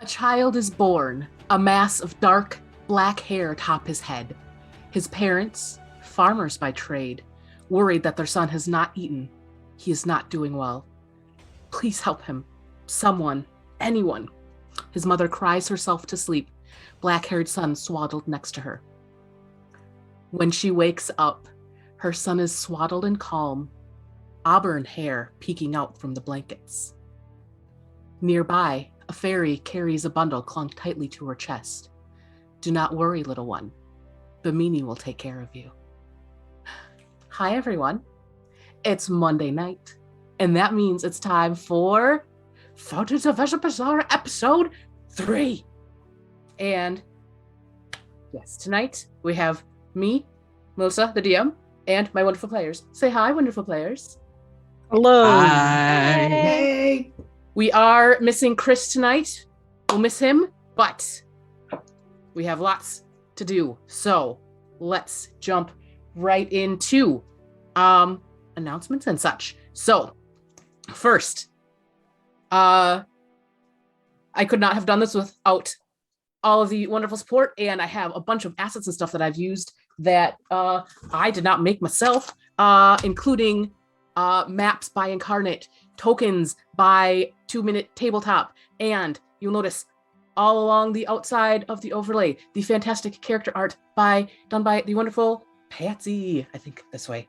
child is born, a mass of dark, black hair atop his head. His parents, farmers by trade, worried that their son has not eaten. He is not doing well. Please help him. Someone, anyone. His mother cries herself to sleep, black-haired son swaddled next to her. When she wakes up, her son is swaddled and calm, auburn hair peeking out from the blankets. Nearby, a fairy carries a bundle clung tightly to her chest. Do not worry, little one. Bimini will take care of you. Hi, everyone. It's Monday night, and that means it's time for Fountains of Vesipisara episode 3. And yes, tonight we have me, Melissa, the DM, and my wonderful players. Say hi, wonderful players. Hello. Hi. Hey. We are missing Chris tonight. We'll miss him, but we have lots to do. So let's jump right into announcements and such. So first, I could not have done this without all of the wonderful support, and I have a bunch of assets and stuff that I've used that I did not make myself, including maps by Incarnate, tokens by 2 Minute Tabletop, and you'll notice all along the outside of the overlay, the fantastic character art done by the wonderful Patsy. I think this way.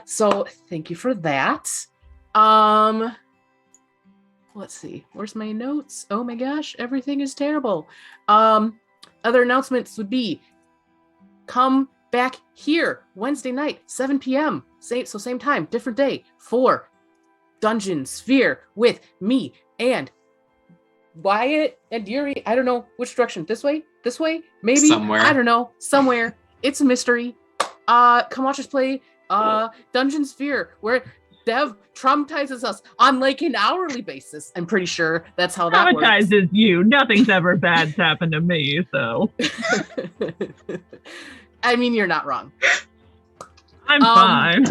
So thank you for that. Let's see, where's my notes? Oh my gosh, everything is terrible. Other announcements would be come back here Wednesday night, 7 p.m. Same time, different day, for Dungeon Sphere with me and Wyatt and Yuri. I don't know which direction. This way, maybe. Somewhere. I don't know. Somewhere. It's a mystery. Come watch us play Dungeon Sphere, where Dev traumatizes us on like an hourly basis. I'm pretty sure that's how that works. Traumatizes you. Nothing's ever bad's happened to me, so. I mean, you're not wrong. I'm fine.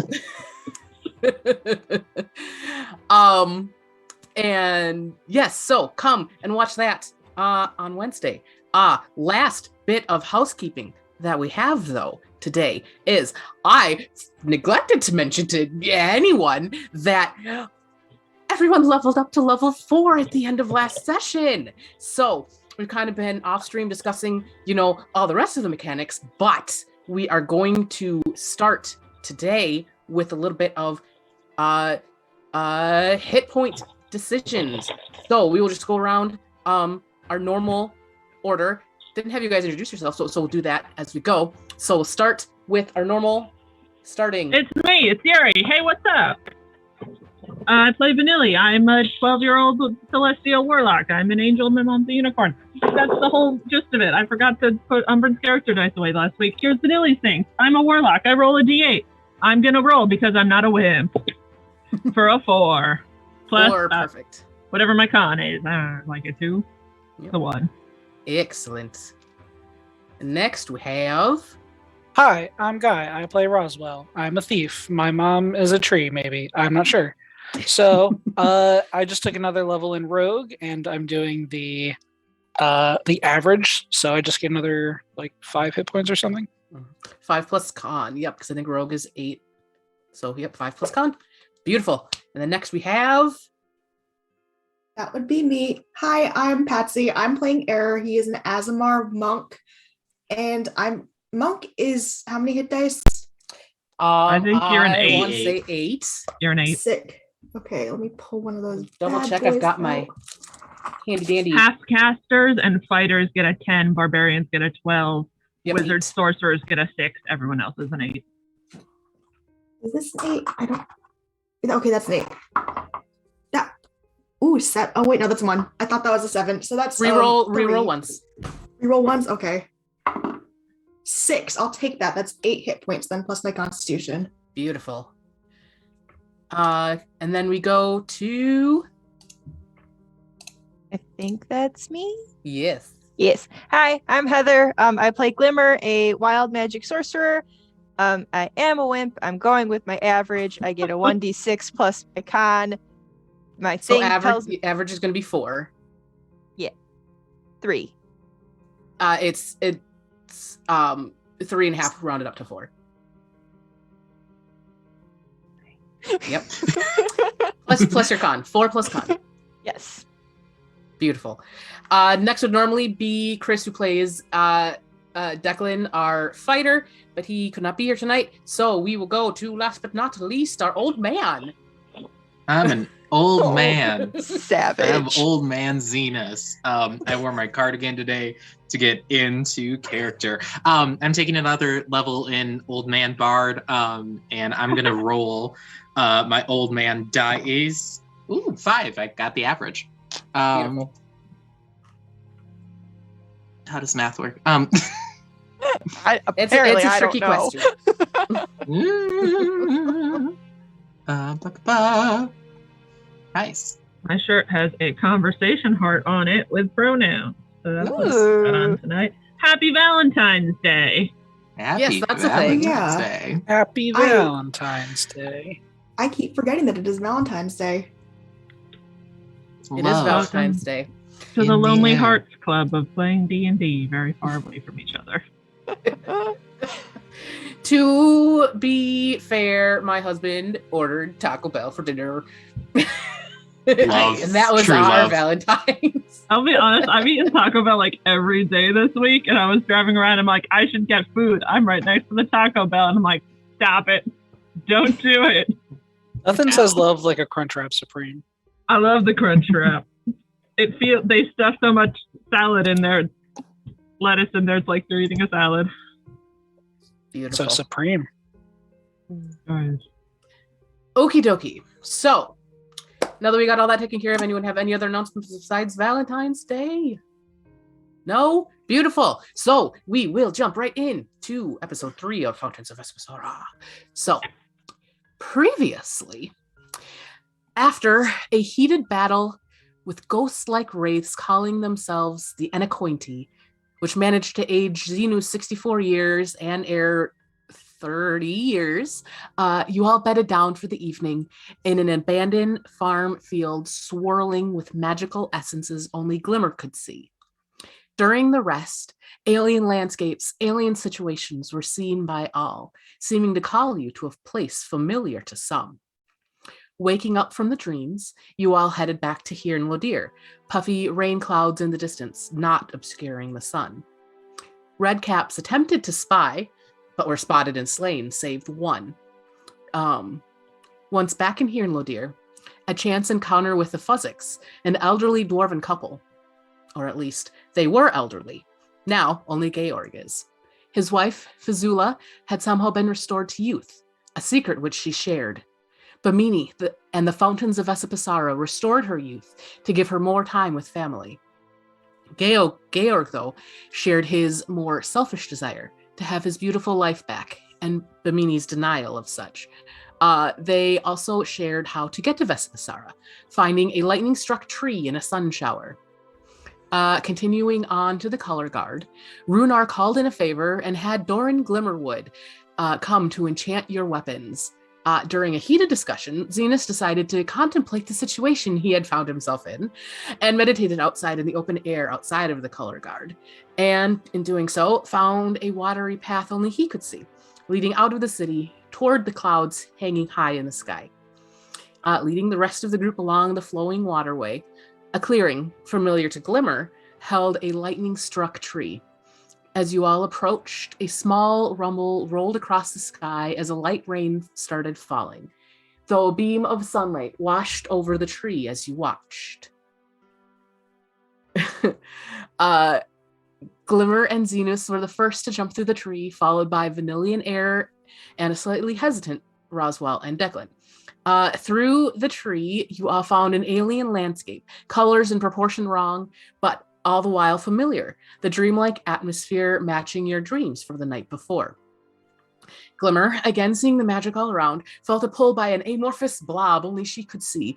And yes, so come and watch that on Wednesday. Last bit of housekeeping that we have though today is I neglected to mention to anyone that everyone leveled up to level 4 at the end of last session. So we've kind of been off stream discussing, all the rest of the mechanics, but we are going to start today with a little bit of hit point decisions. So we will just go around our normal order. Didn't have you guys introduce yourself, so we'll do that as we go. So we'll start with our normal starting. It's me, it's Yuri. Hey, what's up? I play Vanilly. I'm a 12-year-old celestial warlock. I'm an angel on the unicorn. That's the whole gist of it. I forgot to put Umbran's character dice away last week. Here's Vanilly's thing. I'm a warlock. I roll a d8. I'm gonna roll because I'm not a wimp. For a 4. Plus, 4, perfect. Whatever my con is. Like a 2. Yep. The 1. Excellent. Next we have... Hi, I'm Guy. I play Roswell. I'm a thief. My mom is a tree, maybe. I'm not sure. So, I just took another level in Rogue, and I'm doing the average. So I just get another 5 hit points or something. 5 plus con. Yep, because I think Rogue is 8. So, yep, 5 plus con. Beautiful. And then next we have... That would be me. Hi, I'm Patsy. I'm playing Eror. He is an Azamar monk. And monk is how many hit dice? I think you're an 8. I want to say 8. You're an 8. Sick. Okay, let me pull one of those. Double bad check. I've boys got out. my handy dandy. Half casters and fighters get a 10. Barbarians get a 12. Yep, Wizards, 8. sorcerers get a 6. Everyone else is an 8. Is this an 8? I don't. Okay, that's an 8. That. Ooh, 7. Oh wait, no, that's 1. I thought that was a 7. So that's Reroll 3. once. Reroll ones. Okay. 6. I'll take that. That's 8 hit points then, plus my Constitution. Beautiful. And then we go to... I think that's me. Yes. Yes. Hi, I'm Heather. I play Glimmer, a wild magic sorcerer. I am a wimp. I'm going with my average. I get a 1d6 plus my con. My So thing tells average is going to be 4. 3. It's 3.5 rounded up to 4. Yep. plus your con. 4 plus con. Yes. Beautiful. Next would normally be Chris, who plays Declan, our fighter, but he could not be here tonight. So we will go to, last but not least, our old man. I'm an old man. Savage. I have old man Zenus. I wore my cardigan today to get into character. I'm taking another level in old man bard, and I'm gonna roll my old man dice. Ooh, 5. I got the average. Beautiful. How does math work? It's a I tricky don't know. question. Nice. My shirt has a conversation heart on it with pronouns. So that's what's Ooh. going on tonight. Happy Valentine's Day. Happy Yes, that's a thing. Valentine's Yeah. Day. Happy Valentine's Day. I keep forgetting that it is Valentine's Day. It is Love. Valentine's Day. To In the the Lonely air. Hearts Club of playing D&D very far away from each other. To be fair, my husband ordered Taco Bell for dinner. Love. And that was True our love. Valentine's. I'll be honest, I've eaten Taco Bell like every day this week, and I was driving around, I'm like, I should get food. I'm right next to the Taco Bell, and I'm like, stop it. Don't do it. Nothing says love like a Crunchwrap Supreme. I love the Crunch Wrap. They stuff so much salad in there, lettuce in there, it's like they're eating a salad. Beautiful. So Supreme. Guys. Okie dokie. So, now that we got all that taken care of, anyone have any other announcements besides Valentine's Day? No? Beautiful. So, we will jump right in to episode 3 of Fountains of Vesipisara. So, previously, after a heated battle with ghost-like wraiths calling themselves the Anacointi, which managed to age Zenus 64 years and Eror 30 years, you all bedded down for the evening in an abandoned farm field swirling with magical essences only Glimmer could see. During the rest, alien landscapes, alien situations were seen by all, seeming to call you to a place familiar to some. Waking up from the dreams, you all headed back to here in Lodir, puffy rain clouds in the distance, not obscuring the sun. Redcaps attempted to spy, but were spotted and slain, saved one. Once back in here in Lodir, a chance encounter with the Fuzzics, an elderly dwarven couple. Or at least, they were elderly. Now, only Georg is. His wife, Fizula, had somehow been restored to youth, a secret which she shared. Bimini and the Fountains of Vesipisara restored her youth to give her more time with family. Georg, though, shared his more selfish desire to have his beautiful life back, and Bimini's denial of such. They also shared how to get to Vesipisara, finding a lightning-struck tree in a sun shower. Continuing on to the Color Guard, Runar called in a favor and had Doran Glimmerwood come to enchant your weapons. During a heated discussion, Zenus decided to contemplate the situation he had found himself in and meditated outside in the open air outside of the Color Guard. And in doing so, found a watery path only he could see, leading out of the city toward the clouds hanging high in the sky. Leading the rest of the group along the flowing waterway, a clearing, familiar to Glimmer, held a lightning-struck tree. As you all approached, a small rumble rolled across the sky as a light rain started falling, though a beam of sunlight washed over the tree as you watched. Glimmer and Zenus were the first to jump through the tree, followed by Vanilly and Eror, and a slightly hesitant Roswell and Declan. Through the tree, you all found an alien landscape, colors and proportion wrong, but all the while familiar, the dreamlike atmosphere matching your dreams from the night before. Glimmer, again seeing the magic all around, felt a pull by an amorphous blob only she could see,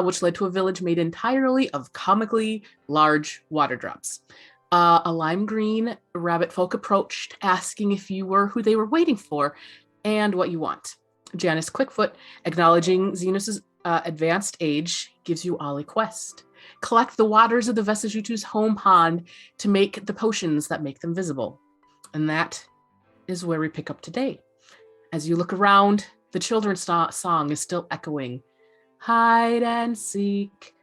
which led to a village made entirely of comically large water drops. A lime green rabbit folk approached, asking if you were who they were waiting for and what you want. Janice Quickfoot, acknowledging Zenus's advanced age, gives you all a quest. collect the waters of the Vesipisara's home pond to make the potions that make them visible. And that is where we pick up today. As you look around, the children's song is still echoing. Hide and seek,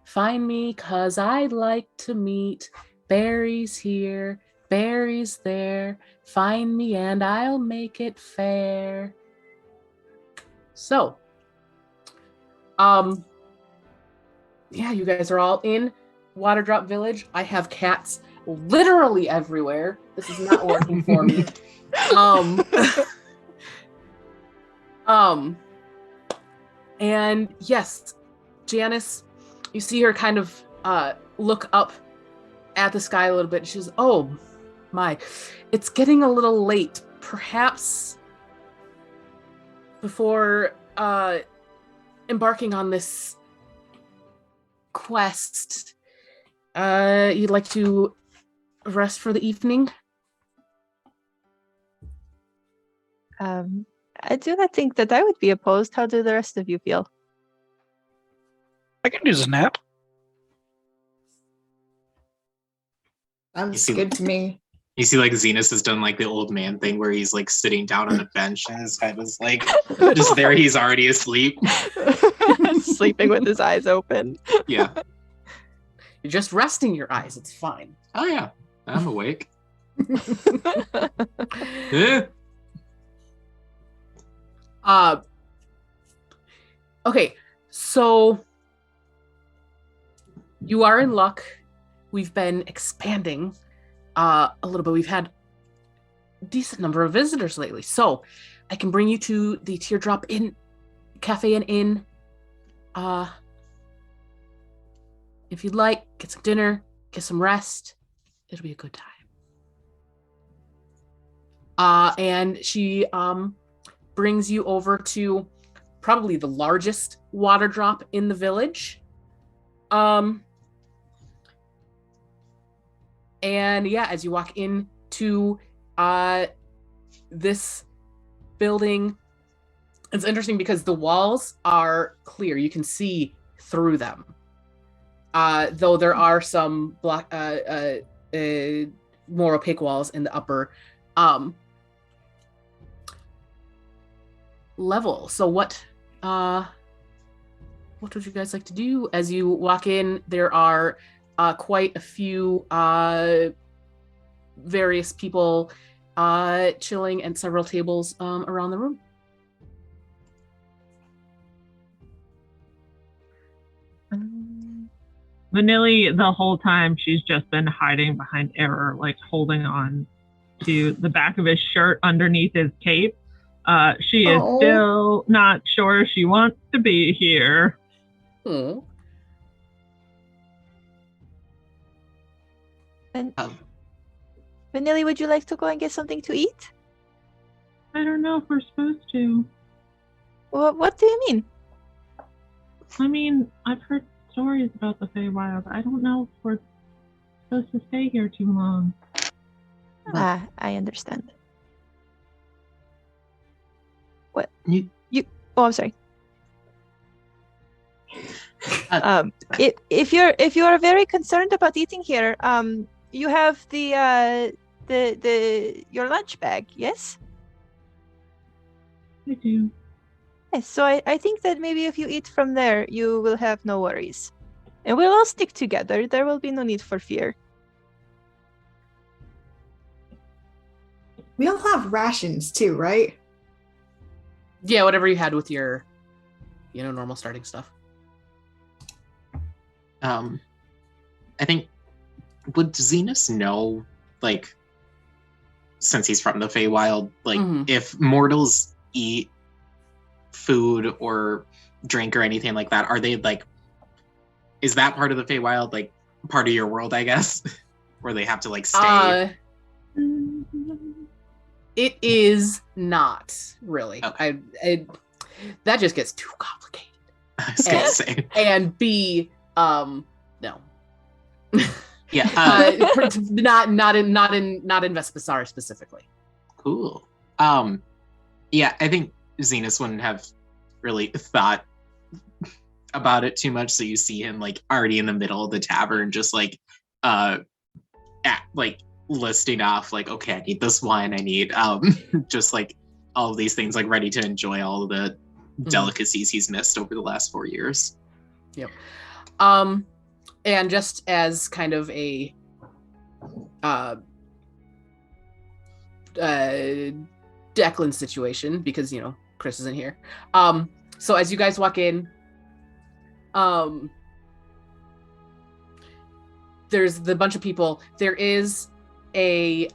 find me 'cause I'd like to meet. Berries here, berries there, find me and I'll make it fair. So, yeah, you guys are all in Waterdrop Village. I have cats literally everywhere. This is not working for me. And yes, Janice, you see her kind of look up at the sky a little bit. She says, "Oh my, it's getting a little late. Perhaps before embarking on this quest, you'd like to rest for the evening?" I do not think that I would be opposed. How do the rest of you feel? I can use a nap. Sounds good to me. You see, like, Zenus has done, like, the old man thing where he's, like, sitting down on a bench and his head is, like, just there. He's already asleep. Sleeping with his eyes open. Yeah. You're just resting your eyes. It's fine. Oh, yeah. I'm awake. Eh. Okay, so you are in luck. We've been expanding a little bit. We've had a decent number of visitors lately. So I can bring you to the Teardrop Inn Cafe and Inn. If you'd like, get some dinner, get some rest. It'll be a good time. And she brings you over to probably the largest water drop in the village. And yeah, as you walk into this building, it's interesting because the walls are clear. You can see through them. Though there are some more opaque walls in the upper level. So what would you guys like to do? As you walk in, there are quite a few various people chilling and several tables around the room. Vanilly, the whole time, she's just been hiding behind Eror, like holding on to the back of his shirt underneath his cape. She is still not sure she wants to be here. Hmm. And Vanilly, would you like to go and get something to eat? I don't know if we're supposed to. What do you mean? I mean, I've heard stories about the Feywild. I don't know if we're supposed to stay here too long. I understand. What? You- Oh, I'm sorry. If you are very concerned about eating here, you have the your lunch bag, yes? I do. Yes, so I think that maybe if you eat from there, you will have no worries. And we'll all stick together. There will be no need for fear. We all have rations too, right? Yeah, whatever you had with your, normal starting stuff. I think, would Zenus know, like, since he's from the Feywild, like, if mortals eat food or drink or anything like that, are they, like, is that part of the Feywild, like, part of your world, I guess? Where they have to, like, stay? It is not, really. Okay. That just gets too complicated. I was gonna say. And B, no. Yeah. Not in Vesipisara specifically. Cool. Yeah, I think Zenus wouldn't have really thought about it too much, so you see him like already in the middle of the tavern, just like like listing off like, okay, I need this wine, I need just like all of these things, like ready to enjoy all of the delicacies he's missed over the last 4 years. Yep. And just as kind of a Declan situation, because Chris isn't here. So as you guys walk in, there's the bunch of people. There is a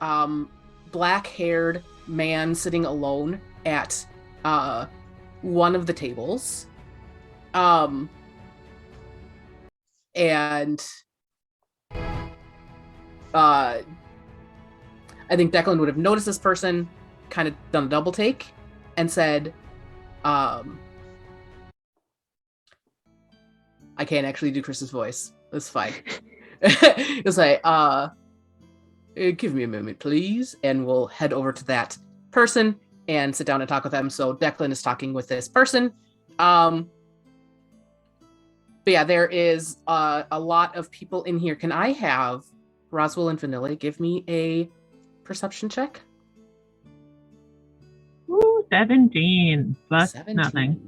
black-haired man sitting alone at one of the tables. And I think Declan would have noticed this person, kind of done a double take, and said, I can't actually do Chris's voice. That's fine. It's like, give me a moment, please. And we'll head over to that person and sit down and talk with them. So Declan is talking with this person. But yeah, there is a lot of people in here. Can I have Roswell and Vanilly give me a perception check? Ooh, 17. Plus 17. nothing.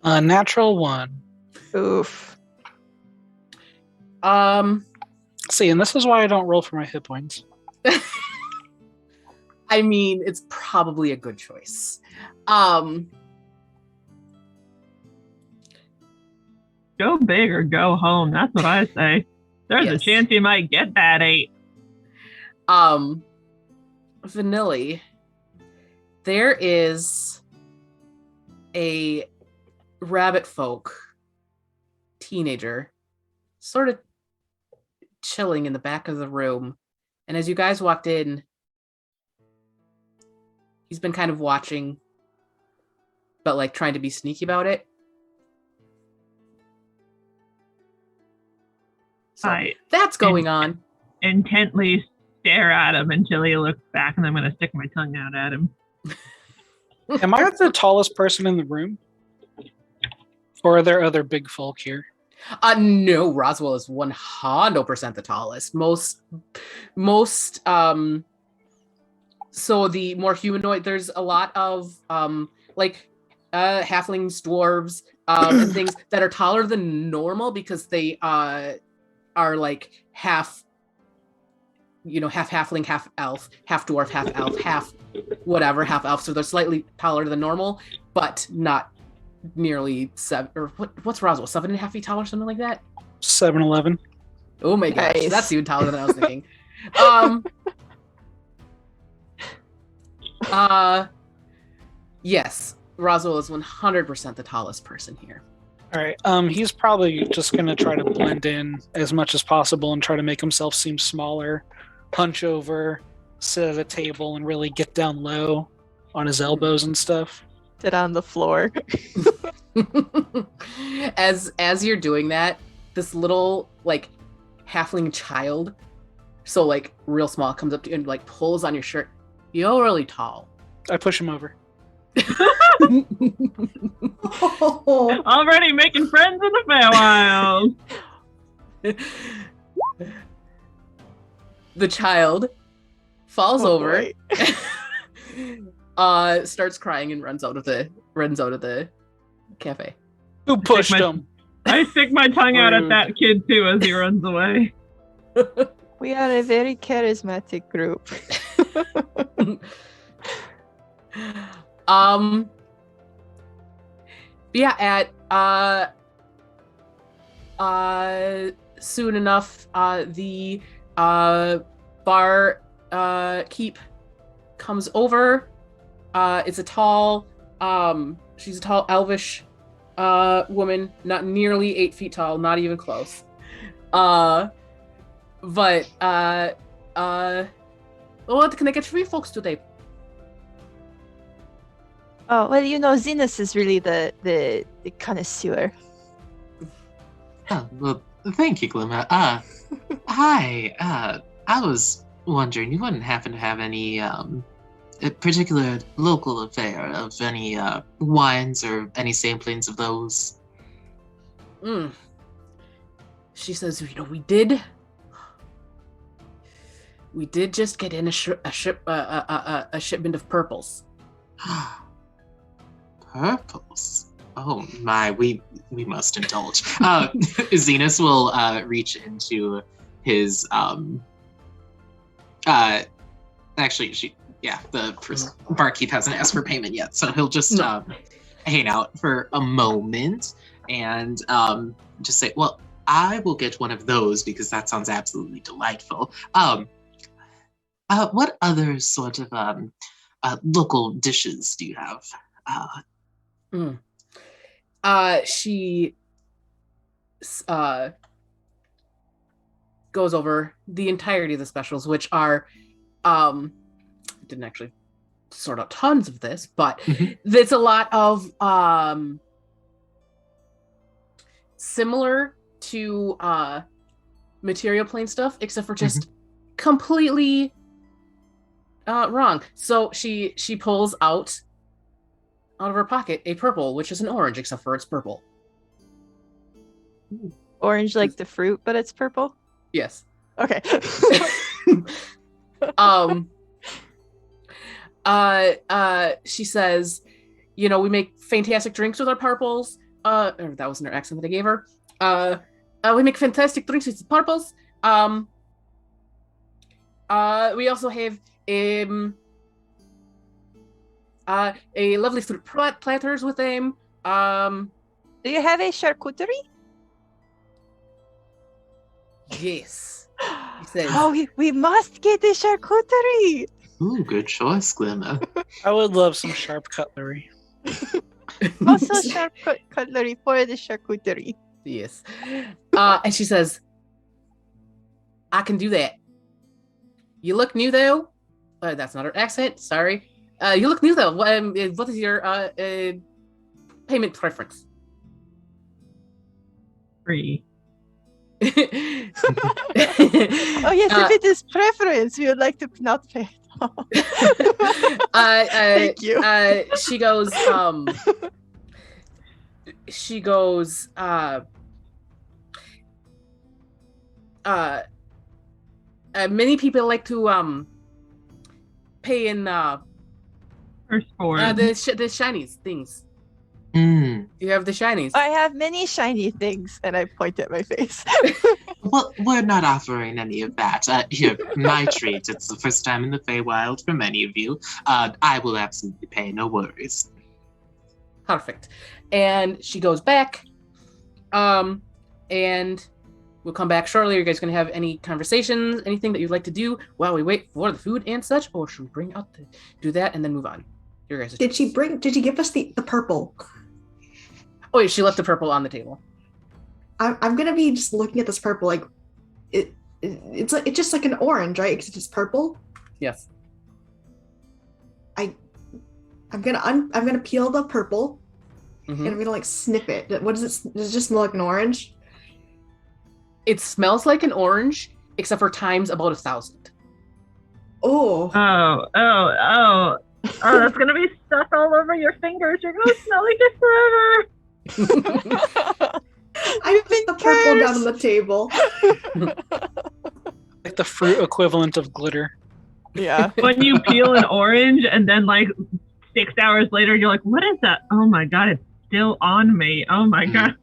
Natural 1. Oof. See, and this is why I don't roll for my hit points. I mean, it's probably a good choice. Go big or go home. That's what I say. There's a chance you might get that 8. Vanilly, there is a rabbit folk teenager sort of chilling in the back of the room. And as you guys walked in, he's been kind of watching, but like trying to be sneaky about it. So that's going on. Intently stare at him until he looks back, and I'm going to stick my tongue out at him. Am I the tallest person in the room? Or are there other big folk here? No, Roswell is 100% the tallest. Most so the more humanoid, there's a lot of like halflings, dwarves, and things that are taller than normal because they are like half halfling, half elf, half dwarf, half elf, half whatever, half elf. So they're slightly taller than normal, but not nearly 7 or what's Roswell, 7.5 feet tall or something like that. 7'11". Oh my gosh, Nice. that's even taller than I was thinking. Yes, Roswell is 100% the tallest person here. All right. He's probably just going to try to blend in as much as possible and try to make himself seem smaller, hunch over, sit at a table, and really get down low on his elbows and stuff. Sit on the floor. As you're doing that, this little like halfling child, so like real small, comes up to you and like pulls on your shirt. You're really tall. I push him over. Already making friends in the Feywild. The child falls Oh, over, boy. starts crying and runs out of the cafe. Who pushed him? I stick my tongue out at Rude. that kid too as he runs away. We are a very charismatic group. Yeah, at soon enough, the bar keep comes over. It's a tall, she's a tall elvish woman, not nearly 8 feet tall, not even close. What can I get for you folks today? Oh, well, Zenus is really the connoisseur. Oh, well, thank you, Glimmer. Hi. I was wondering, you wouldn't happen to have any a particular local affair of any wines or any samplings of those? She says, we did just get in a shipment of purples. Purples. Oh my, we must indulge. Zenus will reach into his actually the barkeep hasn't asked for payment yet, so he'll just hang out for a moment and just say, well, I will get one of those because that sounds absolutely delightful. What other sort of local dishes do you have? She goes over the entirety of the specials, which are didn't actually sort out tons of this, but there's a lot of similar to material plane stuff, except for just completely wrong. So she pulls out of her pocket a purple, which is an orange, except for it's purple. Orange like the fruit, but it's purple? Yes. Okay. She says, we make fantastic drinks with our purples. Or that wasn't her accent that I gave her. We make fantastic drinks with purples. We also have a lovely fruit platters with them. Do you have a charcuterie? Yes. He says, we must get the charcuterie. Ooh, good choice, Glimmer. I would love some sharp cutlery. Also sharp cutlery for the charcuterie. Yes. And she says, I can do that. You look new, though. That's not her accent. Sorry. You look new, though. What is your payment preference? Free. Oh, yes, if it is preference, we would like to not pay. Thank you. She goes, many people like to pay in Firstborn. the shinies things. You have the shinies. I have many shiny things, and I point at my face. Well, we're not offering any of that. Here, my treat. It's the first time in the Feywild for many of you. I will absolutely pay, no worries. Perfect. And she goes back. And we'll come back shortly. Are you guys going to have any conversations, anything that you'd like to do while we wait for the food and such? Or should we do that and then move on? Your guys' Did she give us the purple? Oh, yeah, she left the purple on the table. I'm gonna be just looking at this purple, like it's just like an orange, right? Because it's purple. Yes. I'm gonna peel the purple, and I'm gonna like sniff it. What does it? Does it just smell like an orange? It smells like an orange, except for times about 1,000. Oh. Oh, that's gonna be stuck all over your fingers. You're gonna smell like it forever. I put the purple down on the table. Like the fruit equivalent of glitter. Yeah. When you peel an orange and then like 6 hours later, you're like, what is that? Oh my god, it's still on me. Oh my god.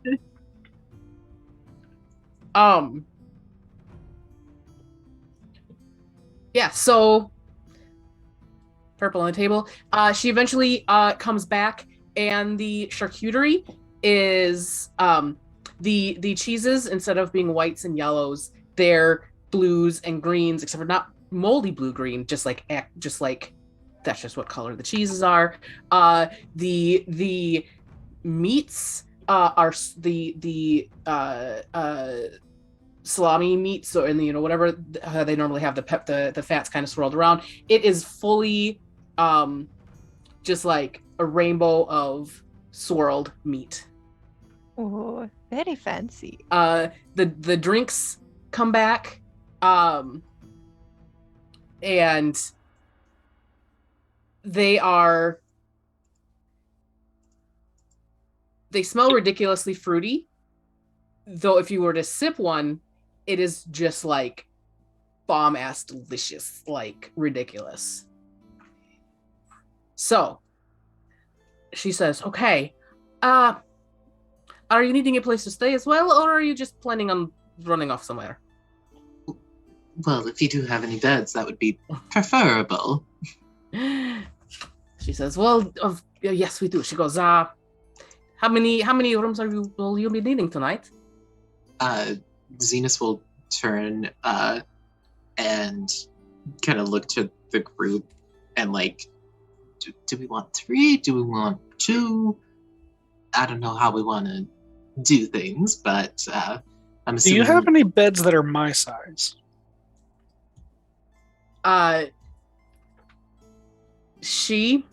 Yeah, so purple on the table. She eventually comes back, and the charcuterie is the cheeses, instead of being whites and yellows, they're blues and greens, except for not moldy blue-green, just like that's just what color the cheeses are. The meats are the salami meats, or whatever they normally have the fats kind of swirled around. It is fully just like a rainbow of swirled meat. Oh, very fancy. The drinks come back, and They smell ridiculously fruity, though if you were to sip one, it is just like bomb-ass delicious, like ridiculous. So she says, okay, are you needing a place to stay as well, or are you just planning on running off somewhere? Well, if you do have any beds, that would be preferable. She says, well, yes, we do. She goes, how many rooms will you be needing tonight? Zenus will turn and kind of look to the group and like, do we want 3? Do we want 2? I don't know how we want to do things, but I'm assuming... Do you have any beds that are my size? She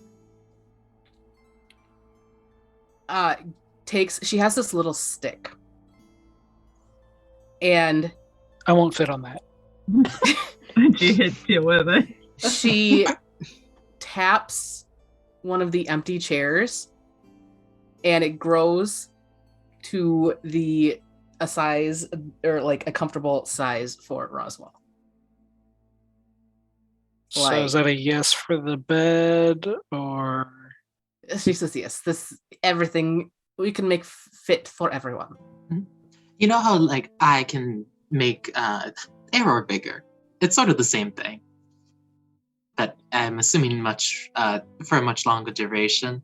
she has this little stick, and I won't fit on that. She hits you with it. She taps one of the empty chairs, and it grows to a size, or like a comfortable size for Roswell. So is that a yes for the bed, or? She says yes. Everything we can make fit for everyone. You know how like I can make Eror bigger? It's sort of the same thing, but I'm assuming for a much longer duration.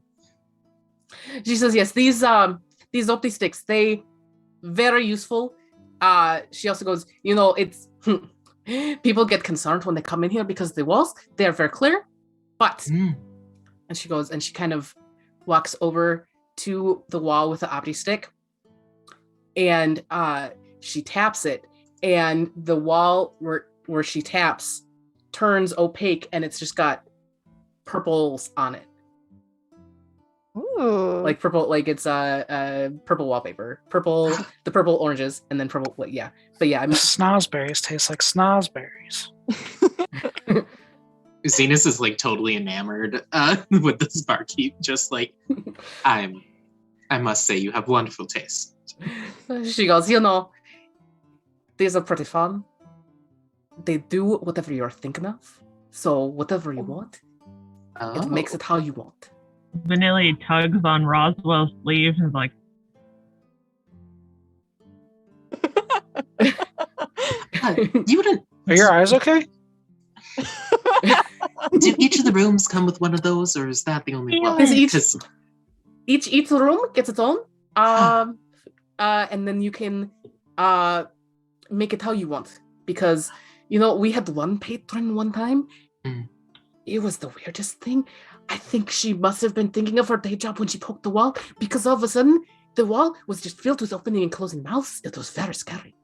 She says yes. These opti sticks, they very useful. She also goes, it's people get concerned when they come in here because the walls, they're very clear, but and she goes and she kind of walks over to the wall with the opti stick, and she taps it, and the wall where she taps turns opaque, and it's just got purples on it. Ooh. Like purple, like it's purple wallpaper, the purple oranges, and then purple. Yeah, but yeah, Snozberries taste like snozberries. Zenus is like totally enamored with this barkeep. Just like, I must say, you have wonderful taste. She goes, these are pretty fun. They do whatever you're thinking of. So whatever you want, it makes it how you want. Vanilly tugs on Roswell's sleeve and is like, You wouldn't. Are your eyes okay? Do each of the rooms come with one of those, or is that the only one? Each room gets its own. And then you can make it how you want. Because, we had one patron one time. It was the weirdest thing. I think she must have been thinking of her day job when she poked the wall, because all of a sudden, the wall was just filled with opening and closing mouths. It was very scary.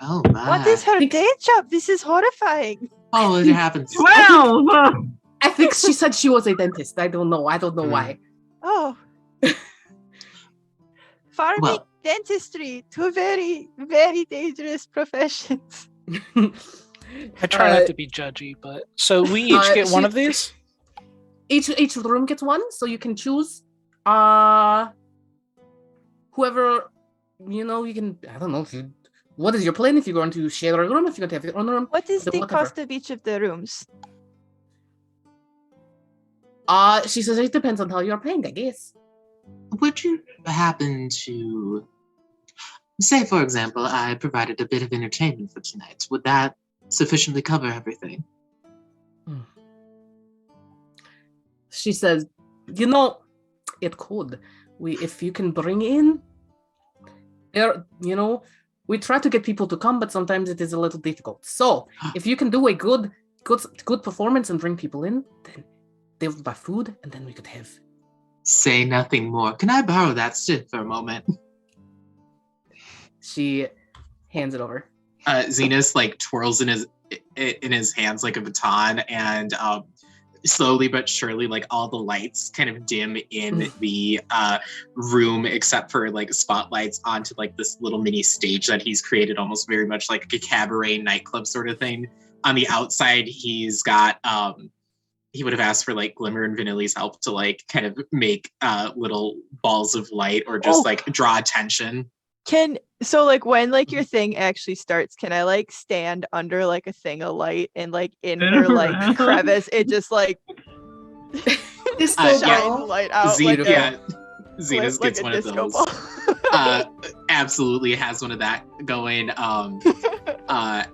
Oh, my. What is her day job? This is horrifying. Oh, it happens. 12! I think she said she was a dentist. I don't know why. Oh. Farming, dentistry, two very, very dangerous professions. I try not to be judgy, but so we each get one of these? Each room gets one, so you can choose whoever, you can, I don't know, what is your plan, if you're going to share a room, if you're going to have your own room. What is the cost of each of the rooms? She says it depends on how you're paying, I guess. Would you happen to, say, for example, I provided a bit of entertainment for tonight. Would that sufficiently cover everything? She says, it could. If you can bring in, we try to get people to come, but sometimes it is a little difficult. So if you can do a good performance and bring people in, then they will buy food, and then we could have. Say nothing more. Can I borrow that stick for a moment? She hands it over. Zenus twirls in his hands like a baton, and slowly but surely, all the lights kind of dim in the room, except for spotlights onto this little mini stage that he's created, almost very much like a cabaret nightclub sort of thing. On the outside, he's got he would have asked for like Glimmer and Vanilly's help to like kind of make little balls of light or just like draw attention. So like when like your thing actually starts, can I like stand under like a thing of light and like in her like crevice it just like Disco shine ball. light out Zenus like gets a one of disco those. ball. Absolutely has one of that going.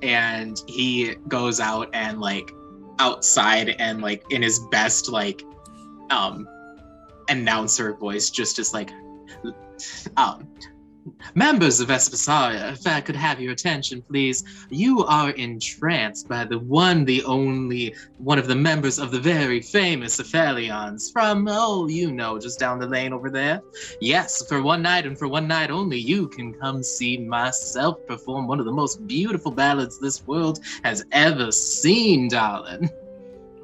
And he goes out and like outside and like in his best like announcer voice just is like members of Vesipisara, if I could have your attention, please. You are entranced by the one, the only, one of the members of the very famous Aphelions from, just down the lane over there. Yes, for one night and for one night only, you can come see myself perform one of the most beautiful ballads this world has ever seen, darling.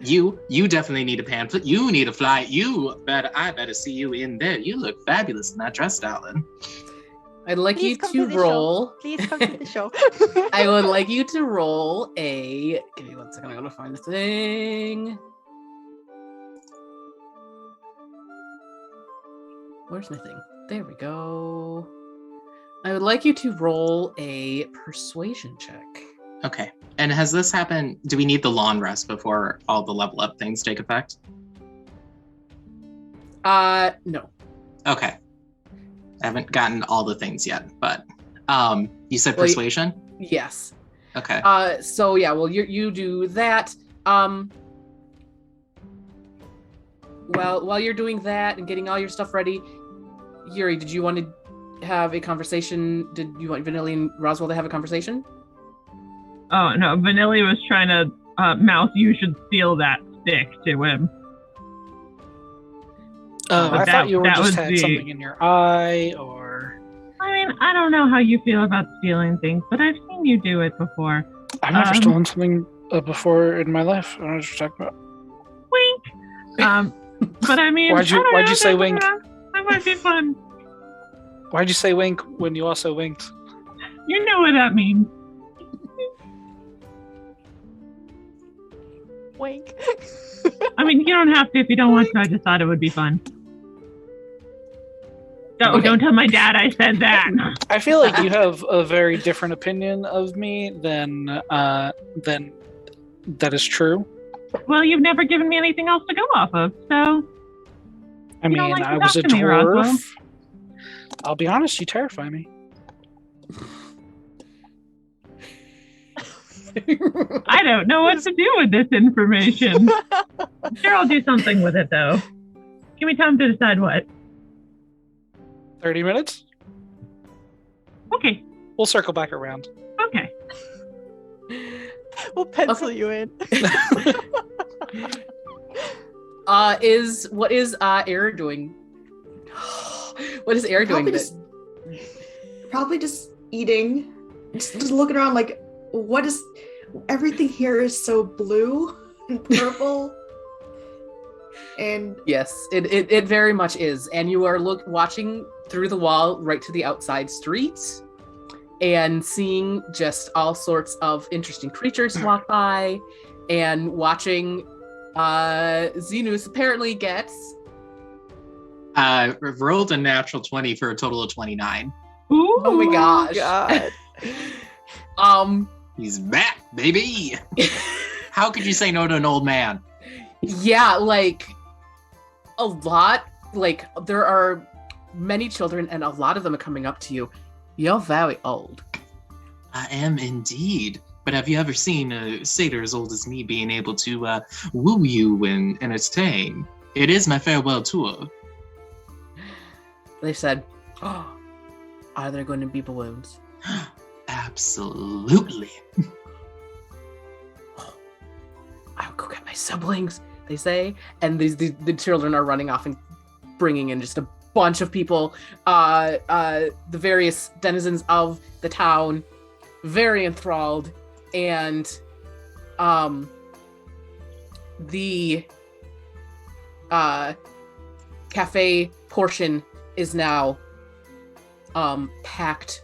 You definitely need a pamphlet. You need a flight. I better see you in there. You look fabulous in that dress, darling. I'd like Please come you to to the roll. show. Please come to the show. I would like you to roll a. Give me 1 second. I'm gonna find the thing. Where's my thing? There we go. I would like you to roll a persuasion check. Okay. And has this happened? Do we need the long rest before all the level up things take effect? No. Okay. I haven't gotten all the things yet, but you said Well, persuasion? Yes. Okay. So yeah, well you do that. While you're doing that and getting all your stuff ready, Yuri, did you want to have a conversation? Did you want Vanilly and Roswell to have a conversation? Oh no, Vanilly was trying to mouth "You should steal that stick" to him. Oh, I thought you that just was had something in your eye, or I mean, I don't know how you feel about stealing things, but I've seen you do it before. I've never stolen something before in my life. I don't know what you're talking about. Wink. But I mean, Why'd you say wink? That might be fun. Why'd you say wink when you also winked? You know what that means. Wink. I mean, you don't have to if you don't want to. I just thought it would be fun. Don't tell my dad I said that. I feel like you have a very different opinion of me than that is true. Well, you've never given me anything else to go off of, so. I mean, like to I was a talk to me, Roswell. dwarf. I'll be honest, you terrify me. I don't know what to do with this information. Sure, I'll do something with it, though. Give me time to decide what. 30 minutes? Okay. We'll circle back around. Okay. We'll pencil you in. What is Eror doing? What is Eror doing? Probably just eating. Just looking around like, what is... Everything here is so blue and purple. And Yes, it very much is. And you are watching through the wall right to the outside street and seeing just all sorts of interesting creatures walk by and watching Zenus apparently gets... rolled a natural 20 for a total of 29. Ooh, Oh my gosh. God. He's back, baby! How could you say no to an old man? Yeah, like a lot. Like there are many children, and a lot of them are coming up to you. You're very old. I am indeed. But have you ever seen a satyr as old as me being able to woo you and entertain? It is my farewell tour. They said, "Oh, are there going to be balloons?" Absolutely. I'll go get my siblings, they say. And the children are running off and bringing in just a bunch of people, the various denizens of the town, very enthralled. And the cafe portion is now packed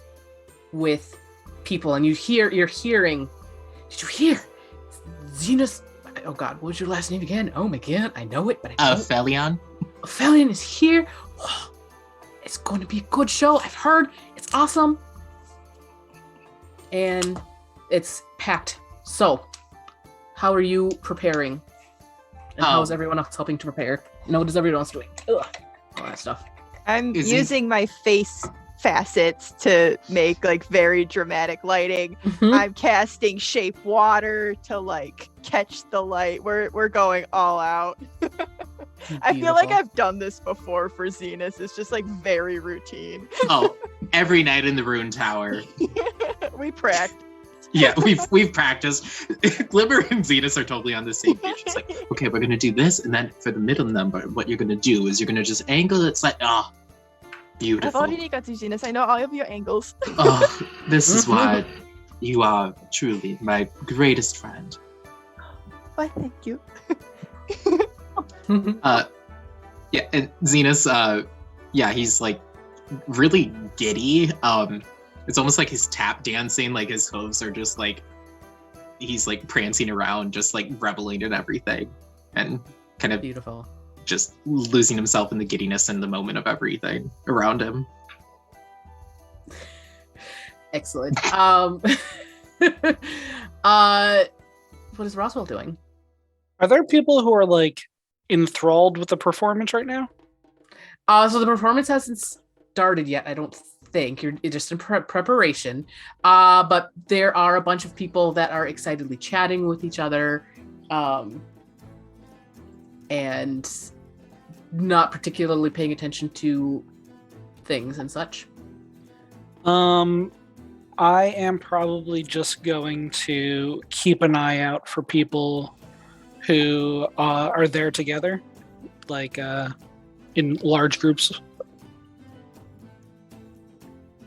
with people, and you're hearing, did you hear? Zenus, Oh God, what was your last name again? Oh my God, I know it, but I don't. Felion. Felion is here. It's going to be a good show. I've heard. It's awesome. And it's packed. So, how are you preparing? And how is everyone else helping to prepare? And what is everyone else doing? Ugh, all that stuff. I'm using my face facets to make like very dramatic lighting. Mhm. I'm casting shape water to like catch the light. We're going all out. I feel like Beautiful. I've done this before for Zenus. It's just like very routine. Oh, every night in the Rune Tower. We practice. Yeah, we've practiced. Glimmer and Zenus are totally on the same page. It's like, okay, we're gonna do this, and then for the middle number, what you're gonna do is you're gonna just angle it. It's like, oh, beautiful. I've already got to Zenus. I know all of your angles. Oh, this is why you are truly my greatest friend. Why, thank you. Yeah, and Zenus, he's like really giddy. It's almost like his tap dancing, like his hooves are just like he's like prancing around, just like reveling in everything, and kind of Beautiful. just losing himself in the giddiness and the moment of everything around him. Excellent. What is Roswell doing? Are there people who are like enthralled with the performance right now? So the performance hasn't started yet, I don't think. You're just in preparation. But there are a bunch of people that are excitedly chatting with each other, and not particularly paying attention to things and such. I am probably just going to keep an eye out for people who are there together, like in large groups.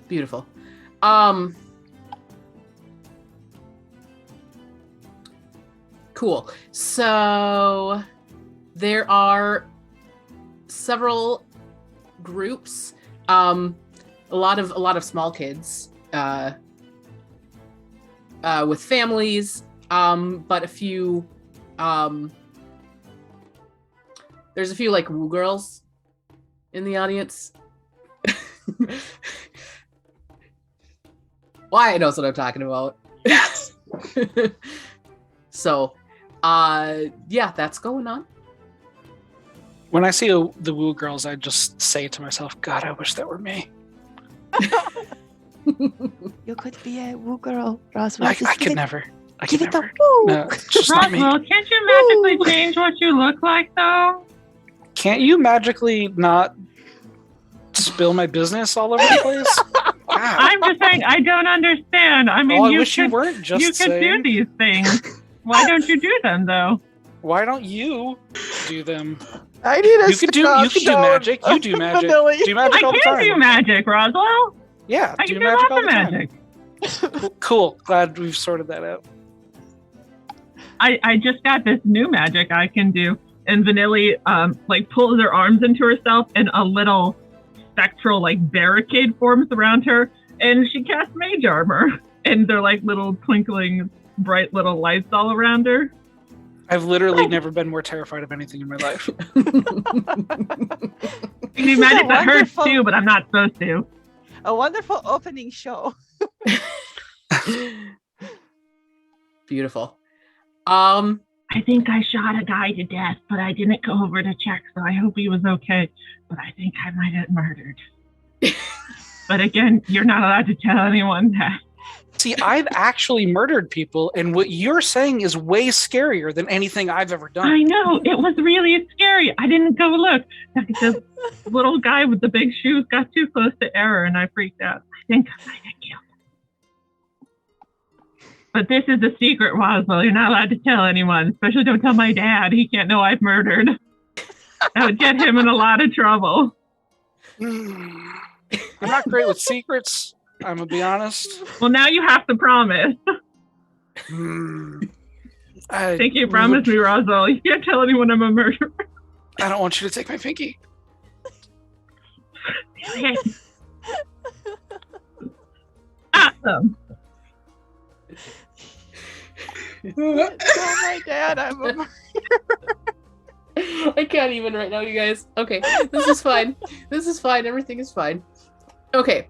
Beautiful. Cool. So there are several groups, a lot of small kids, with families, but a few, there's a few like woo girls in the audience. Wyatt knows what I'm talking about. Yes. So, yeah, that's going on. When I see the woo girls, I just say to myself, God, I wish that were me. You could be a woo girl, Roswell. I could never. I Give could it the never. woo. No, it's just not me. Roswell, can't you magically change what you look like, though? Can't you magically not spill my business all over the place? Wow. I'm just saying, I don't understand. I mean, Oh, I you wish you could, weren't just you could saying. do these things. Why don't you do them, though? Why don't you do them? I need a You could do magic. You do magic. Vanilly. Do magic I all the can time. do magic, Roswell. Yeah, I do can do magic lots all of the time. magic. Cool. Glad we've sorted that out. I just got this new magic I can do. And Vanilly like pulls her arms into herself and a little spectral like barricade forms around her, and she casts mage armor. And they're like little twinkling bright little lights all around her. I've literally never been more terrified of anything in my life. You can do magic that hurts wonderful- too, but I'm not supposed to. A wonderful opening show. Beautiful. I think I shot a guy to death, but I didn't go over to check, so I hope he was okay. But I think I might have murdered. But again, you're not allowed to tell anyone that. See, I've actually murdered people, and what you're saying is way scarier than anything I've ever done. I know, it was really scary. I didn't go look. This little guy with the big shoes got too close to Eror, and I freaked out. I think I might have killed him. But this is a secret, Roswell. You're not allowed to tell anyone. Especially don't tell my dad. He can't know I've murdered. That would get him in a lot of trouble. I'm not great with secrets, I'm gonna be honest. Well, now you have to promise. I Thank you, promise me, Roswell. You can't tell anyone I'm a murderer. I don't want you to take my pinky. Awesome. Tell my dad I'm a I can't even right now, you guys. Okay, this is fine. This is fine. Everything is fine. Okay.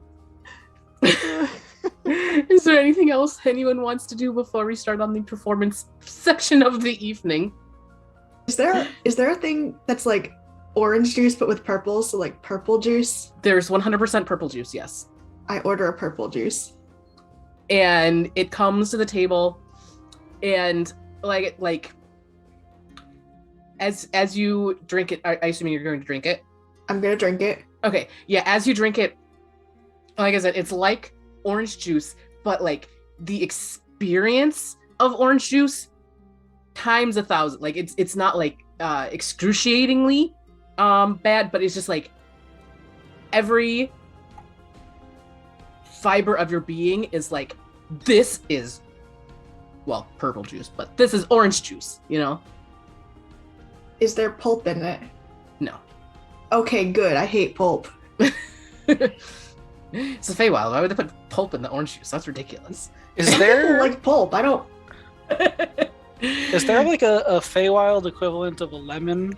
Is there anything else anyone wants to do before we start on the performance section of the evening? Is there a thing that's like orange juice but with purple, so like purple juice? There's 100% purple juice, yes. I order a purple juice. And it comes to the table, and like as you drink it, I assuming you're going to drink it. I'm gonna drink it. Okay, yeah, as you drink it, like I said, it's like orange juice, but like the experience of orange juice times 1,000. Like it's not like excruciatingly bad, but it's just like every fiber of your being is like, this is, well, purple juice, but this is orange juice, you know? Is there pulp in it? No. Okay, good. I hate pulp. It's a Feywild. Why would they put pulp in the orange juice? That's ridiculous. Is there like pulp? I don't. Is there like a Feywild equivalent of a lemon?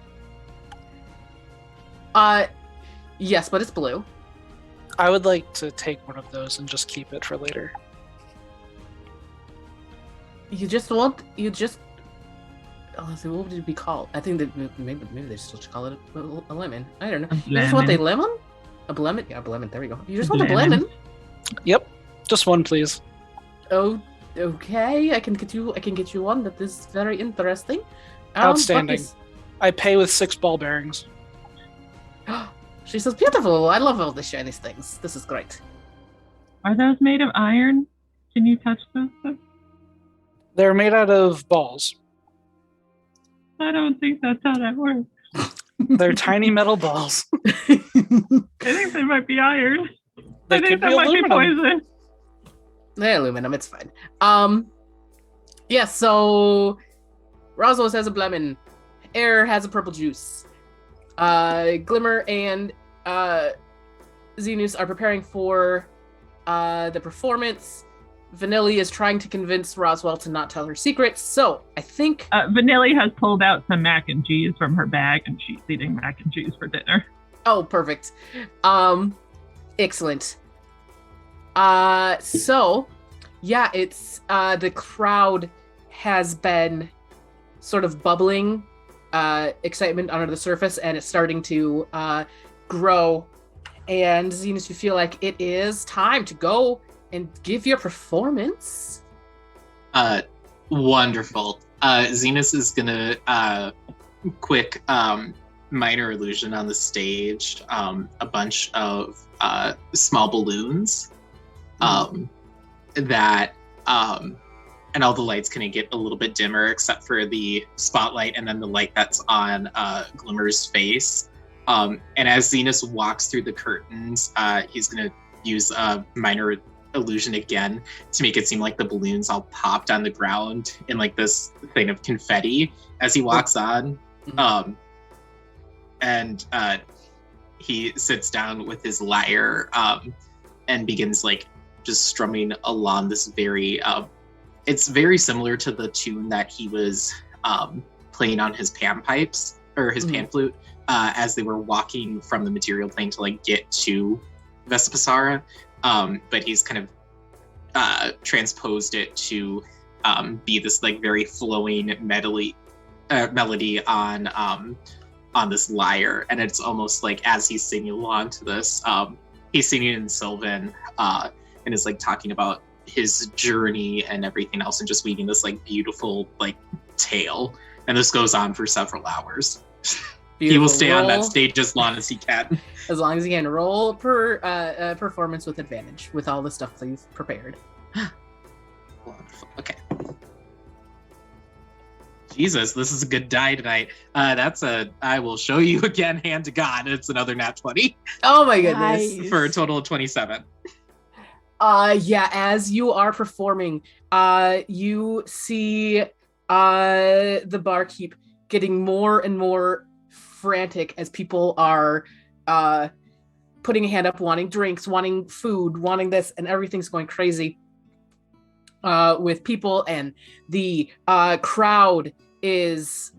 Yes, but it's blue. I would like to take one of those and just keep it for later. Oh, so what would it be called? I think that maybe they still should call it a lemon. I don't know. You just want a lemon? A lemon? Yeah, a lemon. There we go. You just want a lemon? Yep. Just one, please. Oh, okay. I can get you one that is very interesting. Outstanding. I pay with 6 ball bearings. She says, beautiful. I love all the shiny things. This is great. Are those made of iron? Can you touch those? They're made out of balls. I don't think that's how that works. They're tiny metal balls. I think they might be iron. They I think could that be might aluminum. be poison. They're aluminum. It's fine. Yeah, so Roswell has a lemon. Eror has a purple juice. Glimmer and Zenus are preparing for the performance. Vanilly is trying to convince Roswell to not tell her secrets. So I think Vanilly has pulled out some mac and cheese from her bag, and she's eating mac and cheese for dinner. Oh, perfect. Excellent. So yeah, it's the crowd has been sort of bubbling excitement under the surface, and it's starting to grow. And Zenus, you feel like it is time to go and give your performance. Wonderful. Zenus is gonna quick minor illusion on the stage, a bunch of small balloons that and all the lights kind of get a little bit dimmer except for the spotlight and then the light that's on Glimmer's face. And as Zenus walks through the curtains, he's going to use a minor illusion again to make it seem like the balloons all popped on the ground in like this thing of confetti as he walks on. And he sits down with his lyre and begins like just strumming along this very it's very similar to the tune that he was playing on his pan pipes or his pan flute as they were walking from the material plane to like get to Vesipisara. But he's kind of transposed it to be this like very flowing melody on this lyre, and it's almost like as he's singing along to this, he's singing in Sylvan and is like talking about his journey and everything else, and just weaving this like beautiful like tale. And this goes on for several hours. He will stay on that stage as long as he can. As long as he can roll per performance with advantage with all the stuff that you've prepared. Wonderful. Okay. Jesus, this is a good die tonight. I will show you again, hand to God. It's another nat 20. Oh my goodness. Nice. For a total of 27. Yeah, as you are performing, you see the barkeep getting more and more frantic as people are putting a hand up, wanting drinks, wanting food, wanting this, and everything's going crazy. with people, and the crowd is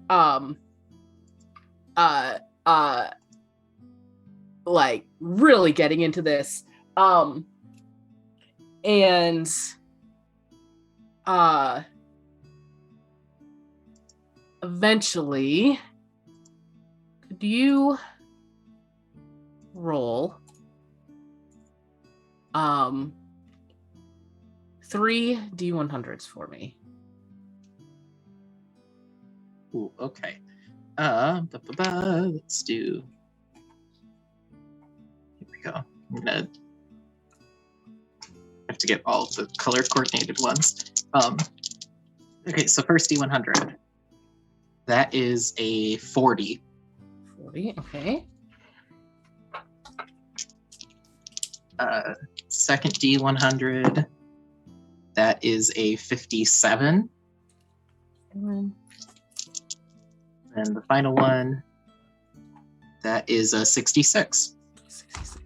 like really getting into this. And eventually, could you roll 3 D100s for me? Ooh, okay. Let's do. Here we go. I'm gonna have to get all the color coordinated ones. Okay, so first D100. That is a 40. 40, okay. Second D100. That is a 57. And the final one, that is a 66. 66.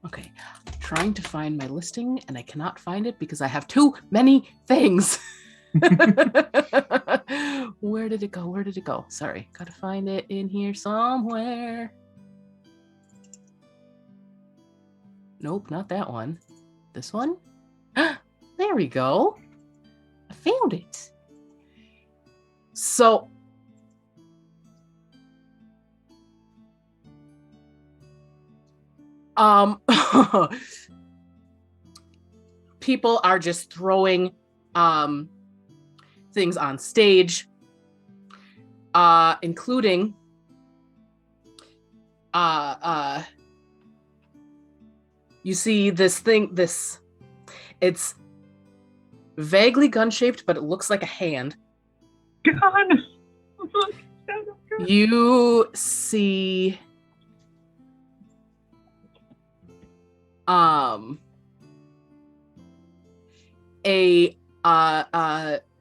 Okay. I'm trying to find my listing and I cannot find it because I have too many things. Where did it go? Where did it go? Sorry. Gotta find it in here somewhere. Nope, not that one. This one? There we go. I found it. So people are just throwing things on stage, including you see this thing, it's vaguely gun-shaped, but it looks like a hand. God. You see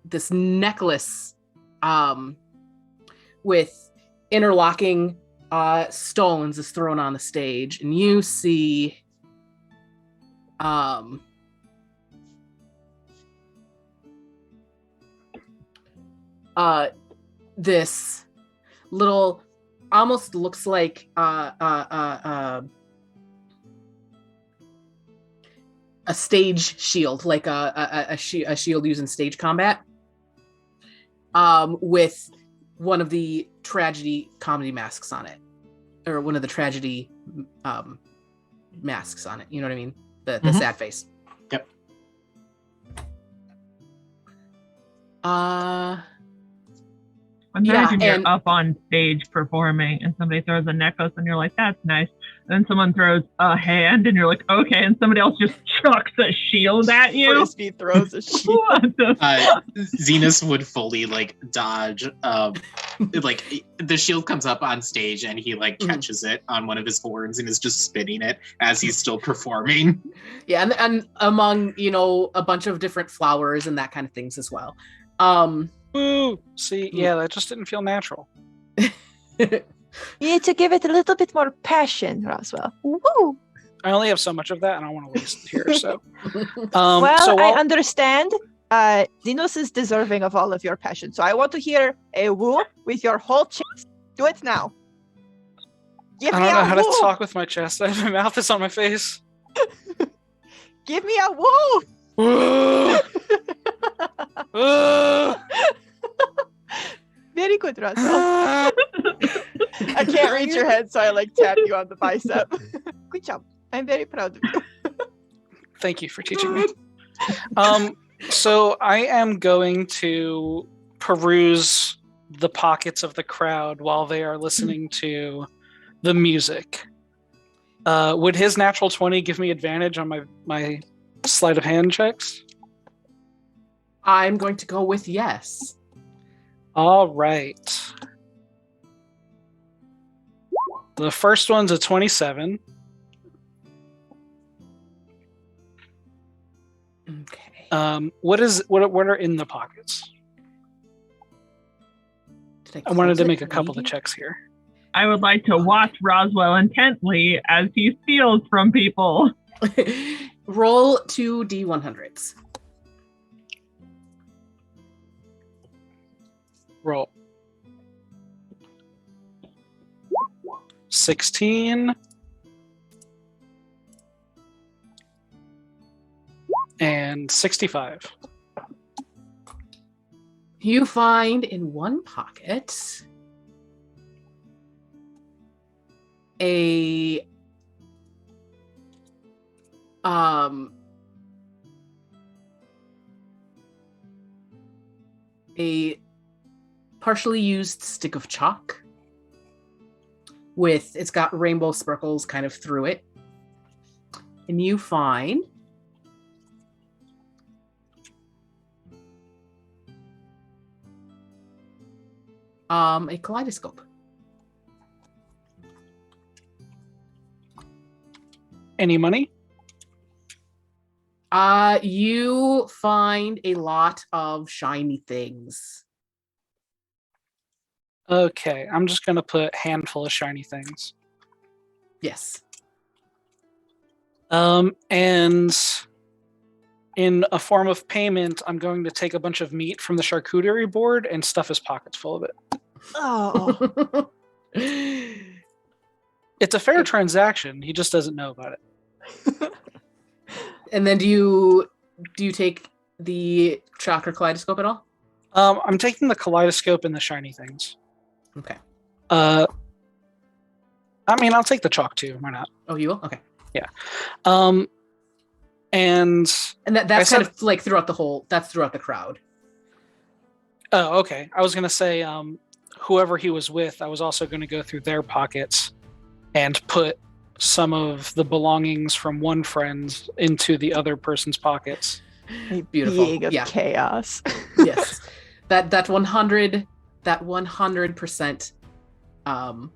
this necklace with interlocking stones is thrown on the stage, and you see this little, almost looks like a stage shield, like a shield used in stage combat, with one of the tragedy comedy masks on it, or one of the tragedy masks on it. You know what I mean? The sad face. Yep. Imagine you're up on stage performing and somebody throws a necklace and you're like, that's nice. And then someone throws a hand and you're like, okay. And somebody else just chucks a shield at you. Frisbee throws a shield. What the fuck? Zenus would fully like dodge. Like the shield comes up on stage and he like catches it on one of his horns and is just spinning it as he's still performing. Yeah, and among, you know, a bunch of different flowers and that kind of things as well. Ooh, see, yeah, that just didn't feel natural. You need to give it a little bit more passion, Roswell. Woo! I only have so much of that, and I want to waste it here. So, I understand. Zenus is deserving of all of your passion, so I want to hear a woo with your whole chest. Do it now. Give I me don't know a how woo. to talk with my chest. My mouth is on my face. Give me a woo. Woo! Woo! Very good, Roswell. I can't reach your head, so I like tap you on the bicep. Good job. I'm very proud of you. Thank you for teaching me. So I am going to peruse the pockets of the crowd while they are listening to the music. Would his natural 20 give me advantage on my sleight of hand checks? I'm going to go with yes. All right. The first one's a 27. Okay. What are in the pockets? I wanted close to it, make a couple of maybe? checks here. I would like to watch Roswell intently as he steals from people. Roll 2 D100s. Roll. 16. And 65. You find in one pocket a partially used stick of chalk with, it's got rainbow sparkles kind of through it. And you find a kaleidoscope. Any money? You find a lot of shiny things. Okay, I'm just gonna put handful of shiny things. Yes. And in a form of payment, I'm going to take a bunch of meat from the charcuterie board and stuff his pockets full of it. Oh. It's a fair transaction. He just doesn't know about it. And then do you take the chalk or kaleidoscope at all? I'm taking the kaleidoscope and the shiny things. Okay. I mean, I'll take the chalk too. Why not? Oh, you will? Okay. Yeah. And that's kind of like throughout the crowd. Oh, okay. I was gonna say, whoever he was with, I was also gonna go through their pockets and put some of the belongings from one friend into the other person's pockets. Beautiful. Being of chaos. Yes. That 100%. I'm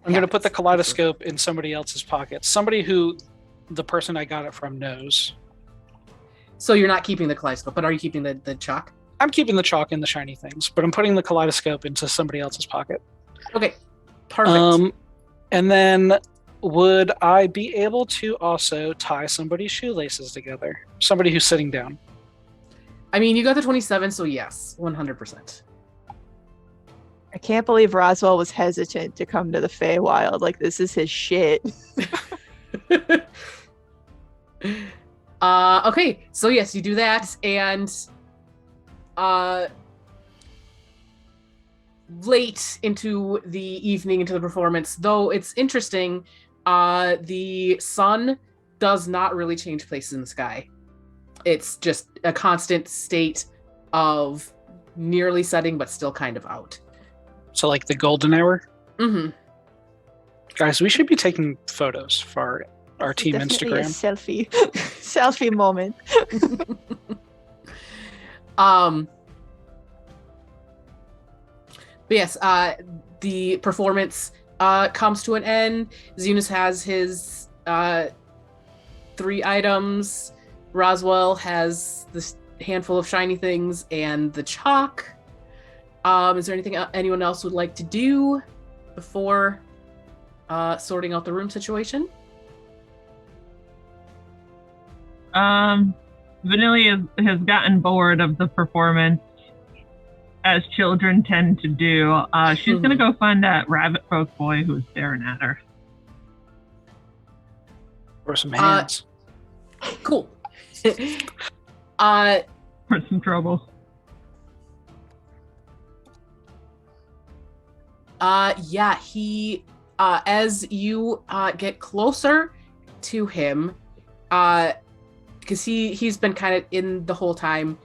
gonna put the kaleidoscope in somebody else's pocket. Somebody who the person I got it from knows. So you're not keeping the kaleidoscope, but are you keeping the chalk? I'm keeping the chalk and the shiny things, but I'm putting the kaleidoscope into somebody else's pocket. Okay. Perfect. And then would I be able to also tie somebody's shoelaces together? Somebody who's sitting down. I mean, you got the 27, so yes, 100%. I can't believe Roswell was hesitant to come to the Feywild. Like, this is his shit. Okay, so yes, you do that, and late into the evening, into the performance, though it's interesting, the sun does not really change places in the sky. It's just a constant state of nearly setting, but still kind of out. So like the golden hour? Mm-hmm. Guys, we should be taking photos for our team Definitely Instagram. A selfie moment. But yes, the performance comes to an end. Zenus has his 3 items. Roswell has this handful of shiny things and the chalk. Is there anything anyone else would like to do before sorting out the room situation? Vanilly has gotten bored of the performance, as children tend to do. She's gonna go find that rabbit folk boy who's staring at her. Or some hands. Cool. For some trouble. Yeah, he as you get closer to him, because he's been kind of in the whole time,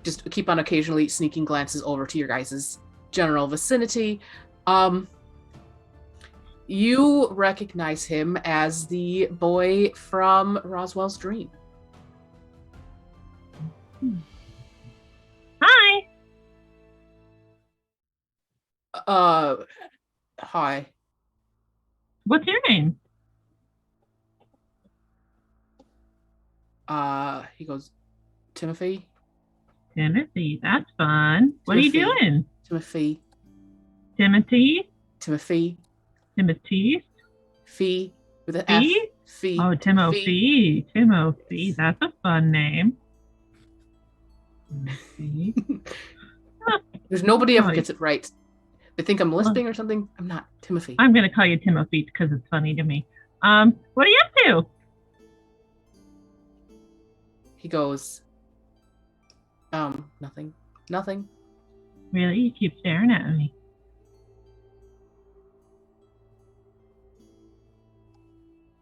just keep on occasionally sneaking glances over to your guys' general vicinity. You recognize him as the boy from Roswell's dream. Hi. Hi. What's your name? He goes, Timothy. Timothy. That's fun. What are you doing? Timothy. Timothy? Timothy. Timothy? Fee with an Fee? F. Fee. Oh, Timothy. Timothy. That's a fun name. Timothy. There's nobody ever Right. gets it right. They think I'm lisping or something. I'm not. Timothy. I'm going to call you Timothy because it's funny to me. What are you up to? He goes, nothing. Nothing. Really? You keep staring at me.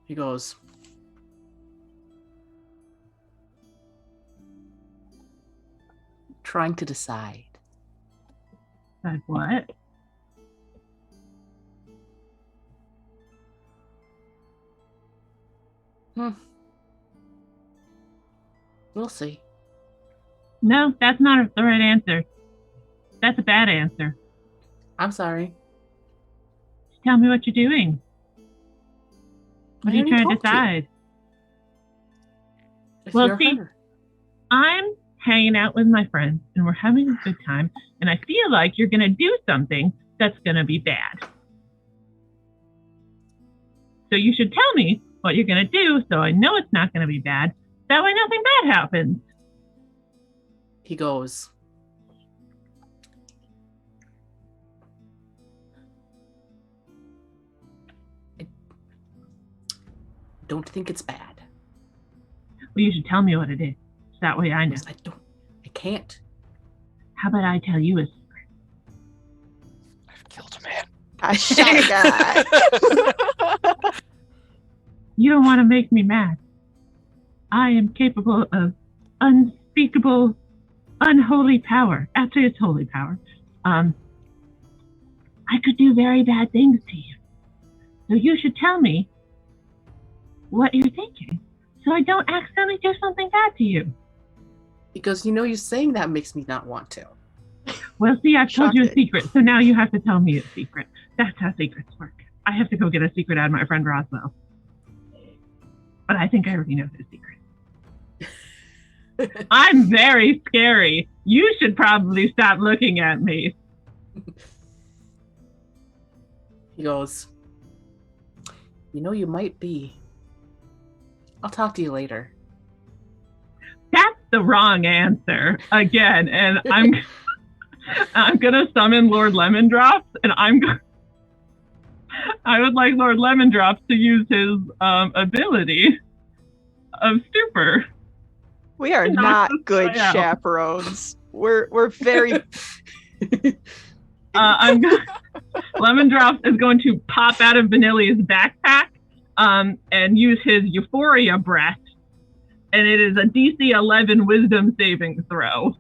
He goes, trying to decide. Like what? We'll see. No, that's not the right answer. That's a bad answer. I'm sorry. Just tell me what you're doing. What I are you already trying to told you. decide? If Well, you're see- her. I'm hanging out with my friends and we're having a good time, and I feel like you're going to do something that's going to be bad. So you should tell me what you're going to do so I know it's not going to be bad. That way nothing bad happens. He goes, I don't think it's bad. Well, you should tell me what it is. So that way I know. I can't. How about I tell you a secret? I've killed a man. I shot a guy. You don't want to make me mad. I am capable of unspeakable, unholy power. Actually, it's holy power. I could do very bad things to you. So you should tell me what you're thinking, so I don't accidentally do something bad to you. He goes, you saying that makes me not want to. Well, see, I've told you a Shocking. secret, so now you have to tell me a secret. That's how secrets work. I have to go get a secret out of my friend Roswell. But I think I already know his secret. I'm very scary. You should probably stop looking at me. He goes, you might be. I'll talk to you later. That's the wrong answer again, and I'm gonna summon Lord Lemon Drops, and I would like Lord Lemon Drops to use his ability of stupor. We are Knock not this good guy out. chaperones. We're very Lemon Drops is going to pop out of Vanilly's backpack and use his Euphoria breath, and it is a DC 11 Wisdom saving throw.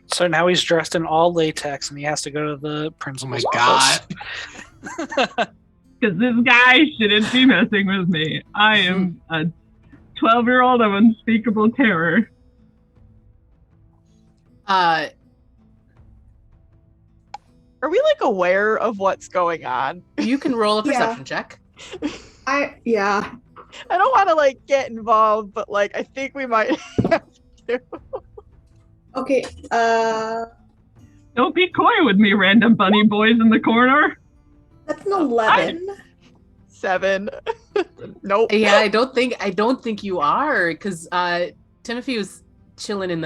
So now he's dressed in all latex and he has to go to the Oh principal's my god. office. Because this guy shouldn't be messing with me. I am a 12-year-old of unspeakable terror. Are we like aware of what's going on? You can roll a Yeah. perception check. Yeah. I don't want to like get involved, but like I think we might have to. Okay. Don't be coy with me, random bunny boys in the corner. That's an 11. 7. Nope. Yeah, I don't think you are, because Timothy was chilling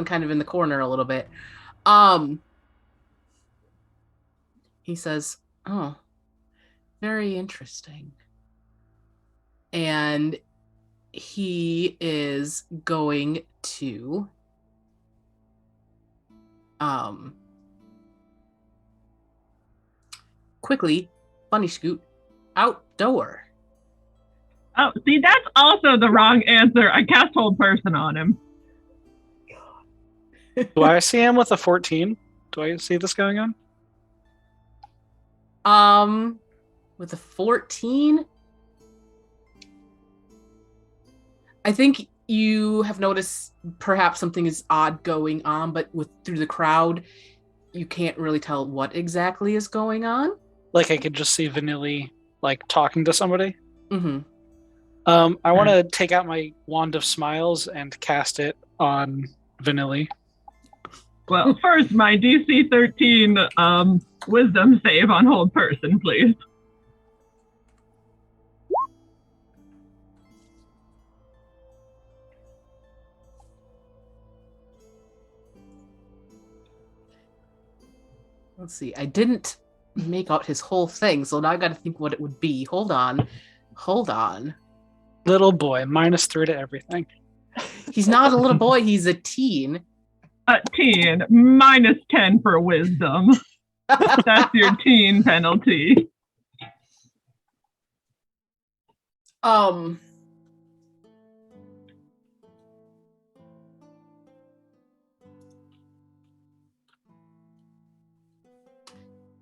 kind of in the corner a little bit. He says, "Oh, very interesting." And he is going to quickly bunny scoot outdoor. Oh, see, that's also the wrong answer. I cast Hold Person on him. Do I see him with a 14? Do I see this going on? With a 14, I think you have noticed perhaps something is odd going on, but through the crowd, you can't really tell what exactly is going on. Like I could just see Vanilly like talking to somebody. Mm-hmm. I want to take out my Wand of Smiles and cast it on Vanilly. Well, first, my DC 13 Wisdom save on Hold Person, please. Let's see. I didn't make out his whole thing, so now I got to think what it would be. Hold on. Little boy, -3 to everything. He's not a little boy. He's a teen. A teen, -10 for wisdom. That's your teen penalty.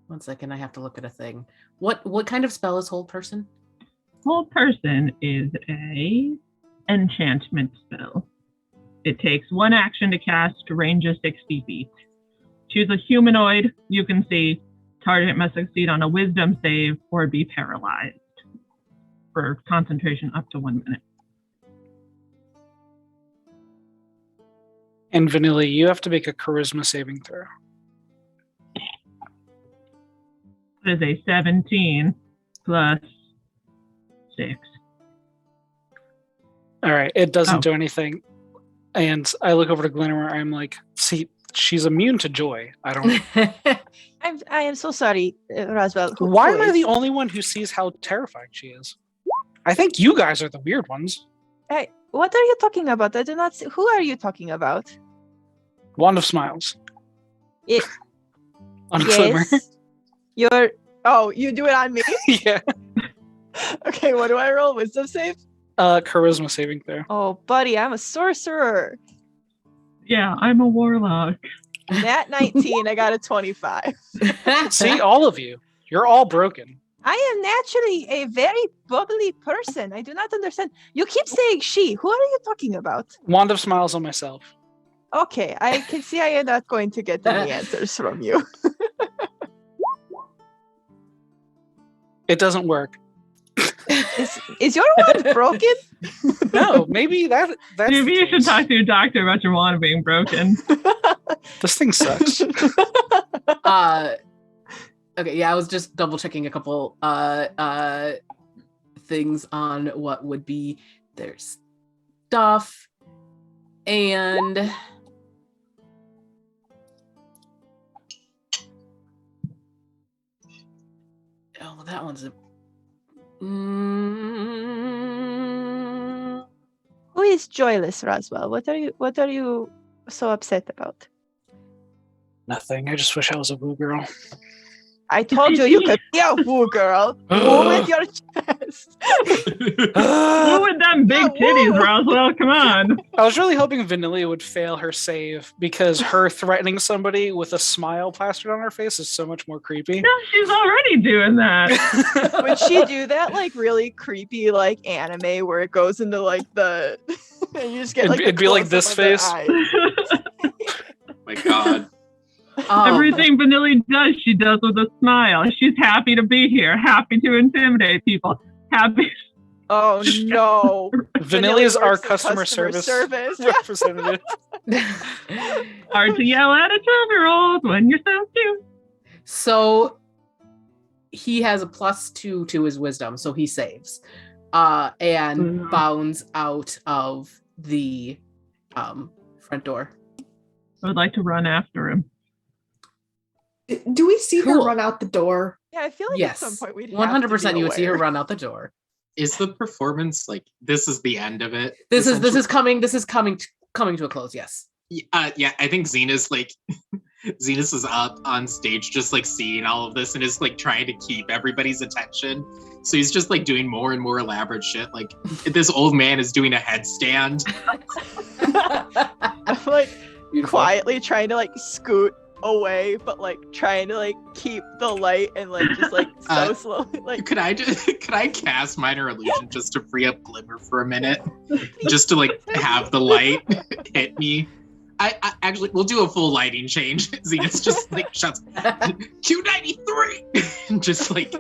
One second, I have to look at a thing. What kind of spell is Hold Person? Hold Person is a enchantment spell. It takes 1 action to cast, range of 60 feet. Choose a humanoid you can see. Target must succeed on a wisdom save or be paralyzed for concentration up to 1 minute. And Vanilly, you have to make a charisma saving throw. It is a 17 plus 6. All right, it doesn't do anything. And I look over to Glimmer. I'm like, see, she's immune to joy. I don't. I am so sorry, Roswell. Why am I the only one who sees how terrifying she is? I think you guys are the weird ones. Hey, what are you talking about? I do not see. Who are you talking about? Wand of Smiles. On Glimmer. You do it on me? Yeah. Okay, what do I roll? Wisdom save? Charisma saving throw. Oh, buddy, I'm a sorcerer. Yeah, I'm a warlock. Nat 19, I got a 25. See, all of you. You're all broken. I am naturally a very bubbly person. I do not understand. You keep saying she. Who are you talking about? Wand of Smiles on myself. Okay, I can see I am not going to get any answers from you. It doesn't work. Is your wand broken? No, maybe that's Maybe you should talk to your doctor about your wand being broken. This thing sucks. Okay, yeah, I was just double checking a couple things on what would be their stuff, and oh, that one's a. Who is joyless, Roswell? What are you so upset about? Nothing. I just wish I was a woo girl. I told you could be a woo girl. Woo with your chest. Woo with them big titties, Roswell. Come on. I was really hoping Vanilly would fail her save because her threatening somebody with a smile plastered on her face is so much more creepy. No, she's already doing that. Would she do that like really creepy like anime where it goes into like the and you just get like it'd be like this face. Oh my god. Everything Vanilly does, she does with a smile. She's happy to be here, happy to intimidate people, happy. Oh no! Vanilly is our customer service representative. Hard to yell at a 12-year-old when you're so cute. So he has a +2 to his wisdom, so he saves, and bounds out of the front door. I would like to run after him. Do we see her run out the door? Yeah, I feel like yes, at some point we'd 100% you would see her run out the door. Is the performance like this is the end of it? This is coming to a close. Yes. Yeah, I think Zenus Zenus is up on stage just like seeing all of this and is like trying to keep everybody's attention. So he's just like doing more and more elaborate shit. Like this old man is doing a headstand. I'm like quietly trying to like scoot away, but like trying to like keep the light and like just like so slowly. Like, could I cast Minor Illusion just to free up Glimmer for a minute, just to like have the light hit me? I actually we'll do a full lighting change. Zenus just like shuts Q93 and just like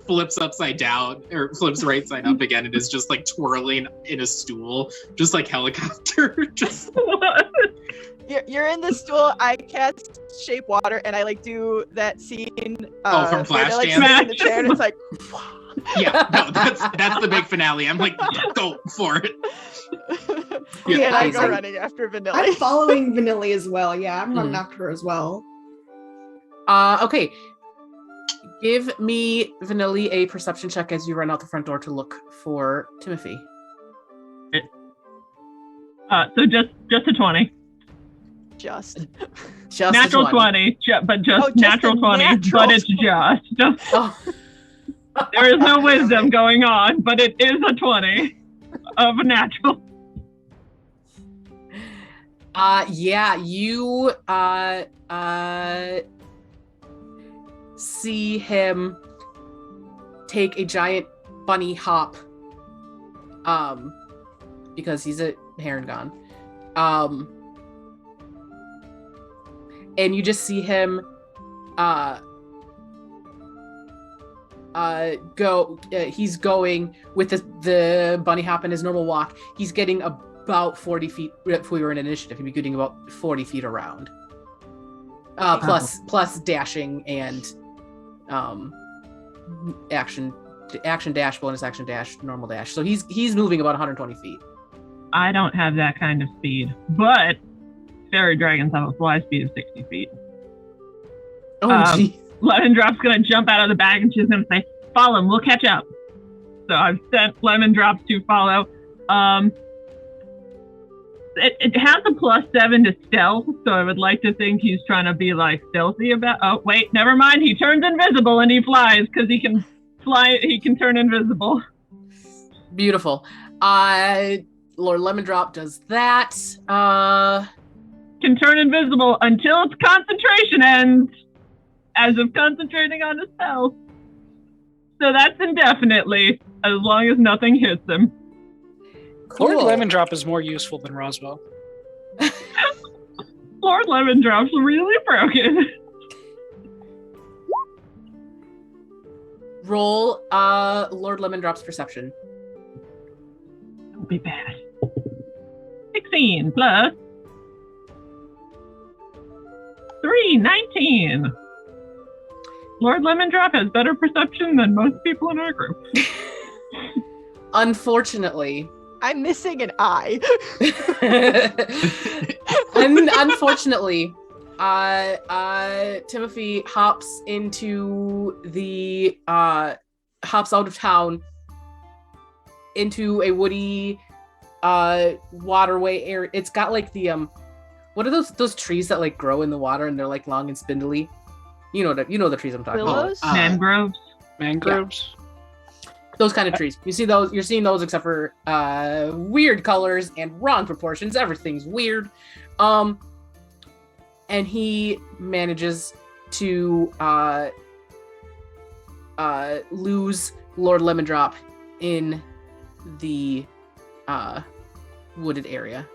flips upside down or flips right side up again and is just like twirling in a stool, just like helicopter. Just What? You're in the stool. I cast Shape Water, and I like do that scene. From Flashdance. Like, in the chair, and it's like. Yeah, no, that's the big finale. I'm like, go for it. Yeah, and I go running after Vanilly. I'm following Vanilly as well. Yeah, I'm running after her as well. Okay. Give me, Vanilly, a perception check as you run out the front door to look for Timothy. So just a 20. Just Natural 20, but just natural 20, but it's just. Oh. There is no wisdom going on, but it is a 20 of a natural. Yeah, you see him take a giant bunny hop, because he's a Heron. And you just see him go. He's going with the bunny hop in his normal walk. He's getting about 40 feet. If we were in initiative, he'd be getting about 40 feet around. Plus dashing and action dash, bonus action dash, normal dash. So he's moving about 120 feet. I don't have that kind of speed, but fairy dragons have a fly speed of 60 feet. Oh, geez. Lemon Drop's gonna jump out of the bag and she's gonna say, "Follow him, we'll catch up." So I've sent Lemon Drops to follow. It has a +7 to stealth, so I would like to think he's trying to be like stealthy about. Oh wait, never mind. He turns invisible and he flies because he can fly. He can turn invisible. Beautiful. Lord Lemon Drop does that. Can turn invisible until its concentration ends, as of concentrating on a spell. So that's indefinitely, as long as nothing hits him. Cool. Lord Lemon Drop is more useful than Roswell. Lord Lemon Drop's really broken. Roll Lord Lemon Drop's perception. Don't be bad. 16 plus 3, 19. Lord Lemon Drop has better perception than most people in our group. Unfortunately. I'm missing an eye. Unfortunately, Timothy hops out of town into a woody waterway area. It's got like the what are those trees that like grow in the water and they're like long and spindly? You know the trees I'm talking Willows? about. Mangroves. Mangroves? Yeah. Those kind of trees. You see those? You're seeing those, except for weird colors and wrong proportions. Everything's weird. And he manages to lose Lord Lemon Drop in the wooded area.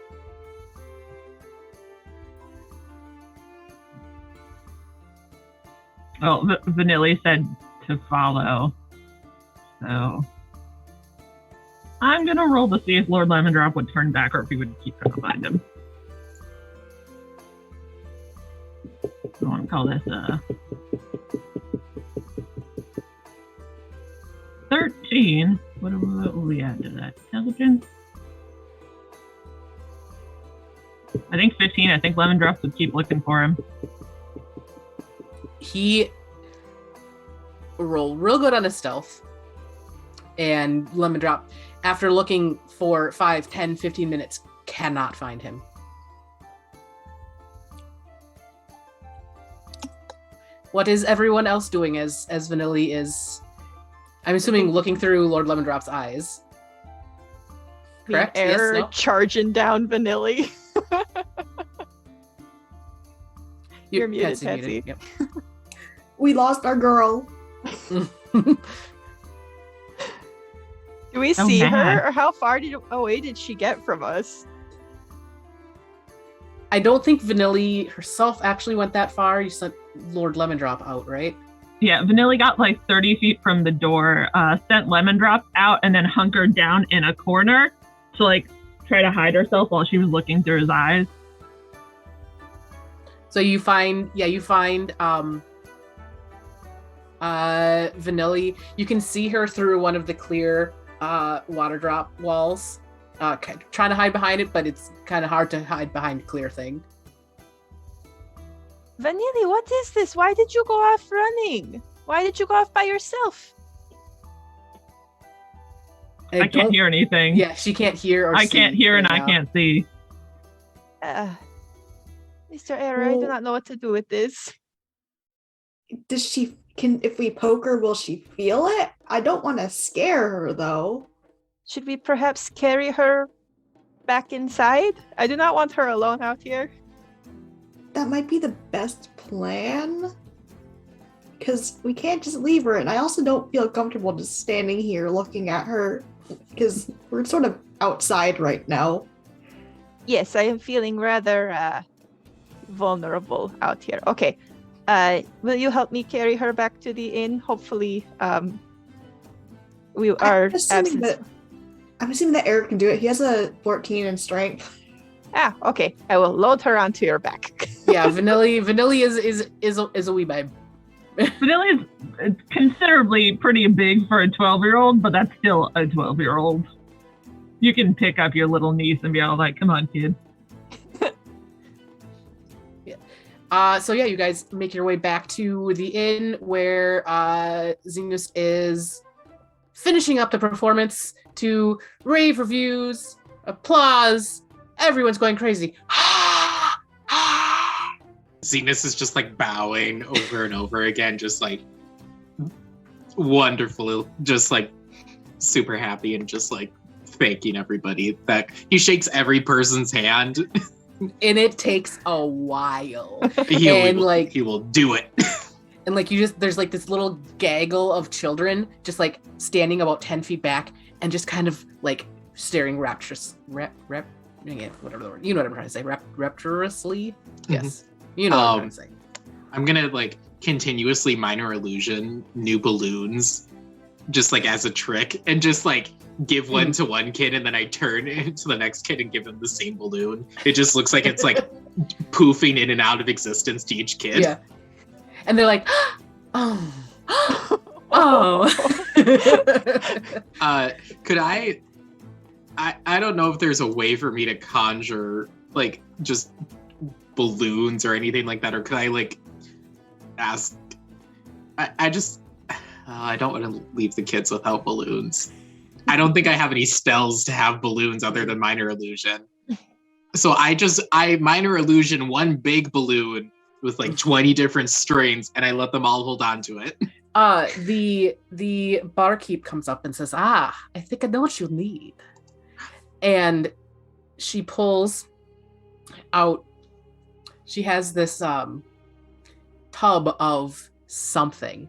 Well, Vanilly said to follow. So I'm gonna roll to see if Lord Lemon Drop would turn back or if he would keep trying to find him. I want to call this 13. What will we add to that? Intelligence? I think 15. I think Lemon Drop would keep looking for him. He rolled real good on his stealth. And Lemon Drop, after looking for 5, 10, 15 minutes, cannot find him. What is everyone else doing as Vanilly is, I'm assuming, looking through Lord Lemon Drop's eyes? Correct? Eror Yes, no? charging down Vanilly. You're muted, Patsy. Yep. We lost our girl. Do we see her, or how far away did she get from us? I don't think Vanilly herself actually went that far. You sent Lord Lemon Drop out, right? Yeah, Vanilly got like 30 feet from the door, sent Lemon Drop out, and then hunkered down in a corner to like try to hide herself while she was looking through his eyes. So you find Vanilly. You can see her through one of the clear Waterdrop walls, trying to hide behind it, but it's kind of hard to hide behind a clear thing. Vanilly, what is this? Why did you go off running? Why did you go off by yourself? I can't hear anything. Yeah, she can't hear or I see can't hear right and now. I can't see. Mr. Eror, I do not know what to do with this. If we poke her, will she feel it? I don't want to scare her though. Should we perhaps carry her back inside? I do not want her alone out here. That might be the best plan. Because we can't just leave her, and I also don't feel comfortable just standing here looking at her, because we're sort of outside right now. Yes, I am feeling rather vulnerable out here. Okay. Will you help me carry her back to the inn? Hopefully, we are I'm assuming that Eric can do it. He has a 14 in strength. Okay. I will load her onto your back. Yeah, Vanilly is a wee babe. Vanilly is considerably pretty big for a 12-year-old, but that's still a 12-year-old. You can pick up your little niece and be all like, come on, kid. So yeah, you guys make your way back to the inn where Zenus is finishing up the performance to rave reviews, applause. Everyone's going crazy. Zenus is just like bowing over and over again, just like wonderful, just like super happy and just like thanking everybody. That he shakes every person's hand. And it takes a while. He will do it. And like there's like this little gaggle of children just like standing about 10 feet back and just kind of like staring whatever the word, you know what I'm trying to say, rapturously. Yes. You know what I'm trying to say. I'm gonna like continuously minor illusion new balloons, just like as a trick, and just like give one to one kid, and then I turn to the next kid and give them the same balloon. It just looks like it's like poofing in and out of existence to each kid. Yeah, and they're like, oh. Could I don't know if there's a way for me to conjure like just balloons or anything like that, or could I like ask? I don't want to leave the kids without balloons. I don't think I have any spells to have balloons other than minor illusion. So I minor illusion one big balloon with like 20 different strings, and I let them all hold on to it. The barkeep comes up and says, I think I know what you'll need. And she pulls out, she has this tub of something.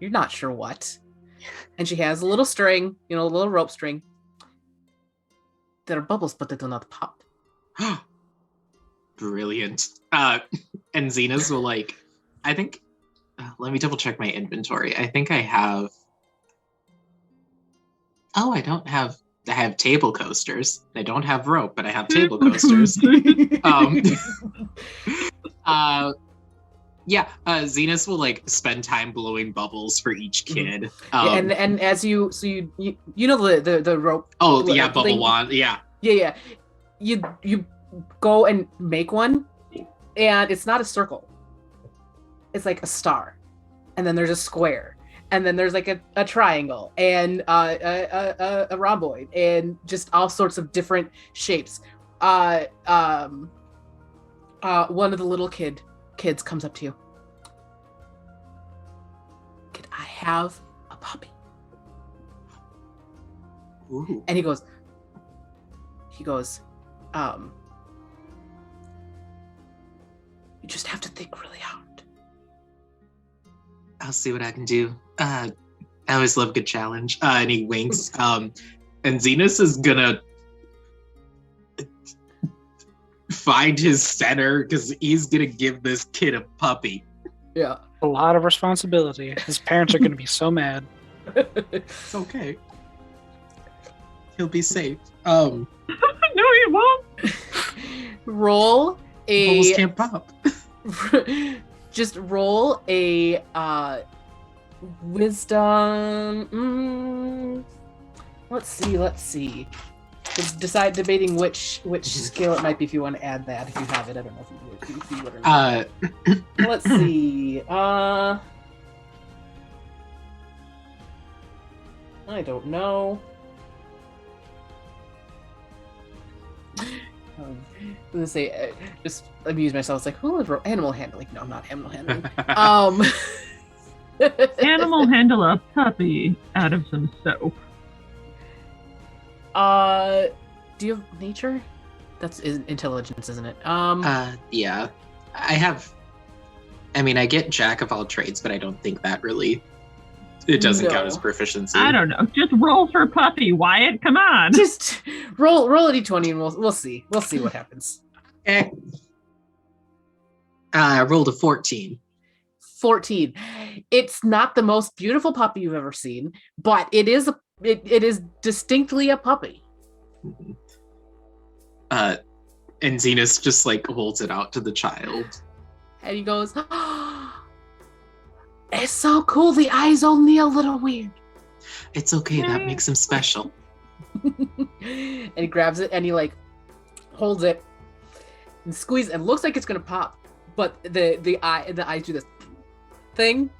You're not sure what. And she has a little string, a little rope string. There are bubbles, but they do not pop. Brilliant. And Zenus will like, I think, let me double check my inventory. I think I have, I have table coasters. I don't have rope, but I have table coasters. Zenus will like spend time blowing bubbles for each kid. And as you know the rope. Oh yeah, bubble thing? wand. Yeah. Yeah. You go and make one, and it's not a circle. It's like a star, and then there's a square, and then there's like a triangle, and a rhomboid, and just all sorts of different shapes. One of the little kids comes up to you. Could I have a puppy? Ooh. And he goes, you just have to think really hard. I'll see what I can do. I always love a good challenge. And he winks. And Zenus is gonna find his center because he's gonna give this kid a puppy. Yeah. A lot of responsibility. His parents are gonna be so mad. It's okay. He'll be safe. No, he won't. Roll Bubbles a can't pop. just roll a wisdom. Let's see. Just decide debating which skill it might be if you want to add that. If you have it, I don't know if you would or not. Let's see. I don't know. I'm gonna say, just amuse myself. It's like, who would wrote animal handling? No, I'm not animal handling. Animal handle a puppy out of some soap. Do you have nature? That's intelligence, isn't it? Yeah. I get jack of all trades, but I don't think that really, it doesn't count as proficiency. I don't know. Just roll for puppy, Wyatt. Come on. Just roll a d20 and we'll see. We'll see what happens. Okay. I rolled a 14. 14. It's not the most beautiful puppy you've ever seen, but it is distinctly a puppy. Mm-hmm. And Zenus just holds it out to the child. And he goes, oh, it's so cool. The eye's only a little weird. It's okay. That makes him special. And he grabs it and he holds it and squeezes and looks like it's gonna pop, but the eyes do this thing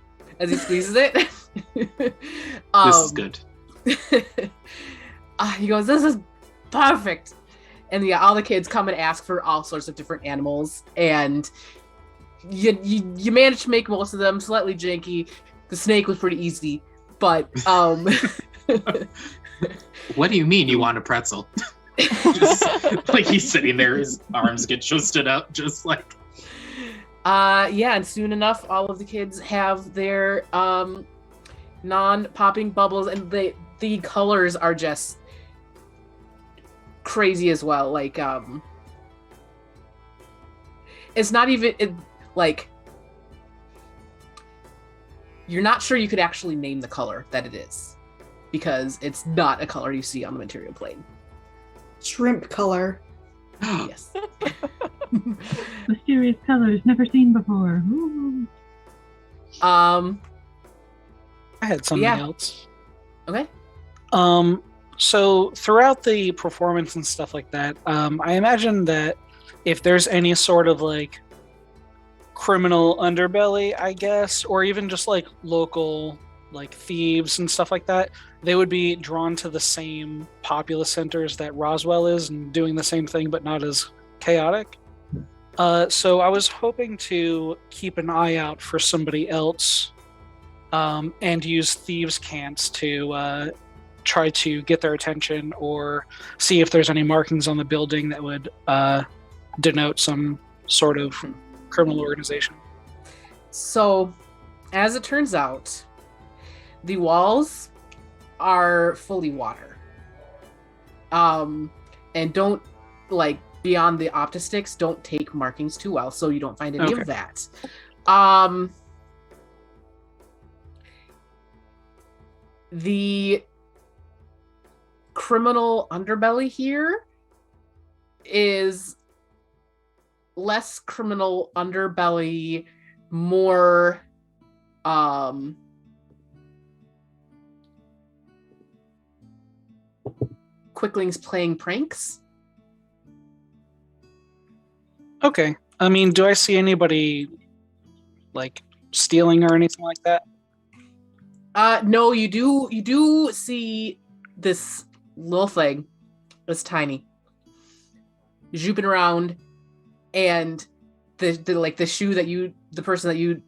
as he squeezes it. This is good. He goes, this is perfect. And all the kids come and ask for all sorts of different animals, and you managed to make most of them slightly janky. The snake was pretty easy, but What do you mean you want a pretzel? Just, he's sitting there, his arms get twisted up, just yeah, and soon enough, all of the kids have their non-popping bubbles, and the colors are just crazy as well. It's not even you're not sure you could actually name the color that it is, because it's not a color you see on the material plane. Shrimp color. Yes. Mysterious colors never seen before. Ooh. I had something else. Okay. So throughout the performance and stuff like that, I imagine that if there's any sort of criminal underbelly, I guess, or even just local thieves and stuff like that, they would be drawn to the same populous centers that Roswell is and doing the same thing, but not as chaotic. So I was hoping to keep an eye out for somebody else and use thieves' cants to try to get their attention or see if there's any markings on the building that would denote some sort of criminal organization. So, as it turns out, the walls are fully water. And don't, beyond the optistics, don't take markings too well, so you don't find any of that. The criminal underbelly here is less criminal underbelly, more quicklings playing pranks. Okay. I mean, do I see anybody stealing or anything like that? No, you do see this little thing. It's tiny, zooping around, and the shoe that the person that you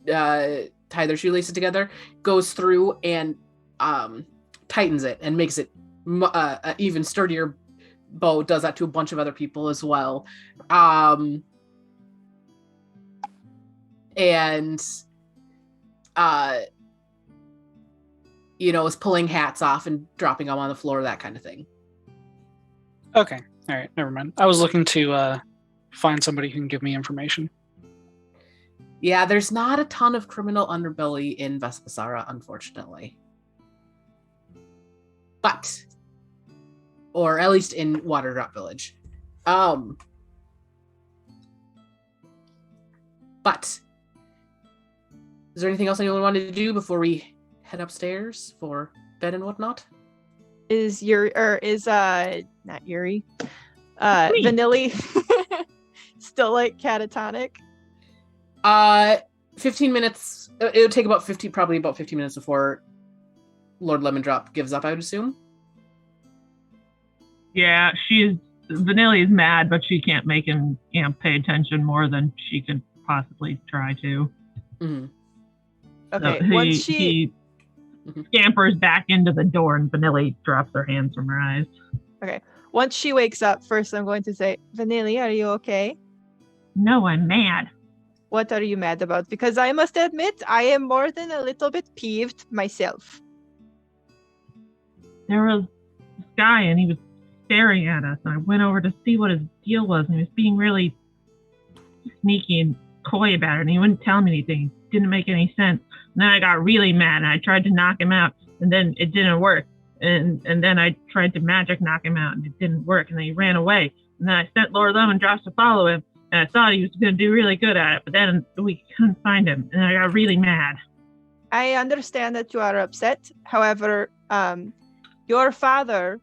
tie their shoelaces together goes through and tightens it and makes it even sturdier. Bo does that to a bunch of other people as well, and is pulling hats off and dropping them on the floor, that kind of thing. Okay. All right. Never mind. I was looking to find somebody who can give me information. Yeah, there's not a ton of criminal underbelly in Vesipisara, unfortunately. Or at least in Waterdrop Village. But is there anything else anyone wanted to do before we head upstairs for bed and whatnot? Is not Yuri. Vanilly still like catatonic? 15 minutes. It would take probably about 15 minutes before Lord Lemondrop gives up, I would assume. Yeah, Vanilly is mad, but she can't make him, pay attention more than she could possibly try to. Mm-hmm. Okay, so he scampers back into the door, and Vanilly drops her hands from her eyes. Okay, once she wakes up, first I'm going to say, Vanilly, are you okay? No, I'm mad. What are you mad about? Because I must admit, I am more than a little bit peeved myself. There was this guy, and he was staring at us, and I went over to see what his deal was, and he was being really sneaky and coy about it, and he wouldn't tell me anything. It didn't make any sense. And then I got really mad, and I tried to knock him out, and then it didn't work. And then I tried to magic knock him out, and it didn't work, and then he ran away. And then I sent Lord Lemondrop to follow him, and I thought he was going to do really good at it, but then we couldn't find him, and I got really mad. I understand that you are upset. However, your father,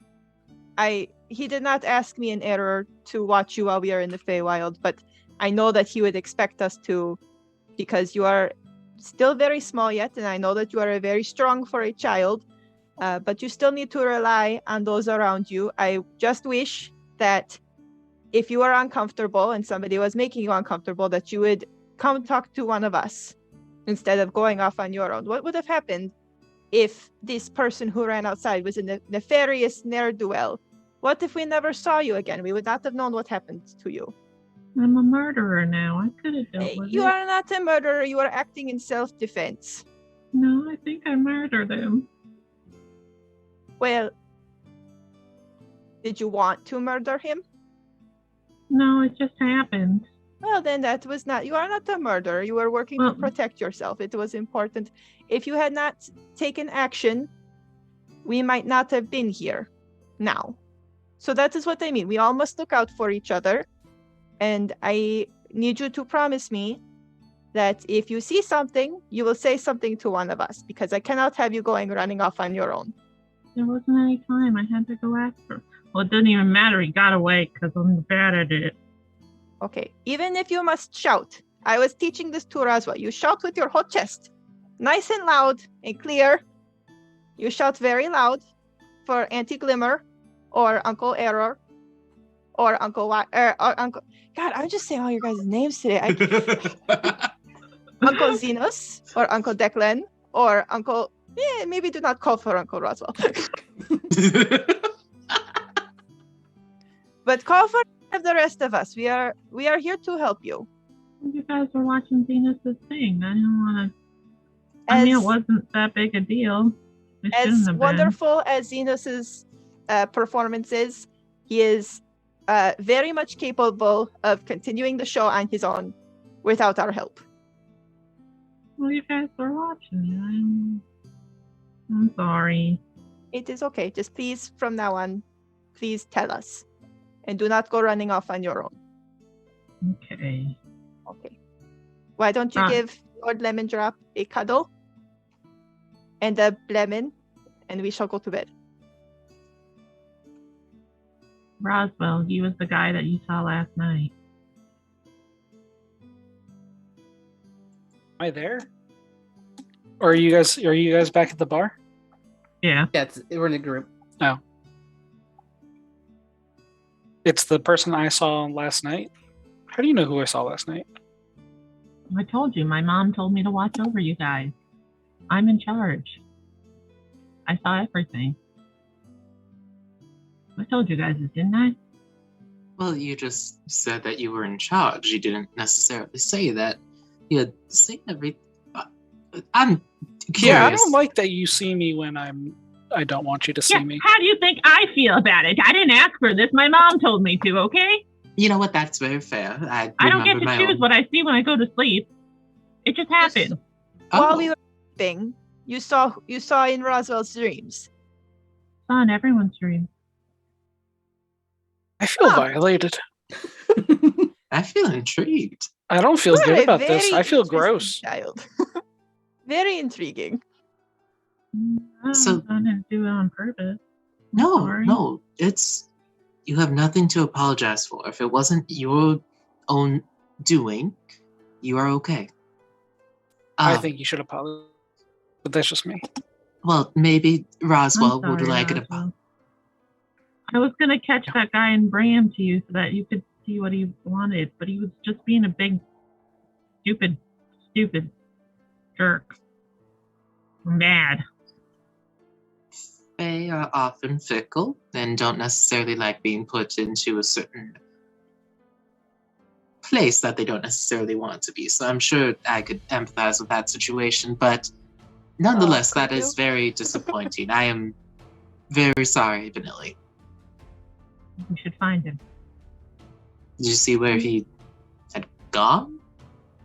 he did not ask me in Eror to watch you while we are in the Feywild, but I know that he would expect us to, because you are still very small yet, and I know that you are very strong for a child, but you still need to rely on those around you. I just wish that if you are uncomfortable and somebody was making you uncomfortable, that you would come talk to one of us instead of going off on your own. What would have happened if this person who ran outside was a nefarious ne'er-do-well? What if we never saw you again? We would not have known what happened to you. I'm a murderer now. I could have dealt with it. You are not a murderer. You are acting in self-defense. No, I think I murdered him. Well, did you want to murder him? No, it just happened. Well, then that was not... You are not a murderer. You were working to protect yourself. It was important. If you had not taken action, we might not have been here now. So that is what I mean. We all must look out for each other. And I need you to promise me that if you see something, you will say something to one of us, because I cannot have you running off on your own. There wasn't any time. I had to go after him. Well, it didn't even matter. He got away because I'm bad at it. Okay, even if you must shout. I was teaching this to Roswell. You shout with your whole chest. Nice and loud and clear. You shout very loud for Auntie Glimmer or Uncle Eror or Uncle Wyatt. Uncle... God, I'm just saying all your guys' names today. Uncle Zenus or Uncle Declan or Uncle... maybe do not call for Uncle Roswell. But call for the rest of us. We are here to help you. You guys were watching Zenus' thing. I didn't want to... I mean, it wasn't that big a deal. It as wonderful as Zenus's performance is, he is very much capable of continuing the show on his own without our help. Well, you guys were watching. I'm sorry. It is okay. Just please, from now on, please tell us. And do not go running off on your own. Okay. Okay. Why don't you give Lord Lemondrop a cuddle and a lemon, and we shall go to bed. Roswell, he was the guy that you saw last night. Am I there? Or are you guys back at the bar? Yeah. Yeah, we're in a group. Oh. It's the person I saw last night? How do you know who I saw last night? I told you. My mom told me to watch over you guys. I'm in charge. I saw everything. I told you guys this, didn't I? Well, you just said that you were in charge. You didn't necessarily say that you had seen everything. I'm curious. Yeah, I don't like that you see me when I don't want you to see me. How do you think I feel about it? I didn't ask for this. My mom told me to, okay? You know what? That's very fair. I don't get to choose what I see when I go to sleep. It just happened. While we were sleeping, you saw in Roswell's dreams. Saw in everyone's dreams. I feel violated. I feel intrigued. I don't feel good about this. I feel gross. Child. Very intriguing. I didn't do it on purpose. Sorry. No, you have nothing to apologize for. If it wasn't your own doing, you are okay. I think you should apologize, but that's just me. Well, maybe Roswell I'm would sorry, like it. Roswell. I was gonna catch that guy and bring him to you so that you could see what he wanted, but he was just being a big, stupid jerk. I'm mad. They are often fickle and don't necessarily like being put into a certain place that they don't necessarily want to be. So I'm sure I could empathize with that situation, but nonetheless, that is very disappointing. I am very sorry, Vanilly. We should find him. Did you see where he had gone?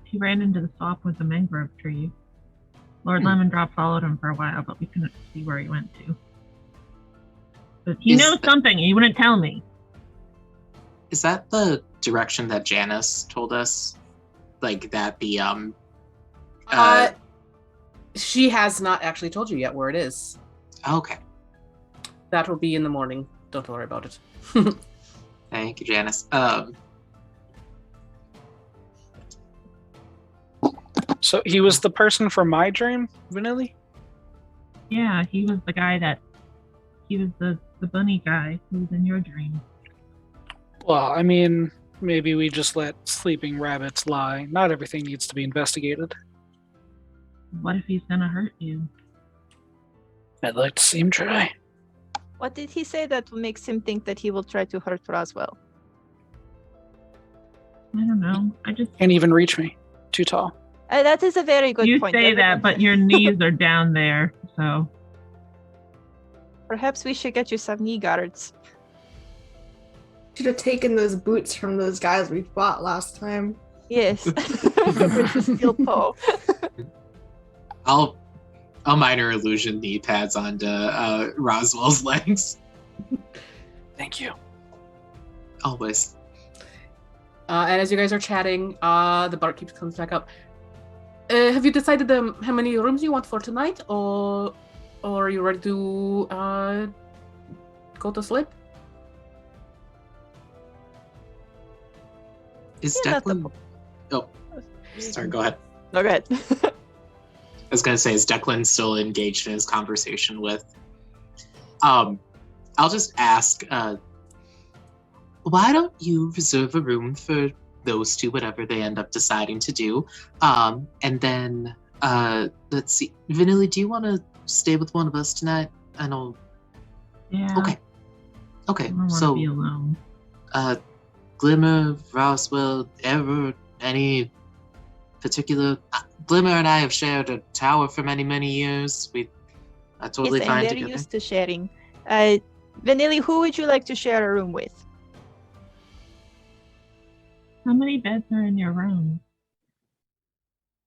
He ran into the swamp with the mangrove tree. Lord Lemondrop followed him for a while, but we couldn't see where he went to. But he knows something. He wouldn't tell me. Is that the direction that Janice told us? Like that the She has not actually told you yet where it is. Okay. That will be in the morning. Don't worry about it. Thank you, Janice. So he was the person from my dream, Vanilly? Yeah, he was the guy he was the bunny guy who was in your dream. Well, I mean, maybe we just let sleeping rabbits lie. Not everything needs to be investigated. What if he's gonna hurt you? I'd like to see him try. What did he say that makes him think that he will try to hurt Roswell? I don't know. Can't even reach me. Too tall. That is a very good You point. say that, but your knees are down there, so. Perhaps we should get you some knee guards. Should have taken those boots from those guys we fought last time. Yes. Steel toe. I'll minor illusion knee pads onto Roswell's legs. Thank you. Always. And as you guys are chatting, the barkeep comes back up. Have you decided how many rooms you want for tonight, or are you ready to go to sleep? Is Declan? Oh, sorry. Go ahead. No, go ahead. I was gonna say, is Declan still engaged in his conversation with? I'll just ask. Why don't you reserve a room for those two, whatever they end up deciding to do? And then let's see. Vanilly, do you want to stay with one of us tonight? I know. Yeah. Okay. I don't want to be alone. Glimmer, Roswell, Eror, any particular? Glimmer and I have shared a tower for many, many years. We are totally yes, fine I'm very together. used to sharing. Vanilly, who would you like to share a room with? How many beds are in your room?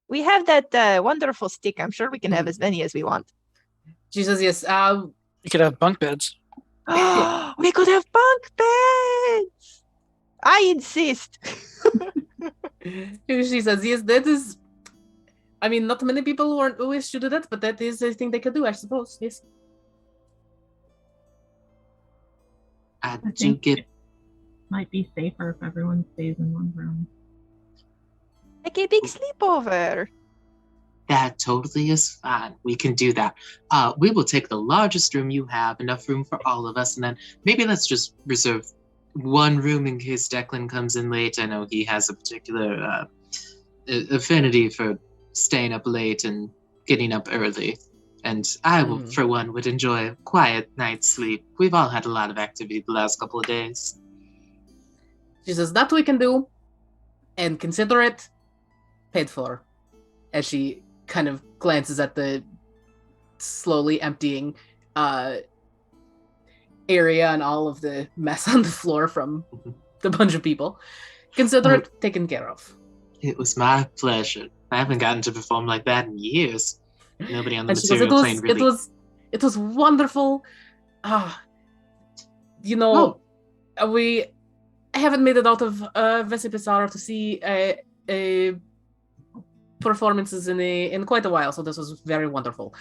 We have that wonderful stick. I'm sure we can have as many as we want. She says yes. You could have bunk beds. We could have bunk beds. I insist. She says yes. That is. I mean, not many people wish to do that, but that is a thing they could do, I suppose. Yes. I I do think get. it might be safer if everyone stays in one room. Like a big sleepover. That totally is fine. We can do that. We will take the largest room you have, enough room for all of us, and then maybe let's just reserve one room in case Declan comes in late. I know he has a particular affinity for staying up late and getting up early. And I, will, for one, would enjoy a quiet night's sleep. We've all had a lot of activity the last couple of days. She says that we can do, and consider it paid for. As she kind of glances at the slowly emptying area and all of the mess on the floor from the bunch of people. Consider it taken care of. It was my pleasure. I haven't gotten to perform like that in years. Nobody on the And she goes, material plane really. It was wonderful. We haven't made it out of Vesipisara to see a performances in quite a while, so this was very wonderful.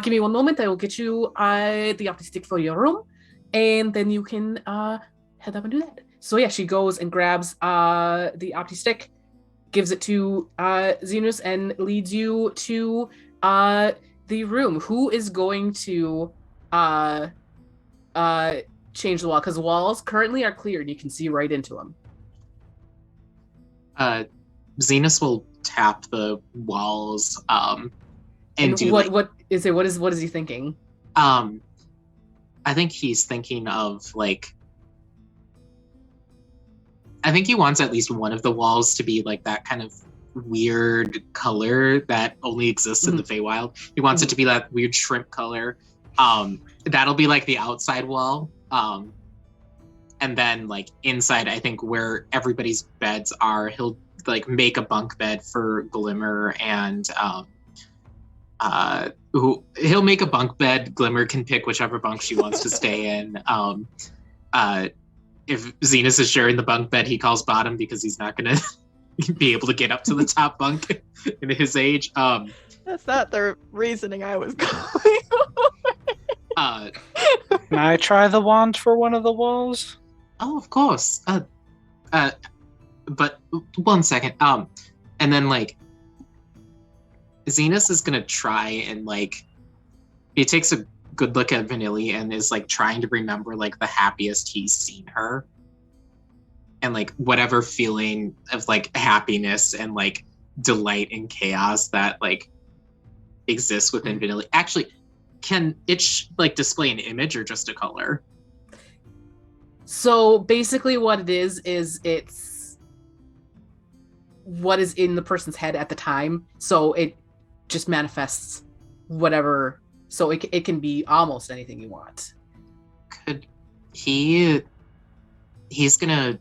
Give me one moment. I will get you the artistic for your room. and then you can head up and do that. So yeah, she goes and grabs the Opti stick, gives it to Zenus, and leads you to the room. Who is going to change the wall? Because walls currently are cleared. You can see right into them. Zenus will tap the walls and do what is it? What is he thinking? I think he's thinking of like, I think he wants at least one of the walls to be like that kind of weird color that only exists in the Feywild. He wants it to be that weird shrimp color. That'll be like the outside wall. And then like inside, I think where everybody's beds are, he'll like make a bunk bed for Glimmer and he'll make a bunk bed. Glimmer can pick whichever bunk she wants to stay in. If Zenus is sharing the bunk bed, he calls bottom because he's not gonna be able to get up to the top bunk in his age. That's not the reasoning I was going Can I try the wand for one of the walls? Oh, of course. But 1 second. And then like Zenus is gonna try and like he takes a good look at Vanilly and is like trying to remember like the happiest he's seen her. And like whatever feeling of like happiness and like delight and chaos that like exists within Vanilly. Actually, can it like display an image or just a color? So basically what it is it's what is in the person's head at the time. So it just manifests whatever. So it can be almost anything you want. Could he's gonna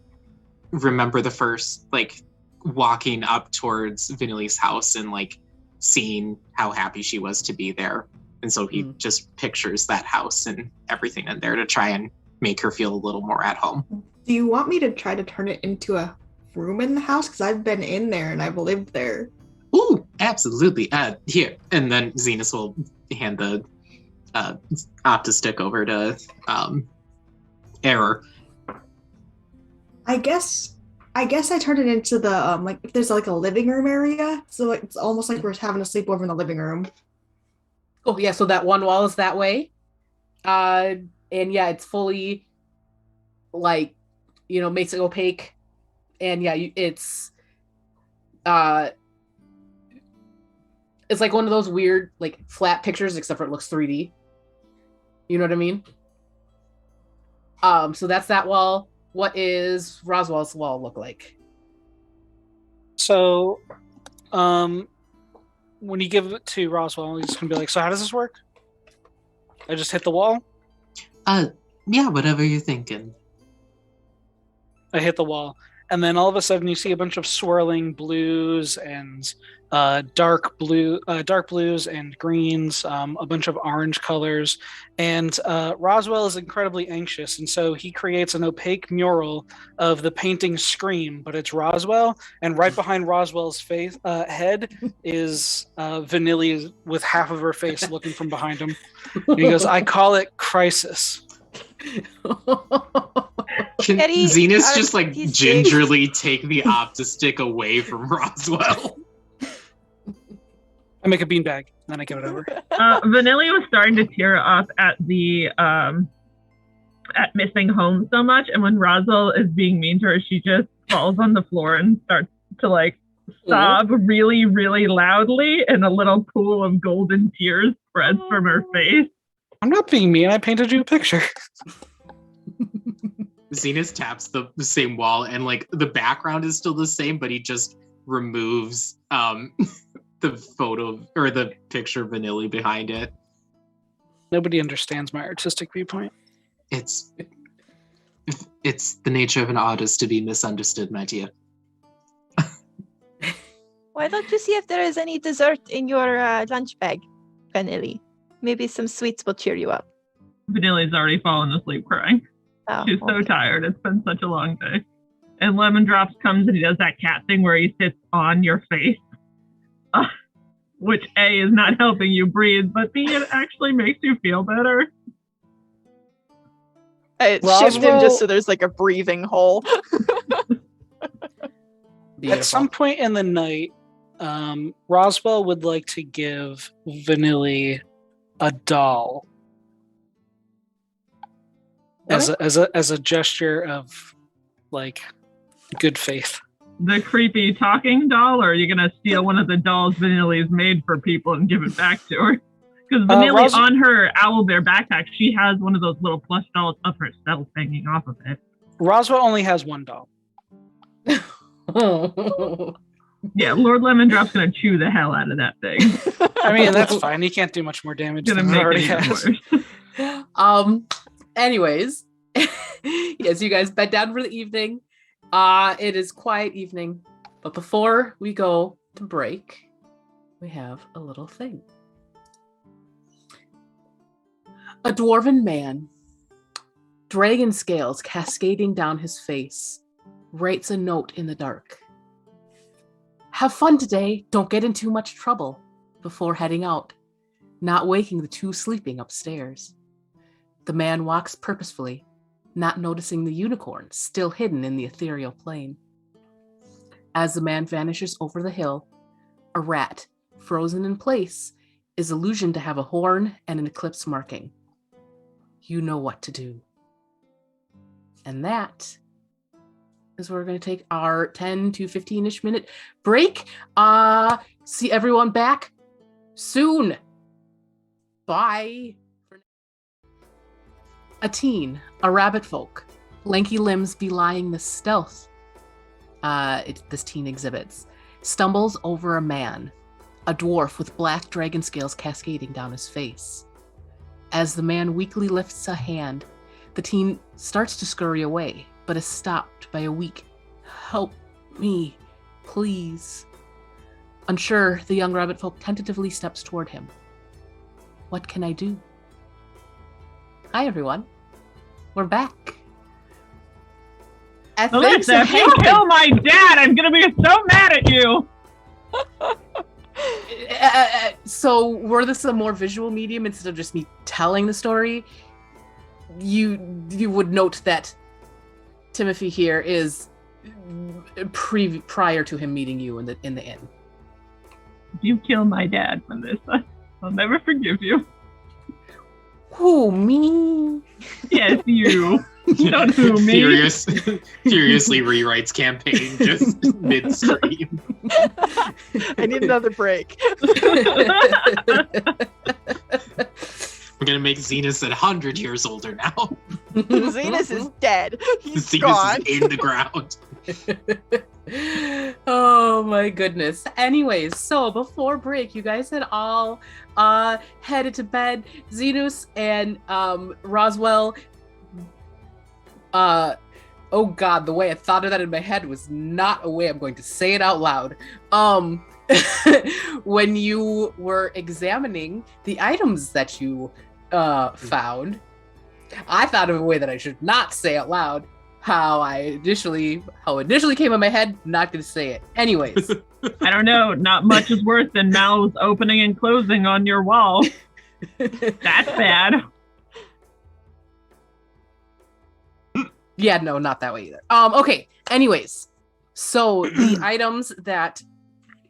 remember the first like walking up towards Vanilly's house and like seeing how happy she was to be there. And so he just pictures that house and everything in there to try and make her feel a little more at home. Do you want me to try to turn it into a room in the house? Because I've been in there and I've lived there. Ooh, absolutely. Here. And then Zenus will hand the Opti-stick over to Eror. I guess I turned it into the like if there's like a living room area, so like, it's almost like we're having a sleepover in the living room. Oh yeah, so that one wall is that way. And yeah, it's fully like, you know, makes it opaque. And yeah, it's like one of those weird like flat pictures, except for it looks 3D. You know what I mean? So that's that wall. What is Roswell's wall look like? So, when you give it to Roswell, he's gonna be like, "So how does this work? I just hit the wall." Yeah, whatever you're thinking. I hit the wall, and then all of a sudden you see a bunch of swirling blues and dark blues and greens, a bunch of orange colors, and Roswell is incredibly anxious, and so he creates an opaque mural of the painting Scream, but it's Roswell, and right behind Roswell's face head is Vanilly with half of her face looking from behind him. And he goes, "I call it Crisis." Can Eddie, Zenus just like he's gingerly take the Opti-stick away from Roswell? I make a beanbag, then I give it over. Vanilly was starting to tear up at the at missing home so much, and when Roswell is being mean to her, she just falls on the floor and starts to like sob really, really loudly, and a little pool of golden tears spreads from her face. I'm not being mean. I painted you a picture. Zenus taps the same wall, and like the background is still the same, but he just removes the photo or the picture of Vanilly behind it. Nobody understands my artistic viewpoint. It's the nature of an artist to be misunderstood, my dear. Why don't you see if there is any dessert in your lunch bag, Vanilly? Maybe some sweets will cheer you up. Vanilly's already fallen asleep crying. Oh, She's so tired. It's been such a long day. And Lemon Drops comes and he does that cat thing where he sits on your face. Which A, is not helping you breathe, but B, it actually makes you feel better. I shift him Roswell- just so there's like a breathing hole. At some point in the night, Roswell would like to give Vanilly a doll as a gesture of like good faith. The creepy talking doll, or are you gonna steal one of the dolls Vanilly's made for people and give it back to her? Because Vanilly, on her owlbear backpack, she has one of those little plush dolls of herself hanging off of it. Roswell only has one doll. Yeah, Lord Lemondrop's gonna chew the hell out of that thing. I mean, that's fine. He can't do much more damage Gonna than he make already it even has. worse. Anyways, yes, you guys bed down for the evening. It is quiet evening, but before we go to break, we have a little thing. A dwarven man, dragon scales cascading down his face, writes a note in the dark. Have fun today, don't get in too much trouble, before heading out, not waking the two sleeping upstairs. The man walks purposefully, not noticing the unicorn still hidden in the ethereal plane. As the man vanishes over the hill, a rat, frozen in place, is illusioned to have a horn and an eclipse marking. You know what to do. And that is where we're going to take our 10 to 15-ish minute break. See everyone back soon. Bye. A teen, a rabbit folk, lanky limbs belying the stealth this teen exhibits, stumbles over a man, a dwarf with black dragon scales cascading down his face. As the man weakly lifts a hand, the teen starts to scurry away, but is stopped by a weak, "Help me, please." Unsure, the young rabbit folk tentatively steps toward him. What can I do? Hi, everyone. We're back. Alyssa, if you kill my dad, I'm gonna be so mad at you. So, were this a more visual medium instead of just me telling the story? You would note that Timothy here is prior to him meeting you in the inn. If you kill my dad, Melissa, I'll never forgive you. Who, me? Yes, you. Don't who me. Furiously rewrites campaign just midstream. I need another break. We're gonna make Zenus 100 years older now. Zenus is dead. He's Zenus gone. is in the ground. Oh my goodness. Anyways, so before break, you guys had all headed to bed. Zenus and Roswell. Oh god, the way I thought of that in my head was not a way I'm going to say it out loud. When you were examining the items that you found, I thought of a way that I should not say out loud. How it initially came in my head, not gonna say it. Anyways. I don't know, not much is worse than mouths opening and closing on your wall. That's bad. Yeah, no, not that way either. Okay, anyways. So the items that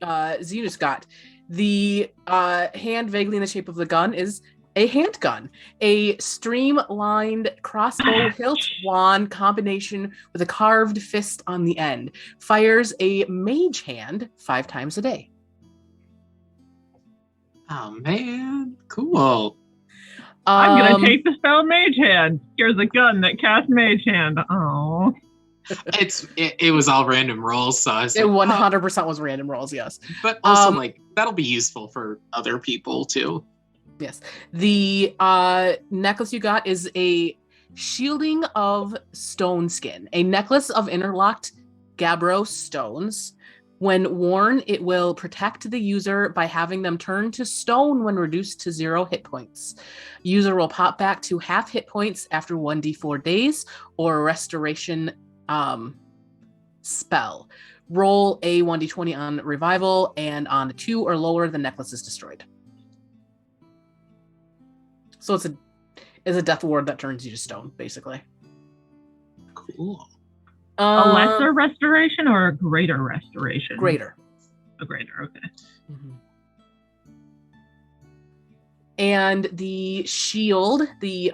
Zenus got, the hand vaguely in the shape of the gun is a handgun, a streamlined crossbow hilt wand combination with a carved fist on the end. Fires a mage hand 5 times a day. Oh man, cool. I'm gonna take the spell Mage Hand. Here's a gun that casts Mage Hand. Oh. It was all random rolls, so I was It like, 100% was random rolls, yes. but also like that'll be useful for other people too. Yes. The necklace you got is a shielding of stone skin, a necklace of interlocked gabbro stones. When worn, it will protect the user by having them turn to stone when reduced to 0 hit points. User will pop back to half hit points after 1d4 days or a restoration spell. Roll a 1d20 on revival, and on a 2 or lower, the necklace is destroyed. So it's a death ward that turns you to stone, basically. Cool. A lesser restoration or a greater restoration? Greater. A greater, okay. Mm-hmm. And the shield, the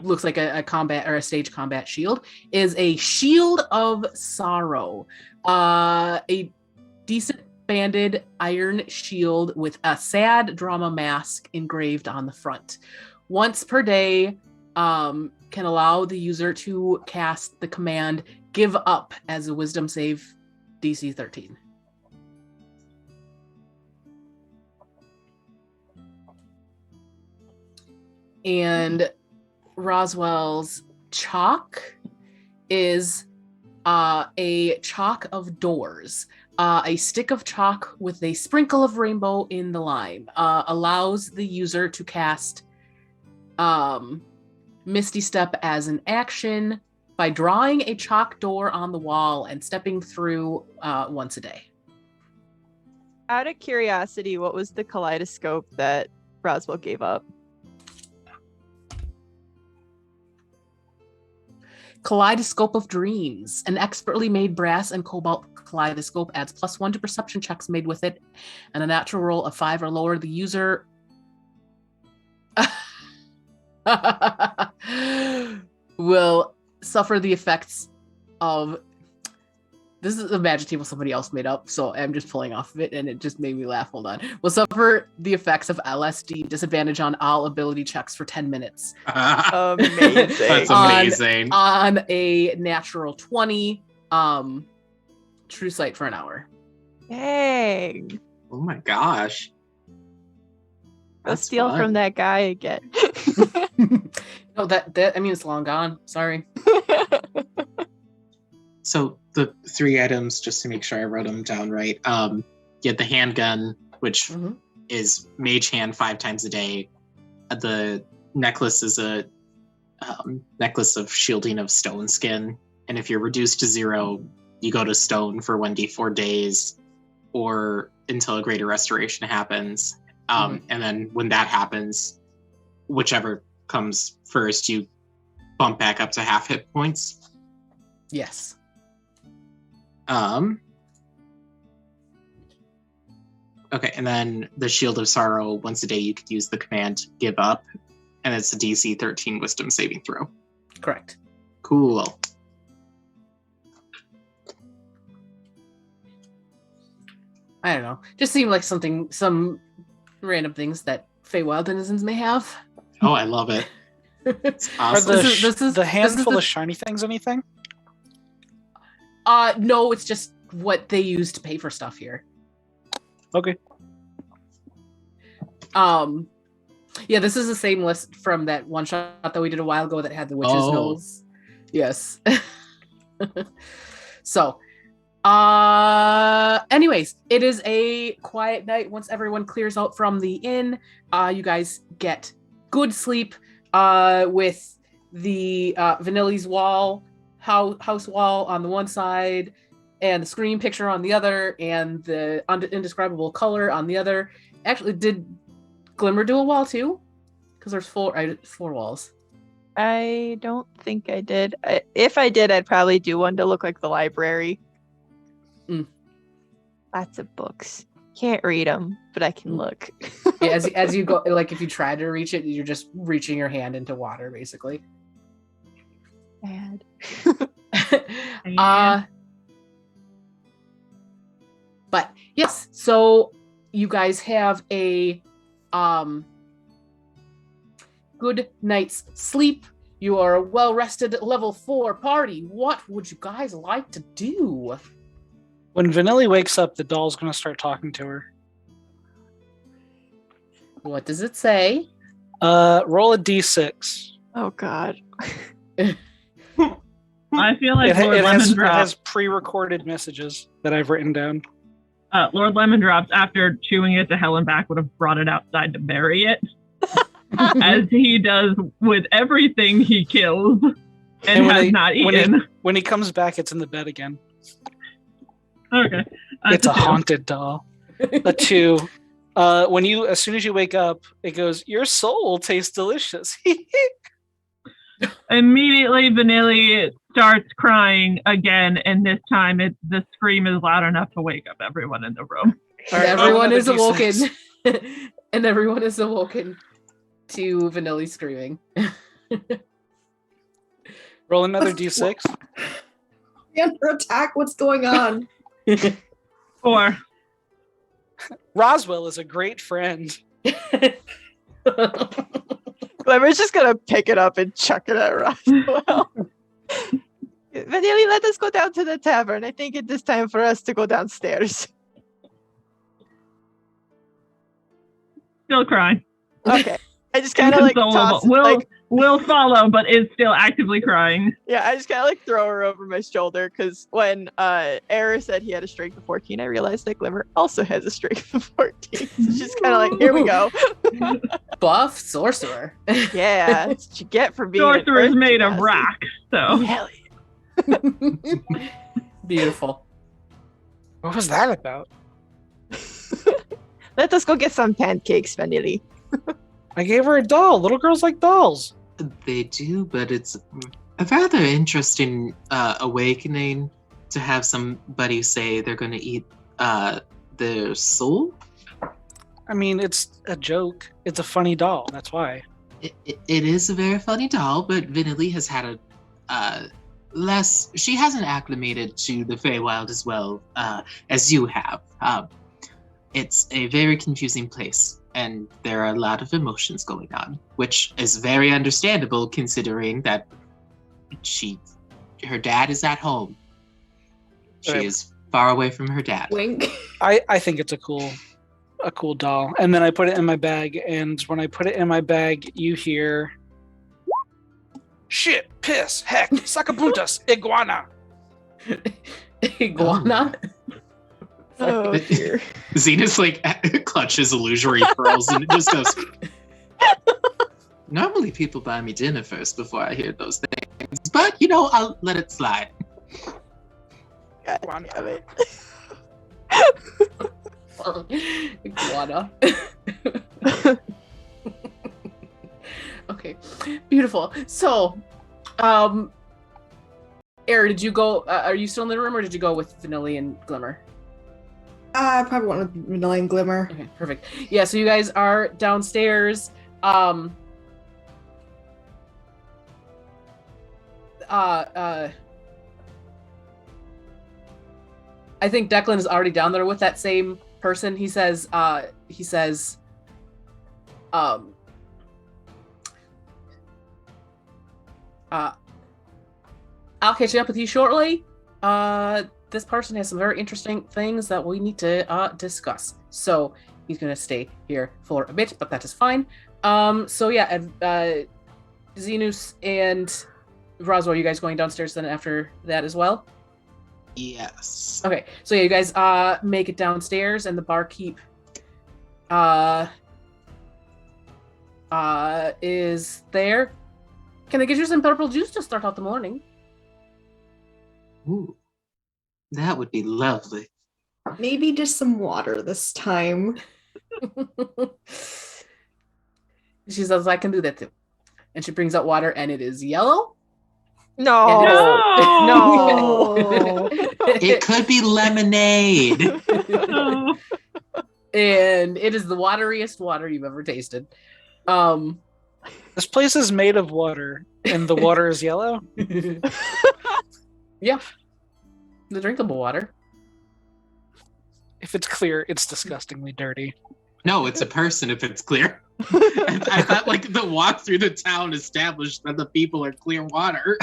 looks like a combat or a stage combat shield, is a shield of sorrow. A decent banded iron shield with a sad drama mask engraved on the front. Once per day, can allow the user to cast the command Give Up as a wisdom save DC 13. And Roswell's chalk is a chalk of doors. A stick of chalk with a sprinkle of rainbow in the line allows the user to cast Misty Step as an action by drawing a chalk door on the wall and stepping through once a day. Out of curiosity, what was the kaleidoscope that Roswell gave up? Kaleidoscope of Dreams. An expertly made brass and cobalt kaleidoscope adds +1 to perception checks made with it, and a natural roll of 5 or lower. The user will suffer the effects of... This is a magic table somebody else made up, so I'm just pulling off of it, and it just made me laugh. Hold on. Will suffer the effects of LSD, disadvantage on all ability checks for 10 minutes. Amazing. That's amazing. On a natural 20, true sight for an hour. Dang. Oh my gosh. Go That's steal fun. from that guy again. No, that I mean, it's long gone. Sorry. So the 3 items, just to make sure I wrote them down right. You had the handgun, which is mage hand 5 times a day. The necklace is a necklace of shielding of stone skin. And if you're reduced to 0, you go to stone for 1d4 days or until a greater restoration happens. And then when that happens, whichever comes first, you bump back up to half hit points. Yes. Okay, and then the Shield of Sorrow, once a day you could use the command Give Up, and it's a DC 13 Wisdom saving throw. Correct. Cool. I don't know. Just seemed like some random things that Feywild denizens may have. Oh, I love it. It's awesome. Are This is the handful the- of shiny things anything? No, it's just what they use to pay for stuff here. Okay. Yeah, this is the same list from that one shot that we did a while ago that had the witch's nose. Yes. So, anyways, it is a quiet night. Once everyone clears out from the inn, you guys get good sleep with the Vanilly's house wall on the one side, and the screen picture on the other, and the indescribable color on the other. Actually, did Glimmer do a wall too? Because there's 4 walls. I don't think I did. If I did, I'd probably do one to look like the library. Lots of books. Can't read them, but I can look. Yeah, as you go, like if you try to reach it, you're just reaching your hand into water, basically. Bad. But yes, so you guys have a good night's sleep. You are a well-rested level 4 party. What would you guys like to do? When Vanilly wakes up, the doll's going to start talking to her. What does it say? Roll a d6. Oh God. I feel like Lord It Lemondrop. has pre-recorded messages that I've written down. Lord Lemondrops, after chewing it to hell and back, would have brought it outside to bury it, as he does with everything he kills and has not eaten. When he comes back, it's in the bed again. Okay. It's a haunted doll. A 2. As soon as you wake up, it goes, your soul will taste delicious. Immediately, Vanilly starts crying again, and this time the scream is loud enough to wake up everyone in the room. All right, everyone roll is another awoken. D6. And everyone is awoken to Vanilly screaming. Roll another D6. Under attack. What's going on? 4. Roswell is a great friend. Glimmer's just gonna pick it up and chuck it at Roswell. Vanilly, let us go down to the tavern. I think it is time for us to go downstairs. Still crying. Okay. I just kind of like toss it, Will follow, but is still actively crying. Yeah, I just kind of like throw her over my shoulder because when Eror said he had a strength of 14, I realized that Glimmer also has a strength of 14. So she's kind of like, here we go. Buff sorcerer. Yeah, that's what you get for being Sorcerer's made of rock, so. Hell yeah. Beautiful. What was that about? Let us go get some pancakes, Vanilly. I gave her a doll. Little girls like dolls. They do, but it's a rather interesting awakening to have somebody say they're going to eat their soul. I mean, it's a joke. It's a funny doll. That's why. It is a very funny doll, but Vanilly has had she hasn't acclimated to the Feywild as well as you have. It's a very confusing place, and there are a lot of emotions going on, which is very understandable considering that her dad is at home. She is far away from her dad. Wink. I think it's a cool doll. And then I put it in my bag, and when I put it in my bag, you hear shit, piss, heck, sacabuntas, iguana. Iguana? Oh dear. Zenus clutches illusory pearls and it just goes. Normally people buy me dinner first before I hear those things, but I'll let it slide. God damn it. Iguana. Okay, beautiful. So, Eror, did you go? Are you still in the room, or did you go with Vanilly and Glimmer? I probably went with Vanilla and Glimmer. Okay, perfect. Yeah, so you guys are downstairs. I think Declan is already down there with that same person. He says, I'll catch up with you shortly. This person has some very interesting things that we need to discuss. So he's going to stay here for a bit, but that is fine. So yeah, Zenus and Roswell, are you guys going downstairs then after that as well? Yes. Okay, so yeah, you guys make it downstairs, and the barkeep is there. Can I get you some purple juice to start out the morning? Ooh, that would be lovely. Maybe just some water this time. She says, I can do that too. And she brings out water, and it is yellow. No. No. It could be lemonade. And it is the wateriest water you've ever tasted. This place is made of water, and the water is yellow? Yeah. The drinkable water. If it's clear, it's disgustingly dirty. No, it's a person if it's clear. I thought the walk through the town established that the people are clear water.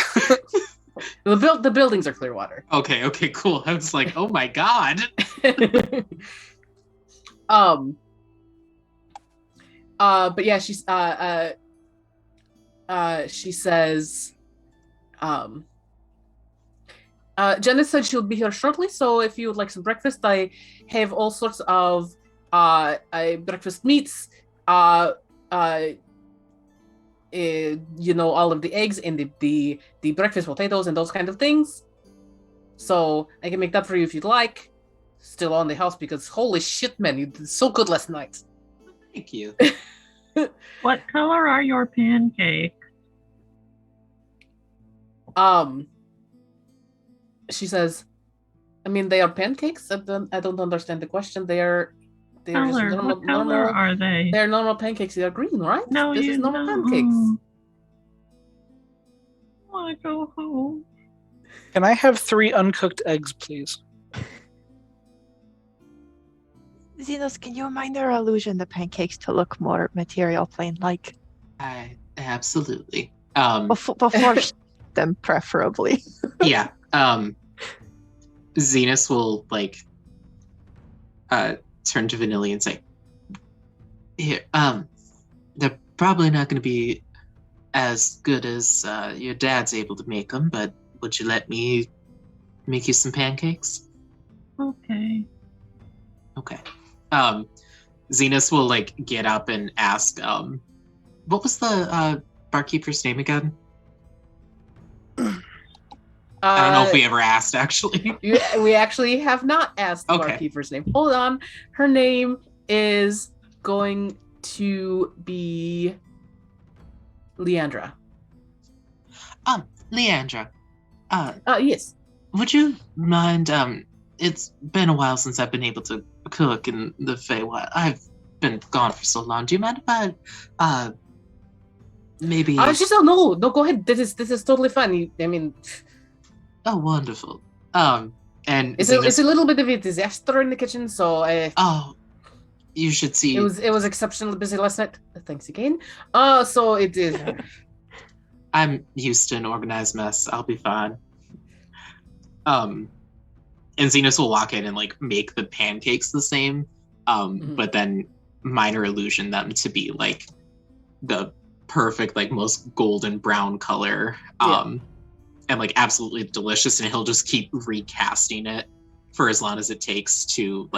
The buildings are clear water. Okay, cool. I was like, oh my god. But yeah, she says, Janet said she'll be here shortly, so if you would like some breakfast, I have all sorts of breakfast meats, all of the eggs and the breakfast potatoes and those kind of things. So I can make that for you if you'd like. still on the house because holy shit, man, you did so good last night. Thank you. What color are your pancakes? She says, I mean, they are pancakes. I don't understand the question. They're just Color. What color are they? They're normal pancakes. They are green, right? No, this you is normal don't. pancakes. I want to go home. Can I have 3 uncooked eggs, please? Zenus, can you minor illusion the pancakes to look more material plane-like? Absolutely. Before them, preferably. Yeah. Zenus will turn to Vanilly and say, "Here, they're probably not going to be as good as your dad's able to make them, but would you let me make you some pancakes?" Okay. Okay. Zenus will get up and ask, what was the barkeeper's name again? I don't know if we ever asked, actually. We actually have not asked the Okay. barkeeper's name. Hold on. Her name is going to be Leandra. Leandra. Yes. Would you mind, it's been a while since I've been able to cook in the Feywild. I've been gone for so long. Do you mind if I, maybe... She said, no, go ahead. This is totally fine. I mean... Oh, wonderful. And it's a little bit of a disaster in the kitchen, so... oh, you should see... It was exceptionally busy last night. Thanks again. So it is... I'm used to an organized mess. I'll be fine. And Zenus will walk in and make the pancakes the same, but then minor illusion them to be the perfect most golden brown color, and absolutely delicious. And he'll just keep recasting it for as long as it takes to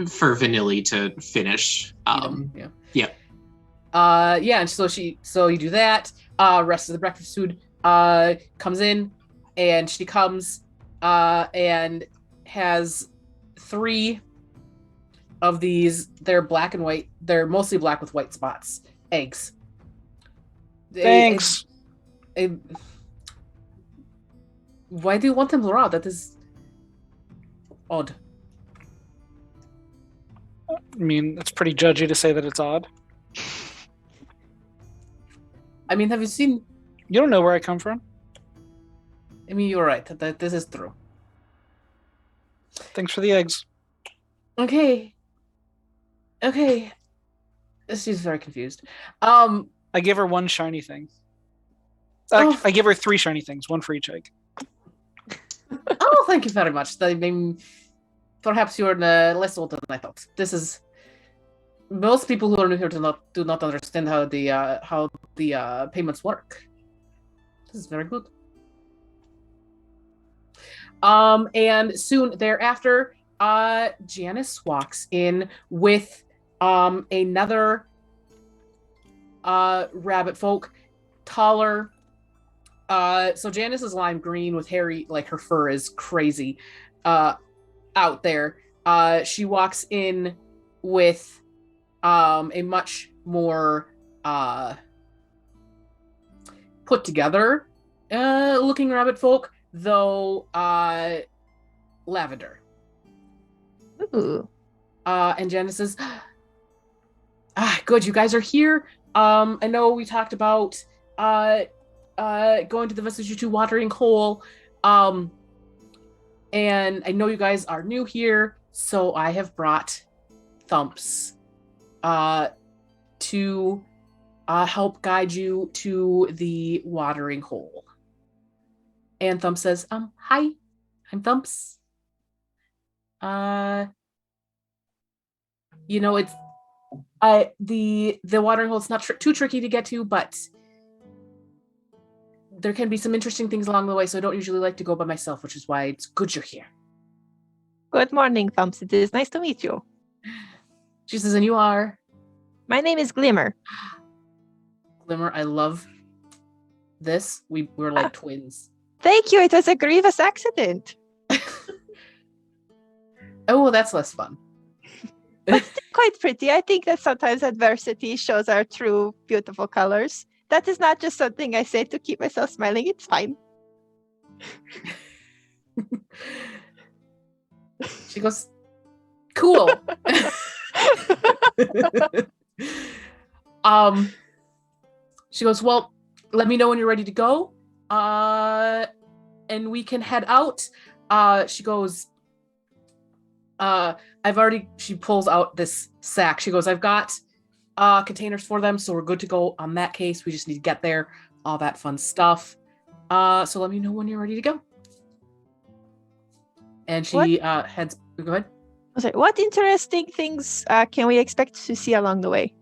for Vanilly to finish. Yeah. And so you do that. Rest of the breakfast food comes in, and she comes and has 3 of these. They're black and white. They're mostly black with white spots. Eggs. Thanks. Why do you want them raw? That is odd. I mean, it's pretty judgy to say that it's odd. I mean, have you seen... You don't know where I come from. I mean, you're right. That this is true. Thanks for the eggs. Okay. She's very confused. I give her 1 shiny thing. I give her 3 shiny things, 1 for each egg. Oh, thank you very much. I mean, perhaps you're less old than I thought. This is... Most people who are new here do not understand how the payments work. This is very good. And soon thereafter, Janice walks in with another rabbit folk, taller. So Janice is lime green with hairy, her fur is crazy out there. She walks in with a much more put together looking rabbit folk, though lavender. Ooh. And Janice says, good, you guys are here. I know we talked about going to the Vesipisara watering hole. And I know you guys are new here, so I have brought Thumps to help guide you to the watering hole. And Thumps says, hi, I'm Thumps. It's the watering hole is not too tricky to get to, but there can be some interesting things along the way, so I don't usually like to go by myself, which is why it's good you're here. Good morning, Thumps. It is nice to meet you. She says, and you are? My name is Glimmer. Glimmer, I love this. We're like twins. Thank you. It was a grievous accident. Oh, well, that's less fun. But still quite pretty. I think that sometimes adversity shows our true, beautiful colors. That is not just something I say to keep myself smiling. It's fine. She goes, cool. She goes, well, let me know when you're ready to go. And we can head out. She goes, she pulls out this sack. She goes, I've got containers for them, so we're good to go on that case. We just need to get there, all that fun stuff. So let me know when you're ready to go. And she heads, go ahead. Okay, what interesting things can we expect to see along the way?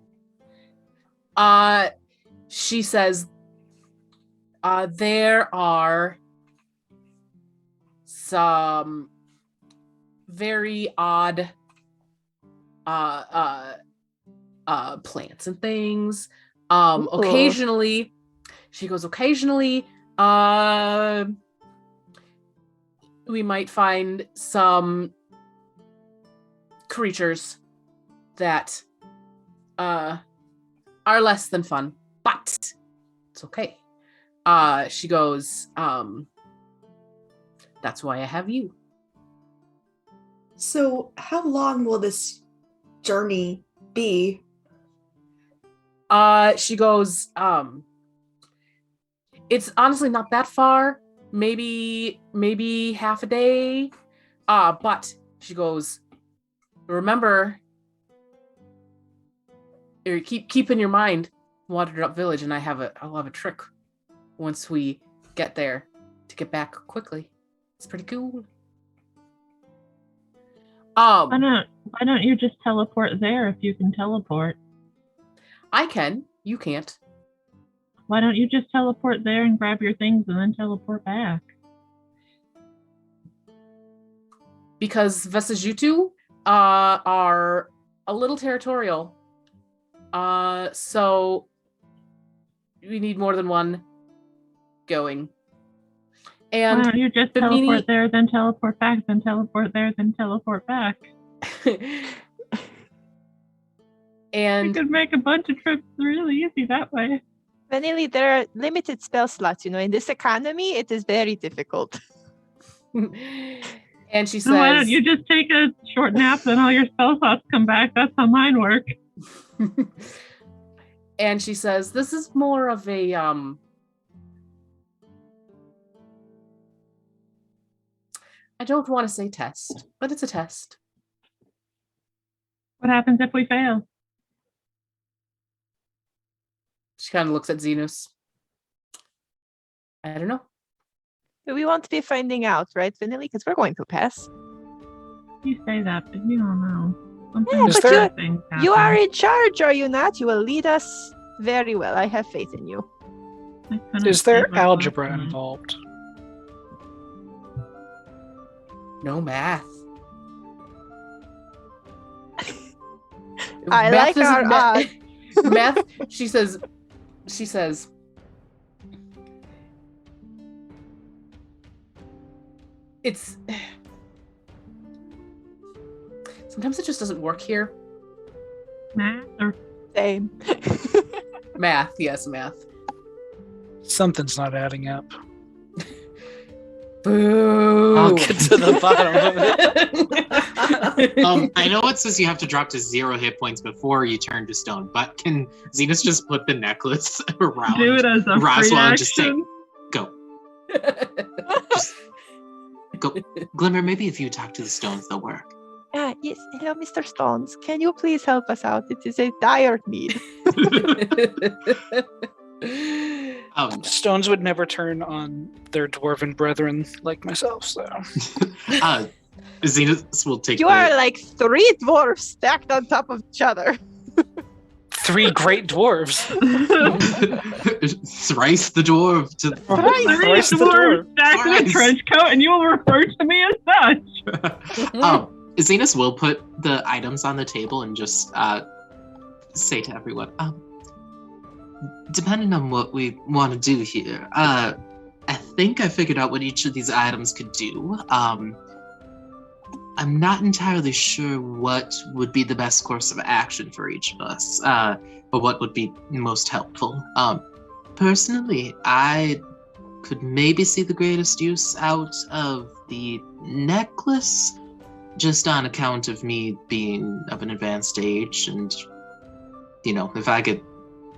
She says, there are some very odd plants and things. Occasionally, she goes, we might find some creatures that are less than fun, but it's okay. She goes, that's why I have you. So how long will this journey be? She goes, it's honestly not that far, maybe half a day. But she goes, remember, or keep in your mind Waterdrop Village, and I'll have a trick once we get there to get back quickly. It's pretty cool. Why don't you just teleport there if you can teleport? I can. You can't. Why don't you just teleport there and grab your things and then teleport back? Because Vesipisara are a little territorial. So we need more than one going. And why don't you just teleport there, then teleport back, then teleport there, then teleport back? And you could make a bunch of trips really easy that way. Vanilly, there are limited spell slots. In this economy, it is very difficult. And she says, why don't you just take a short nap, then all your spell slots come back? That's how mine work. And she says, this is more of a I don't want to say test, but it's a test. What happens if we fail? She kind of looks at Zenus. I don't know. We won't be finding out, right, Vanilly? Because we're going to pass. You say that, but you don't know. Yeah, but you are in charge, are you not? You will lead us very well. I have faith in you. Is there algebra involved? No math. I like our math. She says. It's sometimes it just doesn't work here. Math or same. Math, yes, math. Something's not adding up. Boo! I'll get to the bottom of it. I know it says you have to drop to 0 hit points before you turn to stone, but can Zenus just put the necklace around do it as a Roswell and just say, reaction? go. Just go. Glimmer, maybe if you talk to the stones, they'll work. Yes. Hello, Mr. Stones. Can you please help us out? It is a dire need. Stones would never turn on their dwarven brethren like myself, so. Zenus will take You are like 3 dwarves stacked on top of each other. 3 great dwarves. Thrice the dwarf to Thrice the dwarf stacked in a trench coat, and you will refer to me as such. Zenus will put the items on the table and just say to everyone, depending on what we want to do here, I think I figured out what each of these items could do. I'm not entirely sure what would be the best course of action for each of us, or what would be most helpful. Personally, I could maybe see the greatest use out of the necklace, just on account of me being of an advanced age, and, if I could...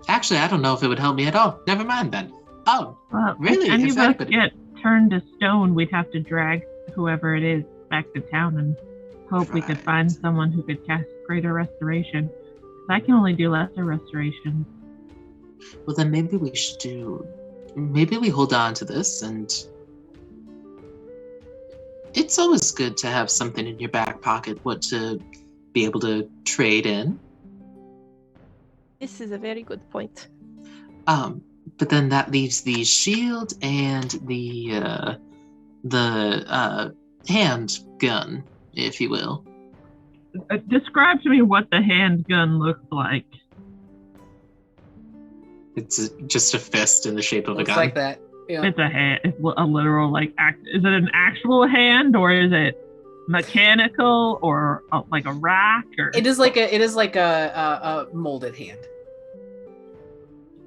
Actually, I don't know if it would help me at all. Never mind then. Oh, really? If any If of us anybody... get turned to stone, we'd have to drag whoever it is back to town and hope we could find someone who could cast greater restoration. 'Cause I can only do lesser restoration. Well, then maybe we should do... Maybe we hold on to this, and... It's always good to have something in your back pocket, what to be able to trade in. This is a very good point. But then that leaves the shield and the handgun, if you will. Describe to me what the handgun looks like. It's just a fist in the shape of a Looks gun. like that. Yeah. It's a hand. It's a literal is it an actual hand or is it mechanical or like a rack or? It is like a molded hand.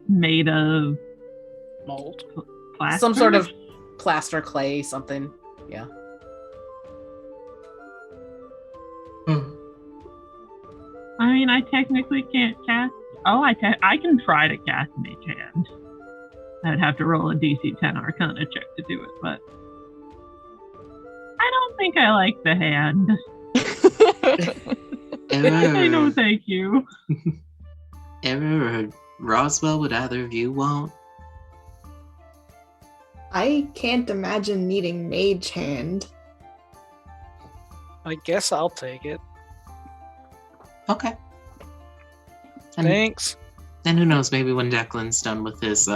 Made of Mold. plaster? Some sort of plaster, clay, something. Yeah. I mean, I technically can't cast. Oh, I can try to cast Mage Hand. I'd have to roll a DC 10 Arcana check to do it, but I don't think I like the hand. I know, thank you. Eror or Roswell, would either of you want? I can't imagine needing Mage Hand. I guess I'll take it. Okay. And, Thanks. and who knows, maybe when Declan's done with his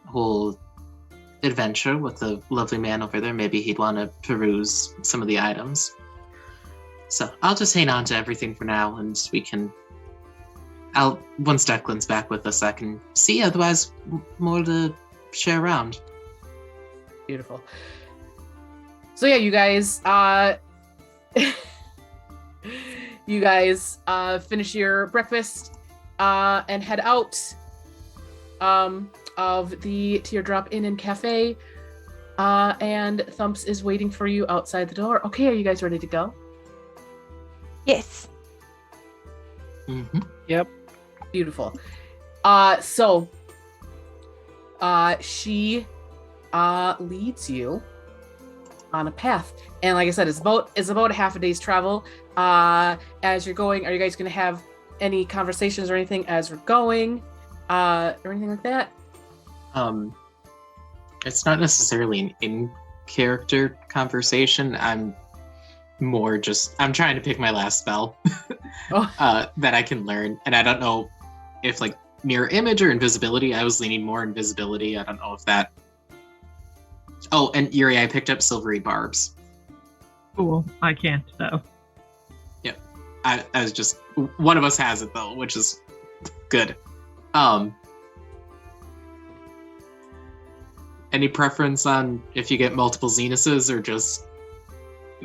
whole adventure with the lovely man over there, maybe he'd want to peruse some of the items. So I'll just hang on to everything for now, and we can... once Declan's back with us, I can see, otherwise more to share around. Beautiful. So yeah, you guys finish your breakfast and head out of the Teardrop Inn and Cafe, and Thumps is waiting for you outside the door. Okay, are you guys ready to go? Yes. Mm-hmm. Yep. Beautiful. So she leads you on a path, and like I said, it's about a half a day's travel. As you're going, are you guys going to have any conversations or anything as we're going, or anything like that? It's not necessarily an in-character conversation. I'm trying to pick my last spell that I can learn, and I don't know if like mirror image or invisibility. I was leaning more invisibility. I don't know if that. Oh, and Yuri, I picked up silvery barbs. Cool. I can't though. Yep. I was just, one of us has it though, which is good. Any preference on if you get multiple Zenuses or just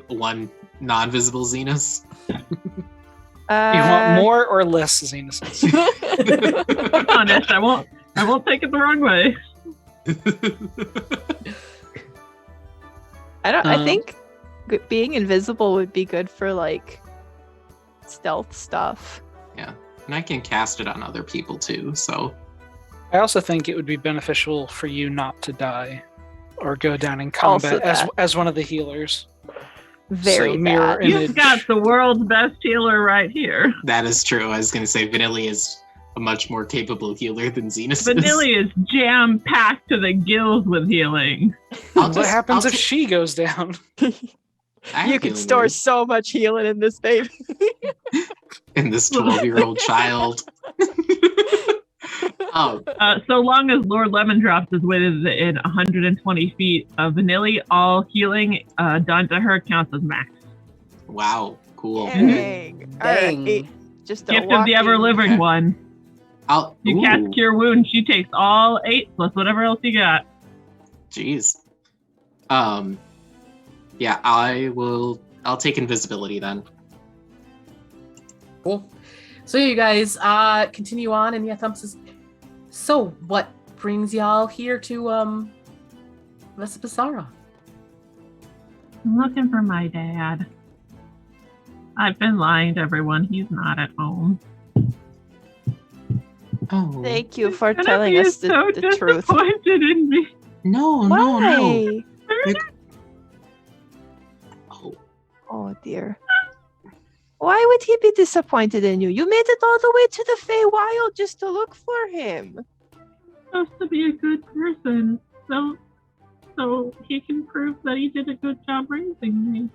one non-visible Zenus? You want more or less Zenuses? Be honest, I won't take it the wrong way. I think being invisible would be good for like stealth stuff. Yeah, and I can cast it on other people too, so. I also think it would be beneficial for you not to die or go down in combat as one of the healers. Very so mirror bad. image. You've got the world's best healer right here. That is true. I was going to say Vanilly is a much more capable healer than Zenus is. Vanilly is jam-packed to the gills with healing. What happens if she goes down? You can store so much healing in this baby. In this 12-year-old child. So long as Lord Lemondrops is within 120 feet of Vanilly, all healing done to her counts as max. Wow, cool. Dang. Dang. Alright. Just a Gift of the ever-living one. You cast Cure Wound, she takes all 8 plus whatever else you got. Jeez. Yeah, I will I'll take invisibility then. Cool. So you guys continue on, and Thump says, "So what brings y'all here to Vesipisara?" I'm looking for my dad. I've been lying to everyone. He's not at home. Oh. Thank you for You're gonna telling be us so the truth. disappointed in me. No, Why? no, no. Oh. Oh dear. Why would he be disappointed in you? You made it all the way to the Feywild just to look for him. Supposed to be a good person, so he can prove that he did a good job raising me.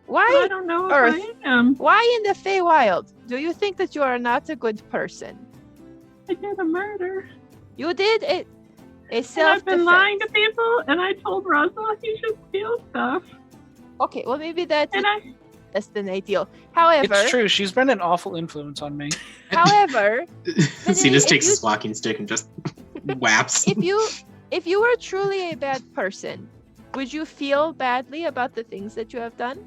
Why? I don't know if Earth. I am. Why in the Feywild do you think that you are not a good person? I did a murder. You did a And self-defense. I've been lying to people, and I told Roswell he should steal stuff. Okay, well maybe that's And I less than ideal. However, It's true. She's been an awful influence on me. however, Zenus if takes you- his walking stick and just whaps. if you were truly a bad person, would you feel badly about the things that you have done?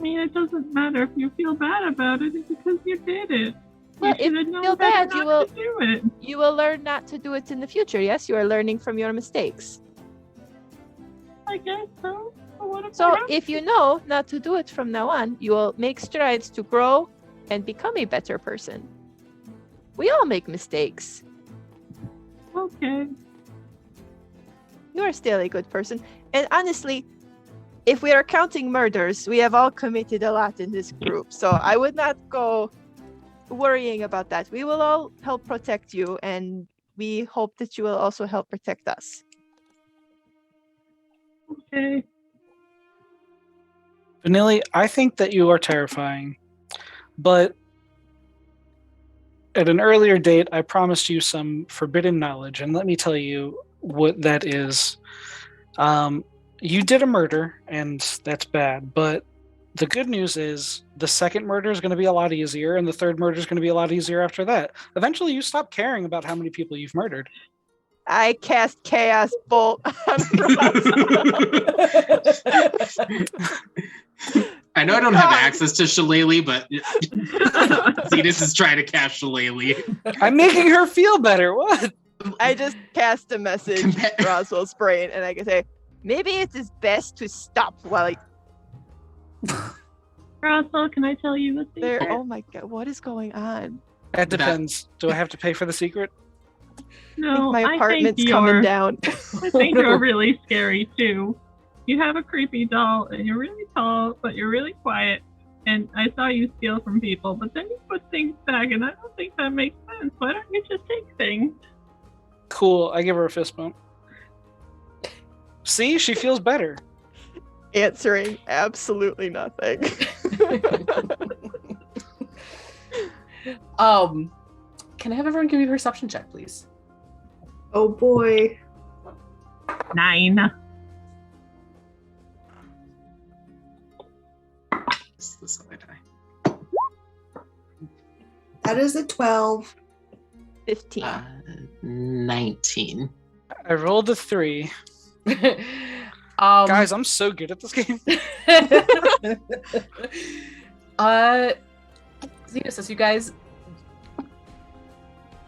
mean, it doesn't matter if you feel bad about it, it's because you did it. Well, you if should you know feel better bad, you not to do it. You will learn not to do it in the future. Yes, you are learning from your mistakes. I guess so. But what if I So don't? if you know not to do it from now on, you will make strides to grow and become a better person. We all make mistakes. Okay. You are still a good person. And honestly, if we are counting murders, we have all committed a lot in this group. So I would not go worrying about that. We will all help protect you, and we hope that you will also help protect us. Okay. Vanilly, I think that you are terrifying, but at an earlier date, I promised you some forbidden knowledge, and let me tell you what that is. You did a murder, and that's bad, but the good news is the second murder is going to be a lot easier, and the third murder is going to be a lot easier after that. Eventually, you stop caring about how many people you've murdered. I cast Chaos Bolt on Roswell. I know I don't have access to Shillelagh, but Zenus is trying to cast Shillelagh. I'm making her feel better. What? I just cast a message in Roswell's brain, and I can say, maybe it is best to stop while I... Roswell, can I tell you a There. secret? Oh my god, what is going on? That depends. Do I have to pay for the secret? No, My I apartment's think coming you're, down. I think you're really scary too. You have a creepy doll, and you're really tall, but you're really quiet. And I saw you steal from people, but then you put things back, and I don't think that makes sense. Why don't you just take things? Cool. I give her a fist bump. See, she feels better. Answering absolutely nothing. Can I have everyone give me a perception check, please? Oh boy. 9. This other die. That is a 12. 15. 19. I rolled a 3. Guys, I'm so good at this game. Zenus, as you guys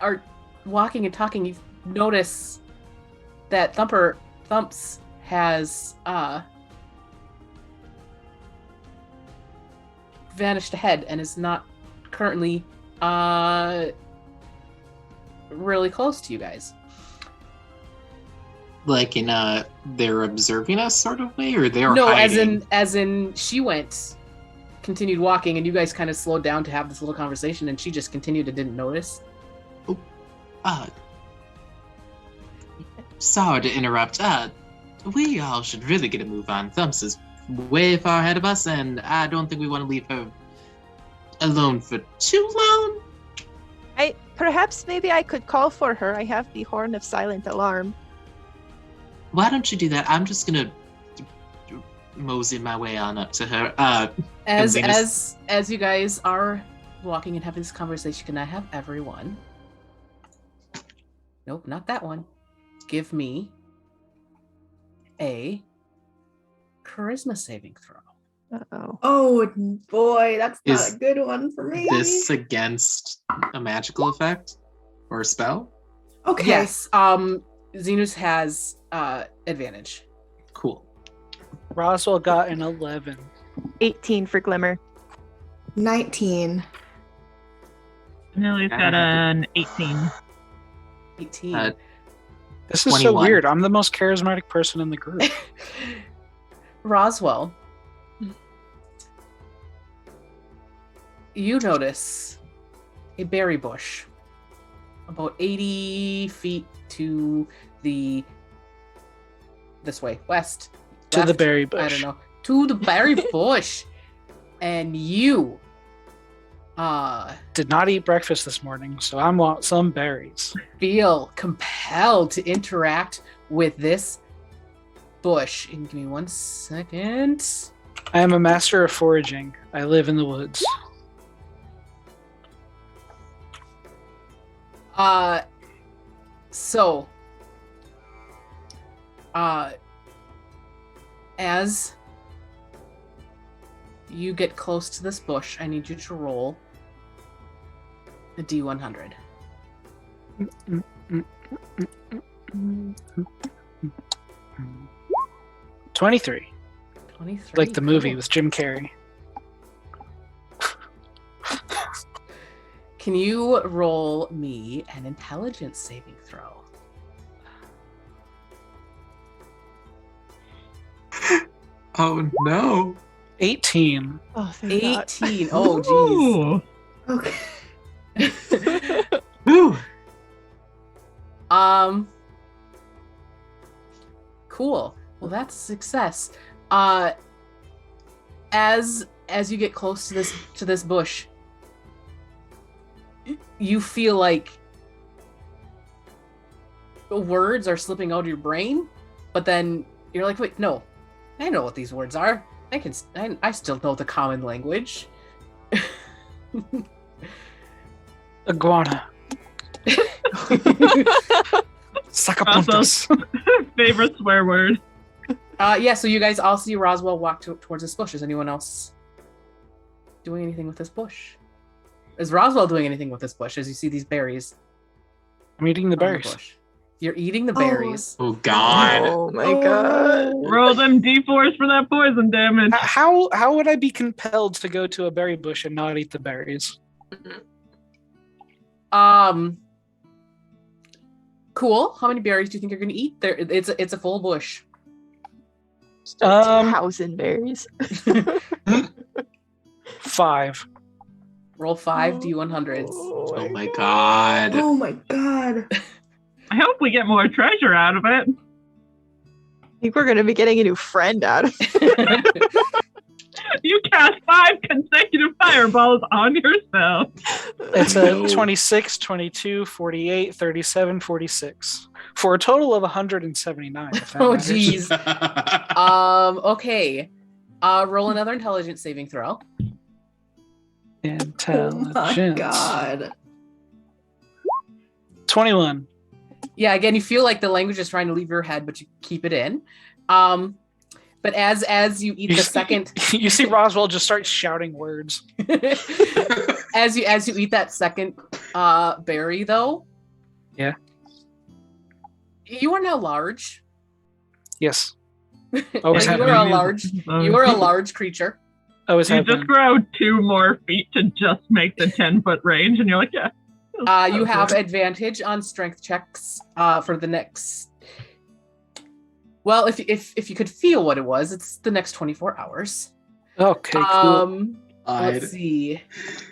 are walking and talking, you notice that Thumps has vanished ahead and is not currently really close to you guys. Like in they're observing us sort of way, or they're No, hiding? as in she continued walking, and you guys kind of slowed down to have this little conversation, and she just continued and didn't notice. Sorry to interrupt. We all should really get a move on. Thumps is way far ahead of us, and I don't think we want to leave her alone for too long. Perhaps maybe I could call for her. I have the Horn of Silent Alarm. Why don't you do that? I'm just gonna mosey my way on up to her. As Zenus- you guys are walking and having this conversation, can I have everyone? Nope, not that one. Give me a charisma saving throw. Uh-oh. Oh boy, that's not Is a good one for me. this against a magical effect or a spell? Okay. Yes. Zenus has advantage. Cool. Roswell got an 11. 18 for Glimmer. 19. Vanilly's got an 18. 18. This is 21. so weird. I'm the most charismatic person in the group. Roswell, you notice a berry bush about 80 feet to this way, west. To the left, berry bush. I don't know. To the berry bush. And you Did not eat breakfast this morning, so I want some berries. feel compelled to interact with this bush. And give me 1 second. I am a master of foraging. I live in the woods. So as you get close to this bush, I need you to roll a D100. 23. 23. Like the movie Cool. with Jim Carrey. Can you roll me an intelligence saving throw? Oh no. 18. Oh, thank God. 18. Oh, Ooh. Okay. Woo. jeez. Cool. Well, that's a success. As you get close to this bush, you feel like words are slipping out of your brain, but then you're like, wait, no, I know what these words are. I still know the common language. Iguana. Sacapuntas. Favorite swear word. Yeah, so you guys all see Roswell walk towards this bush. Is anyone else doing anything with this bush? Is Roswell doing anything with this bush as you see these berries? I'm eating the on the berries. bush? You're eating the berries. Oh god. Oh my God. Roll them d4s for that poison damage. How would I be compelled to go to a berry bush and not eat the berries? Cool. How many berries do you think you're going to eat? There, it's a full bush. 1,000 berries. 5. Roll 5 D100s. Oh my god. Oh my god. I hope we get more treasure out of it. I think we're going to be getting a new friend out of it. You cast 5 consecutive fireballs on yourself. It's a 26, 22, 48, 37, 46. For a total of 179. if that Oh, matters. geez. Okay. Roll another intelligence saving throw. Oh my Intelligence. god. 21. Yeah, again, you feel like the language is trying to leave your head, but you keep it in. But as you eat the second, You see Roswell just start shouting words. as you eat that second berry, though. Yeah. You are now large. Yes. Always you have are been. a large. You are a large creature. Always You have just been. grow 2 more feet to just make the 10-foot range, and you're like, yeah. You have advantage on strength checks for the next. Well, if you could feel what it was, it's the next 24 hours. Okay, cool. Let's see.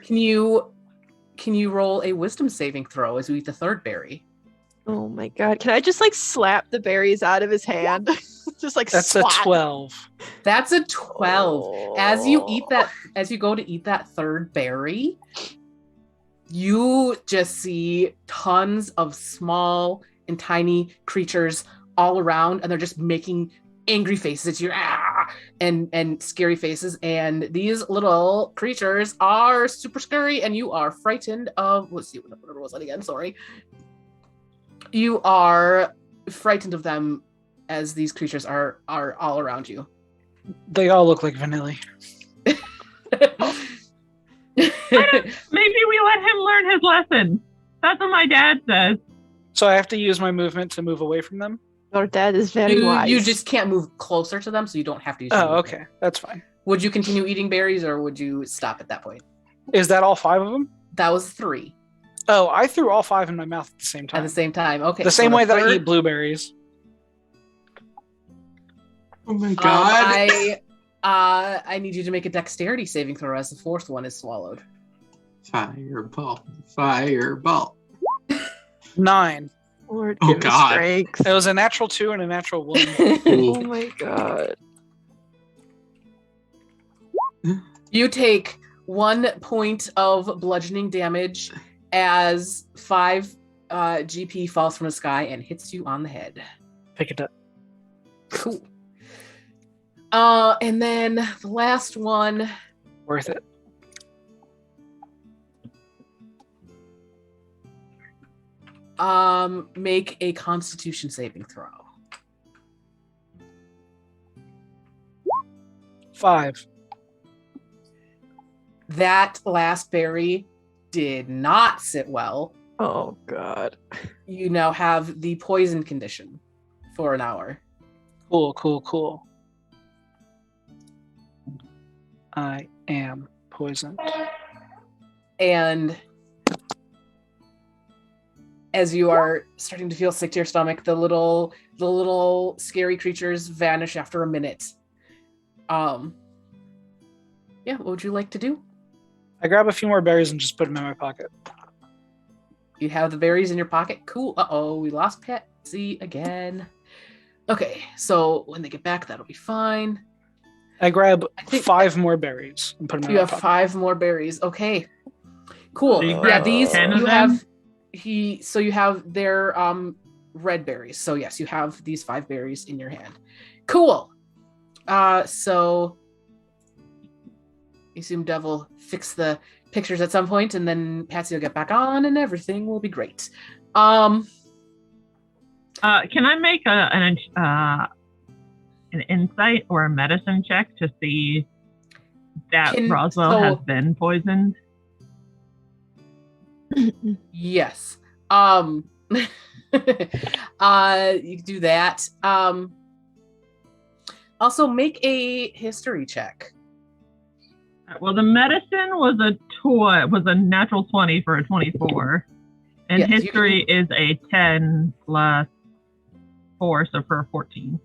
Can you roll a wisdom saving throw as you eat the third berry? Oh my God. Can I just slap the berries out of his hand? Just That's swat. a 12. That's a 12. As you go to eat that third berry, you just see tons of small and tiny creatures all around, and they're just making angry faces at you, and scary faces. And these little creatures are super scary, and you are frightened of. Let's see, what number was that again? Sorry. You are frightened of them as these creatures are all around you. They all look like Vanilly. Maybe we let him learn his lesson. That's what my dad says. So I have to use my movement to move away from them? Your dad is very wise. You just can't move closer to them, so you don't have to use. Oh, okay. That's fine. Would you continue eating berries, or would you stop at that point? Is that all 5 of them? That was 3 Oh, I threw all 5 in my mouth at the same time. at the same time. Okay. The so same way that I third- eat blueberries. Oh my god. I need you to make a dexterity saving throw as the 4th one is swallowed. Fireball. Fireball. 9. Lord, Oh, give me God. strength. It was a natural 2 and a natural 1. Oh Ooh. my god. You take 1 point of bludgeoning damage as 5 GP falls from the sky and hits you on the head. Pick it up. Cool. And then the last one. Worth it. Make a Constitution saving throw. 5. That last berry did not sit well. Oh god. You now have the poison condition for an hour. Cool. I am poisoned. And as you are starting to feel sick to your stomach, the little scary creatures vanish after a minute. Yeah, what would you like to do? I grab a few more berries and just put them in my pocket. You have the berries in your pocket. Cool. Uh-oh, we lost Patsy again. Okay, so when they get back, that'll be fine. I grab I think- 5 more berries and put them in You my have pocket. 5 more berries. Okay. Cool. So you Yeah, grab these 10 of you them? have so you have their red berries. So yes, you have these 5 berries in your hand. Cool. So I assume Dev will fix the pictures at some point, and then Patsy will get back on, and everything will be great. Can I make an insight or a medicine check to see that Roswell has been poisoned? Yes. You can do that. Also make a history check. Well, the medicine was a natural 20 for a 24, and Yes, you history is a 10 plus 4, so for a 14.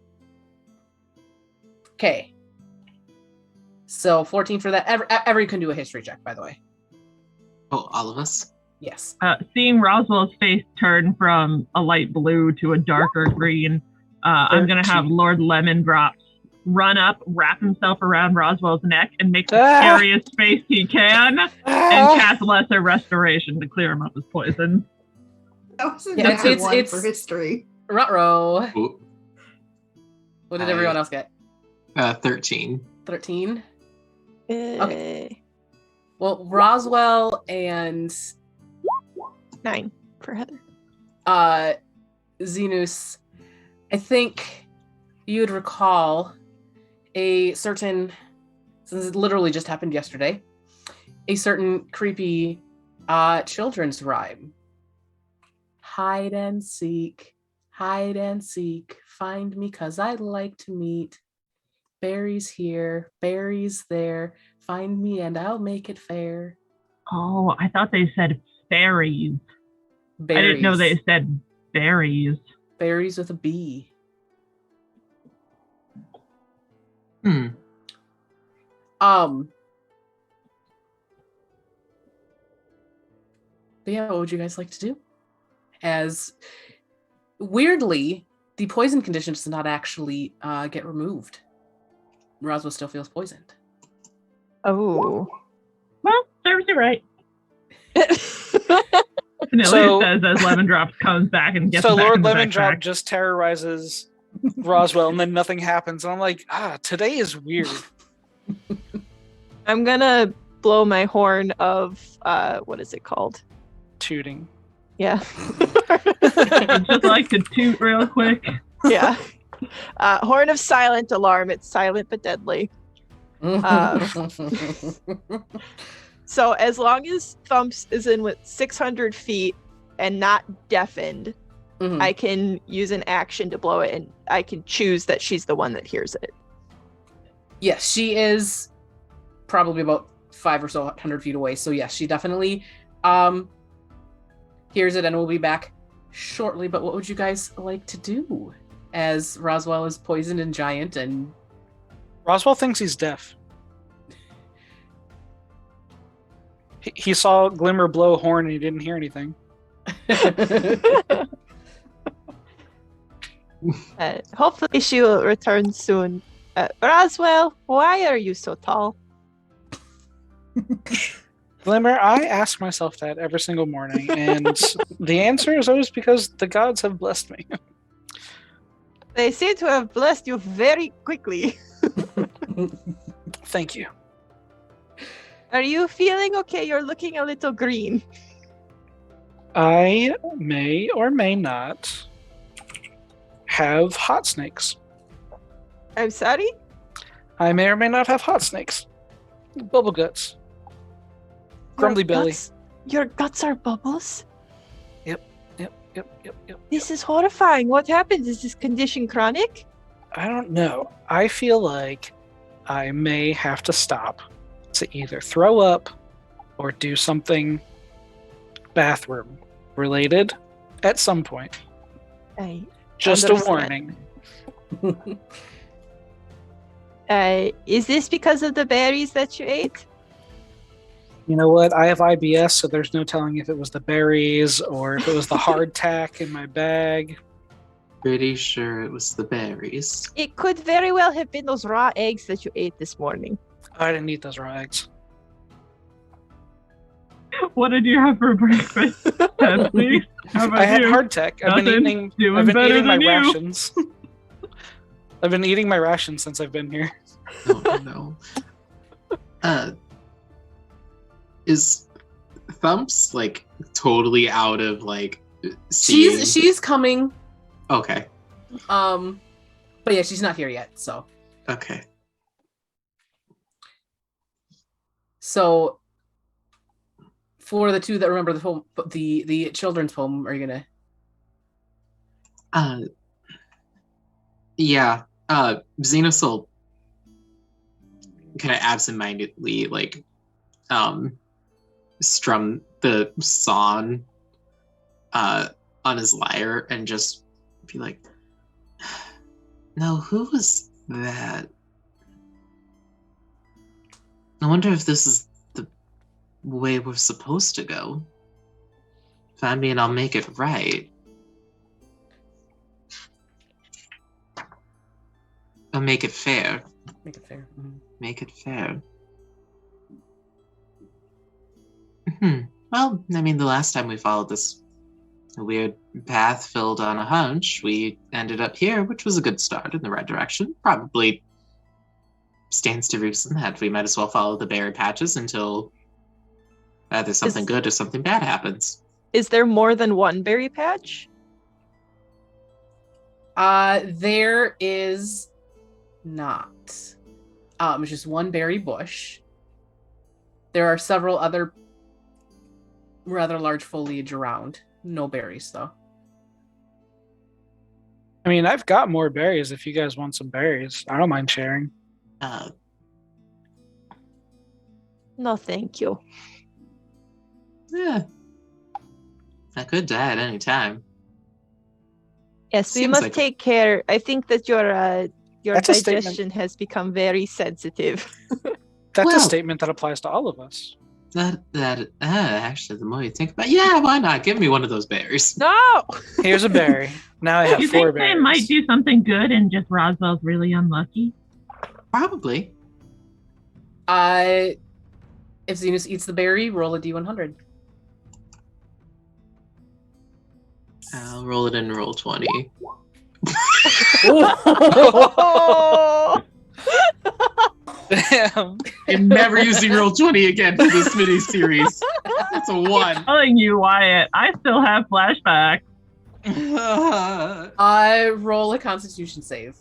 Okay. So 14 for that. Every can do a history check, by the way. Oh, all of us? Yes. Seeing Roswell's face turn from a light blue to a darker green, I'm going to have Lord Lemon Drops run up, wrap himself around Roswell's neck, and make the scariest face he can, and cast Lesser Restoration to clear him of his poison. That was a Yeah, nat it's- 1 it's- for history. Ruh-roh. Ooh, What did everyone else get? 13. 13? Okay. Well, Roswell and 9 for Heather. Zenus, I think you'd recall a certain, since it literally just happened yesterday, a certain creepy children's rhyme. Hide and seek, find me 'cause I'd like to meet. Berries here, berries there, find me and I'll make it fair. Oh, I thought they said fairies. Berries. I didn't know they said berries. Berries with a B. But yeah, what would you guys like to do? As weirdly, the poison condition does not actually get removed. Roswell still feels poisoned. Oh. Well, serves you right. Vanilly So- says as Lemon Drops comes back and gets So back Lord in the Lemon Drop backpack. just terrorizes Roswell, and then nothing happens. And I'm like, today is weird. I'm gonna blow my horn of what is it called? Tooting. Yeah. I'd just like to toot real quick. Yeah. Horn of silent alarm. It's silent but deadly. So as long as Thumps is in with 600 feet and not deafened, Mhm. I can use an action to blow it, and I can choose that she's the one that hears it. Yes, she is probably about 5 or so 100 feet away. So yes, she definitely hears it, and we'll be back shortly. But what would you guys like to do as Roswell is poisoned and giant and Roswell thinks he's deaf. He saw Glimmer blow a horn and he didn't hear anything. Hopefully she will return soon. Roswell, why are you so tall? Glimmer, I ask myself that every single morning, and the answer is always because the gods have blessed me. They seem to have blessed you very quickly. Thank you. Are you feeling okay? You're looking a little green. I may or may not have hot snakes. I'm sorry? I may or may not have hot snakes. Bubble guts. Grumbly belly. Your guts are bubbles? Yep. This is horrifying. What happened? Is this condition chronic? I don't know. I feel like I may have to stop to either throw up or do something bathroom related at some point. Just a understand. warning. Is this because of the berries that you ate? You know what? I have IBS, so there's no telling if it was the berries or if it was the hardtack in my bag. Pretty sure it was the berries. It could very well have been those raw eggs that you ate this morning. I didn't eat those raw eggs. What did you have for breakfast, Patsy? How about I had you? hardtack. I've been Nothing. Doing eating better my than you. rations. I've been eating my rations since I've been here. Oh no. Is Thumps like totally out of like seeing? she's coming. Okay. But yeah, she's not here yet. So Okay. for the two that remember the poem, the children's poem, are you gonna? Yeah. Zenus will kind of absentmindedly like strum the song on his lyre and just be like, no, who was that? I wonder if this is the way we're supposed to go. Find me and I'll make it right. I'll make it fair. Make it fair. Mhm. Make it fair. Well, I mean, the last time we followed this weird path filled on a hunch, we ended up here, which was a good start in the right direction. Probably stands to reason that we might as well follow the berry patches until either something good or something bad happens. Is there more than one berry patch? There is not. It's just one berry bush. There are several other rather large foliage around. No berries, though. I mean, I've got more berries if you guys want some berries. I don't mind sharing. No, thank you. Yeah. I could die at any time. Yes, we Seems must like- take care. I think that your That's a statement. digestion has become very sensitive. That's a Well- statement that applies to all of us. Actually, the more you think about it, yeah, why not? Give me one of those berries. No! Here's a berry. Now I have You 4 think berries. they might do something good and just Roswell's really unlucky? Probably. If Zenus eats the berry, roll a d100. I'll roll it in roll 20. Oh! Damn. I'm never using roll 20 again for this mini series. That's a 1. Telling you, Wyatt, I still have flashbacks. I roll a Constitution save.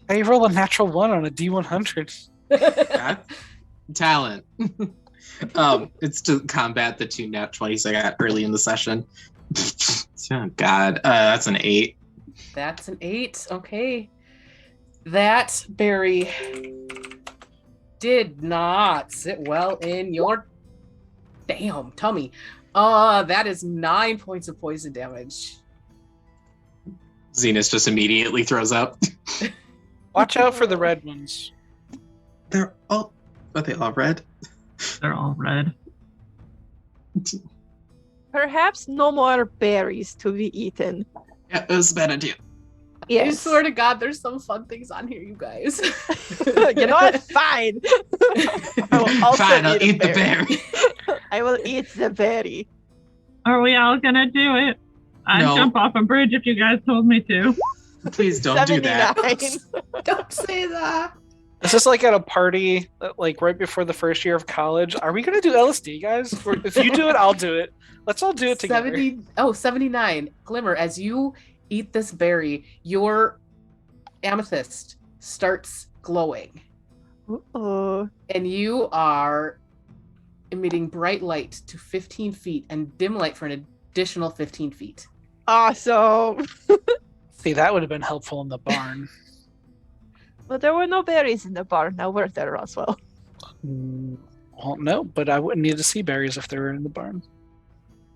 I roll a natural 1 on a D100. God. Talent. It's to combat the 2 nat 20s I got early in the session. Oh God, that's an 8. That's an 8. Okay. That berry did not sit well in your damn tummy. That is 9 points of poison damage. Zenus just immediately throws up. Watch out for the red ones. Are they all red? They're all red. Perhaps no more berries to be eaten. Yeah, it was a bad idea. I Yes. swear to God, there's some fun things on here, you guys. You know what? Fine. I will also Fine, I'll eat a the berry. I will eat the berry. Are we all gonna do it? I'd No. jump off a bridge if you guys told me to. Please don't do that. 79. Don't say that. Is this like at a party, like right before the first year of college? Are we gonna do LSD, guys? Or if you do it, I'll do it. Let's all do it together. 79. Glimmer, as you eat this berry, your amethyst starts glowing. Oh, And you are emitting bright light to 15 feet and dim light for an additional 15 feet. awesome. See, that would have been helpful in the barn. But there were no berries in the barn. Now were there, Roswell? Well, no, but I wouldn't need to see berries if they were in the barn.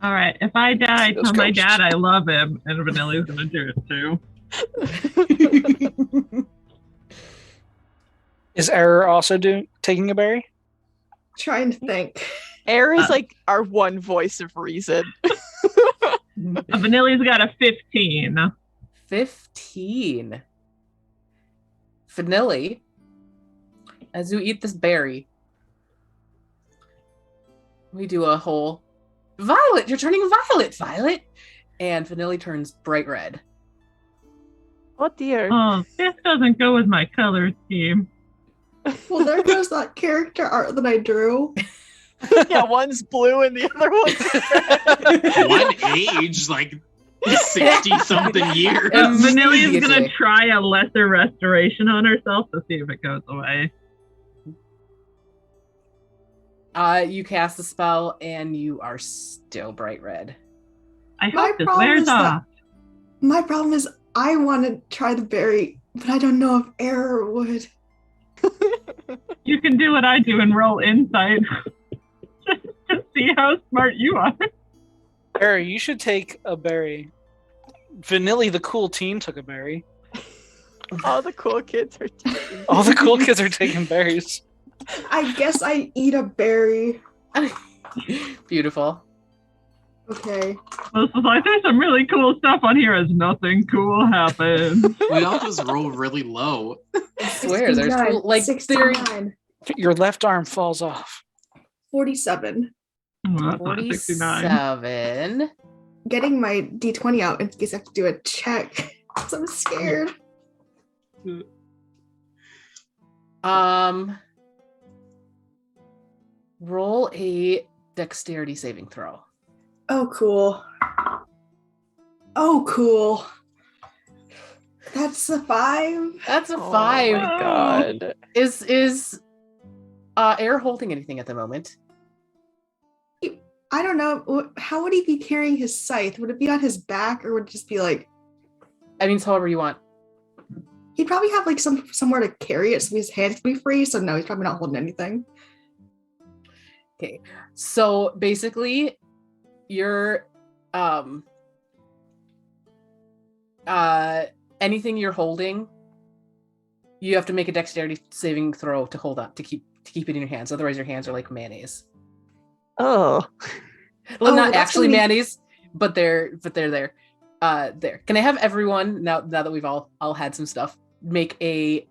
All right, if I die, Those tell my ghosts. dad I love him, and Vanilly's gonna do it too. Is Eror also taking a berry? Trying to think. Air is like our one voice of reason. Vanilly's got a 15. 15. Vanilly, as you eat this berry, we do a whole Violet, you're turning violet. And Vanilly turns bright red. Oh dear. Oh, this doesn't go with my color scheme. Well, there goes that character art that I drew. Yeah, one's blue and the other one's One age, like 60-something years. And Vanilly's Immediately. gonna try a lesser restoration on herself to see if it goes away. You cast the spell and you are still bright red. I My hope this problem wears is that- off. My problem is I want to try the berry, but I don't know if Error would. You can do what I do and roll insight. just to see how smart you are. Eror, you should take a berry. Vanilly, the cool teen, took a berry. All the cool kids are taking. All the cool kids are taking berries. I guess I eat a berry. Beautiful. Okay. This is like, there's some really cool stuff on here as nothing cool happens. We all just roll really low. I swear, there's 69, cool, like theory. 69, Your left arm falls off. 47. Well, that's not 69. 47. Getting my D20 out in case I have to do a check. 'Cause I'm scared. Roll a dexterity saving throw. Oh, cool. Oh, cool. That's a 5. That's a Oh 5. my god. Is Air holding anything at the moment? I don't know. How would he be carrying his scythe? Would it be on his back or would it just be like... I mean, however you want. He'd probably have like somewhere to carry it so his hands can be free. So no, he's probably not holding anything. Okay. So basically, you're anything you're holding, you have to make a dexterity saving throw to hold up to keep it in your hands. Otherwise, your hands are like mayonnaise. Oh. Well, Oh, not that's actually gonna be- mayonnaise, but they're there. There. Can I have everyone now that we've all had some stuff make a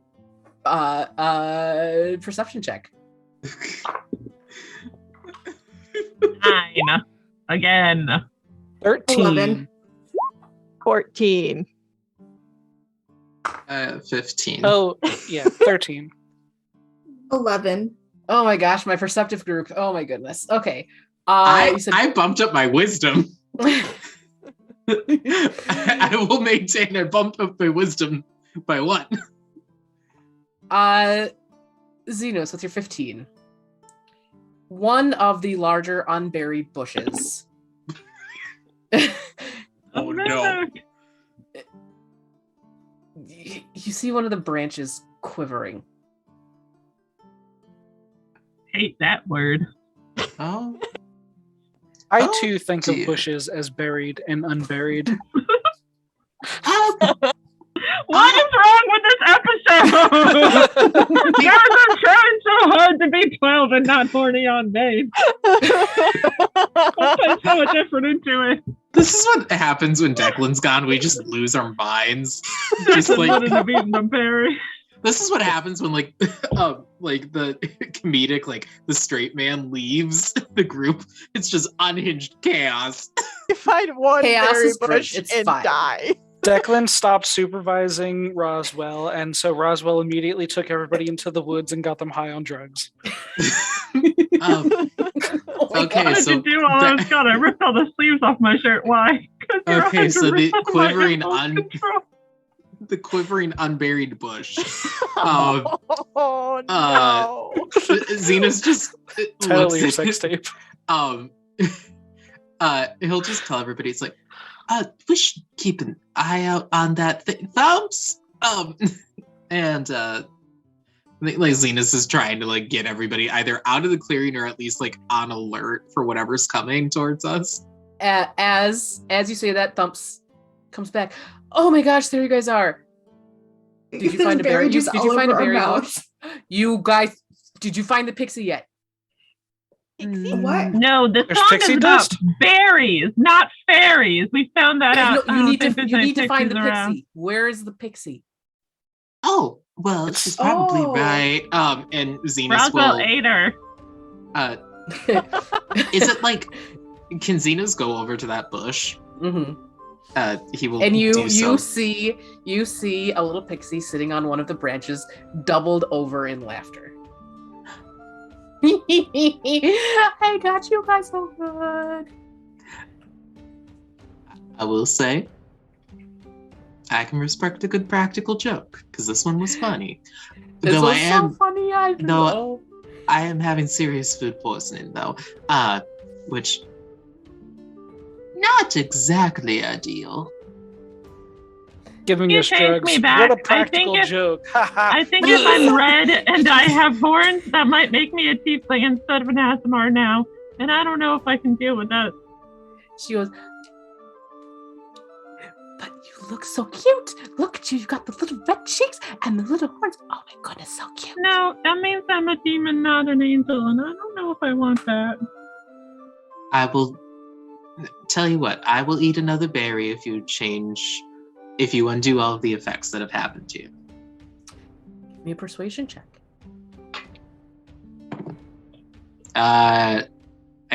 perception check? 9. Again. 13. 11. 14. 15. Oh, yeah, 13. 11. Oh my gosh, my perceptive group. Oh my goodness. Okay. I You said bumped up my wisdom. I will maintain I bumped up my wisdom by 1. Zenus, with your 15. One of the larger unburied bushes. Oh no. You see one of the branches quivering. Hate that word. Oh. I Oh, too think dear. of bushes as buried and unburied. What is wrong with this episode? Guys, I'm trying so hard to be 12 and not horny on babe. I'll put so much effort into it. This is what happens when Declan's gone. We just lose our minds. Just Just like wanted to beat the berry. this is what happens when like the comedic, like the straight man leaves the group. It's just unhinged chaos. You find one Chaos berry is great. bush It's and fine. die. Declan stopped supervising Roswell, and so Roswell immediately took everybody into the woods and got them high on drugs. Um, Oh my Okay, Why did so you do all that- those? God, I ripped all the sleeves off my shirt. Why? 'Cause you're Okay, so the under quivering my control. the quivering unburied bush. Oh no! Zenus just Totally your looks at sex tape. He'll just tell everybody, it's like, we should keep an eye out on that Thumps. And like Zenus is trying to like get everybody either out of the clearing or at least like on alert for whatever's coming towards us. As you say that, Thumps comes back. Oh my gosh, there you guys are. Did you find a berry? Just Did all you find a over our berry mouths. bush? You guys, did you find the pixie yet? What? No, the There's song pixie is about dust? berries, not fairies. We found that out. No, I you don't need think to there's you any need to find the pixies around. pixie. Where is the pixie? Oh, well, she's probably Oh. right. And Zenus Roswell will. ate her. Is it like? Can Zenus go over to that bush? Mm-hmm. He will. And do so. you see a little pixie sitting on one of the branches, doubled over in laughter. I got you guys so good. I will say, I can respect a good practical joke because this one was funny. This Though was I am, so funny. I though- know. I am having serious food poisoning though, which not exactly ideal. Giving You us changed drugs. me back. What I a think practical if- joke. I think if I'm red and I have horns, that might make me a tiefling instead of an ASMR now. And I don't know if I can deal with that. She goes, but you look so cute. Look at you. You got the little red cheeks and the little horns. Oh my goodness, so cute. No, that means I'm a demon, not an angel, and I don't know if I want that. I will tell you what. I will eat another berry if you undo all of the effects that have happened to you. Give me a persuasion check. I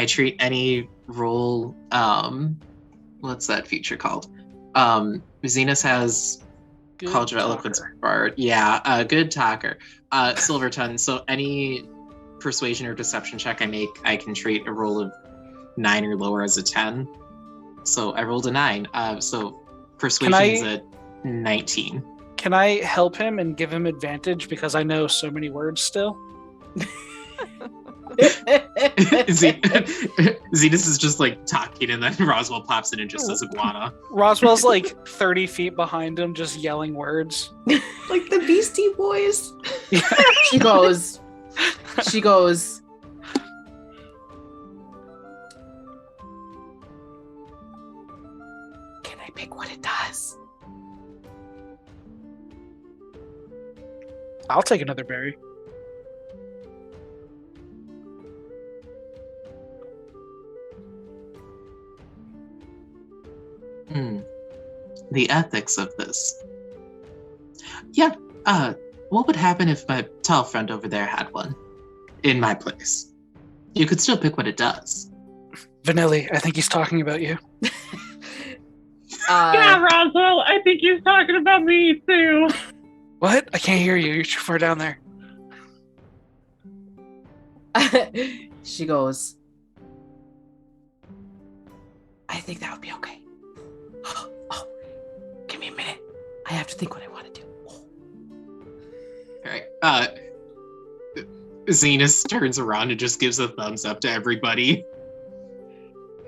treat any roll. What's that feature called? Zenus has Good College of Eloquence talker. Bard. Yeah, good talker. Silverton. So any persuasion or deception check I make, I can treat a roll of 9 or lower as a 10. So I rolled a 9. So persuasion is a 19. Can I help him and give him advantage because I know so many words still? Zenus is just like talking, and then Roswell pops in and just says iguana. Roswell's like 30 feet behind him, just yelling words. Like the Beastie Boys. She goes, can I pick what it does? I'll take another berry. The ethics of this. Yeah, what would happen if my tall friend over there had one? In my place. You could still pick what it does. Vanilly, I think he's talking about you. Yeah, Roswell, I think he's talking about me too. What? I can't hear you. You're too far down there. She goes, I think that would be okay. have to think what I want to do. All right. Zenus turns around and just gives a thumbs up to everybody.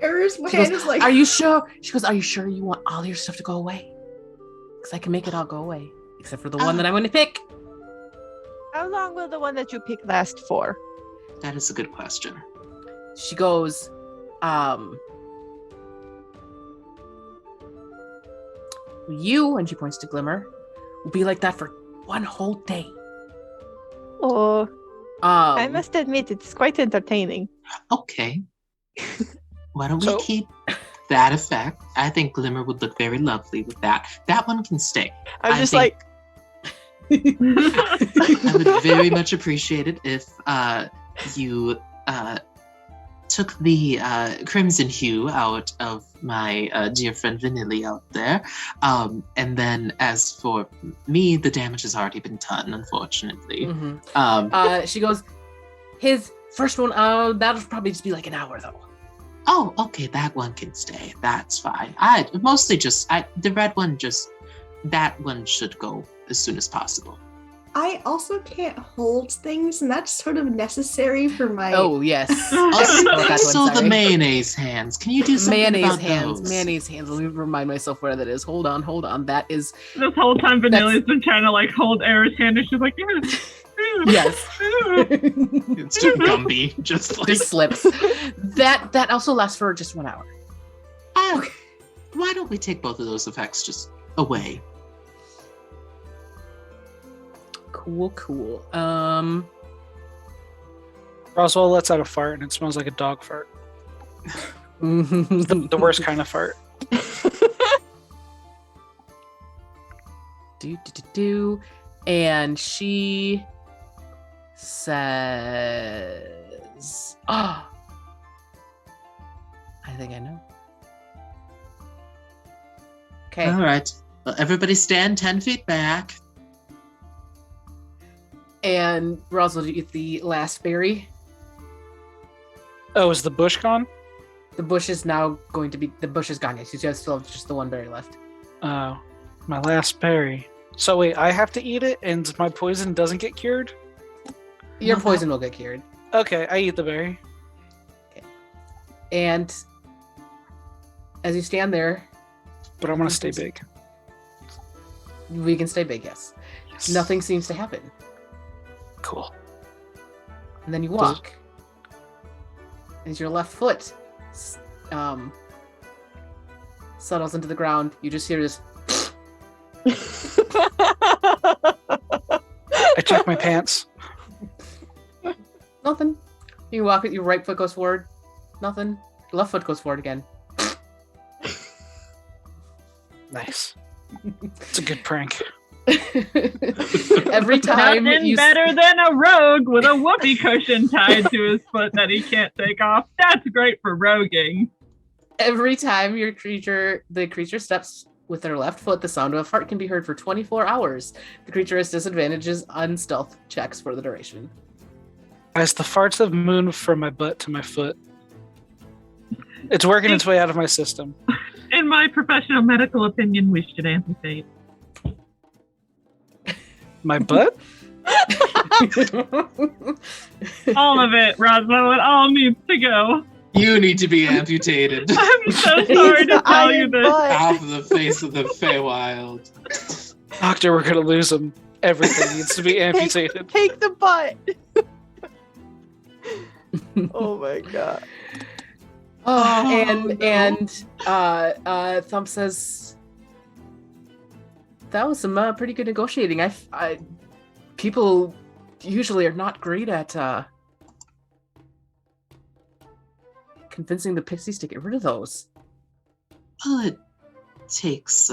Eror's She hand goes, is like, are you sure? She goes, are you sure you want all your stuff to go away? Because I can make it all go away. Except for the one that I'm going to pick. How long will the one that you picked last for? That is a good question. She goes, you, and she points to Glimmer, will be like that for one whole day. Oh, I must admit, it's quite entertaining. Okay. Why don't So- we keep that effect? I think Glimmer would look very lovely with that. That one can stay. I'm I just think- like, I would very much appreciate it if you took the crimson hue out of my dear friend Vanilly out there. And then as for me, the damage has already been done, unfortunately. Mhm. She goes, his first one, that'll probably just be like an hour though. Oh, okay, that one can stay. That's fine. I mostly the red one that one should go as soon as possible. I also can't hold things, and that's sort of necessary for my. Oh, yes. Also, the sorry. mayonnaise hands. Can you do something Mayonnaise about hands. those? Mayonnaise hands. Let me remind myself where that is. Hold on. That is This whole time, Vanilly's been trying to like hold Eror's hand, and she's like, yes. yes. It's just Gumby, just like. Just slips. That also lasts for just 1 hour. Oh, why don't we take both of those effects just away? Cool. Roswell lets out a fart and it smells like a dog fart. The worst kind of fart. do. And she says, I think I know. Okay. All right. Well, everybody stand 10 feet back. And Roswell, do you eat the last berry? Oh, is the bush gone? The bush is now going to be. The bush is gone. Yes, you guys still have just the one berry left. Oh, my last berry. So wait, I have to eat it and my poison doesn't get cured? Your poison will get cured. Okay, I eat the berry. And as you stand there, But I want to stay big. we can stay big, yes. Yes. Nothing seems to happen. Cool. And then you Does walk. As your left foot settles into the ground, you just hear this. I check my pants. Nothing. You walk it, your right foot goes forward. Nothing. Your left foot goes forward again. Nice. It's a good prank. Every time Nothing you better than a rogue with a whoopee cushion tied to his foot that he can't take off. That's great for roguing. every time the creature steps with their left foot, the sound of a fart can be heard for 24 hours. The creature has disadvantages on stealth checks for the duration. Guys, the farts have moved from my butt to my foot. It's working its way out of my system. In my professional medical opinion, we should amputate. My butt? All of it, Roswell. It all needs to go. You need to be amputated I'm so sorry to tell you this. off the face of the Feywild. Doctor, we're gonna lose him. Everything needs to be amputated. Take the butt. Oh my god. Thump says, that was some pretty good negotiating. People usually are not great at convincing the pixies to get rid of those. Well, it takes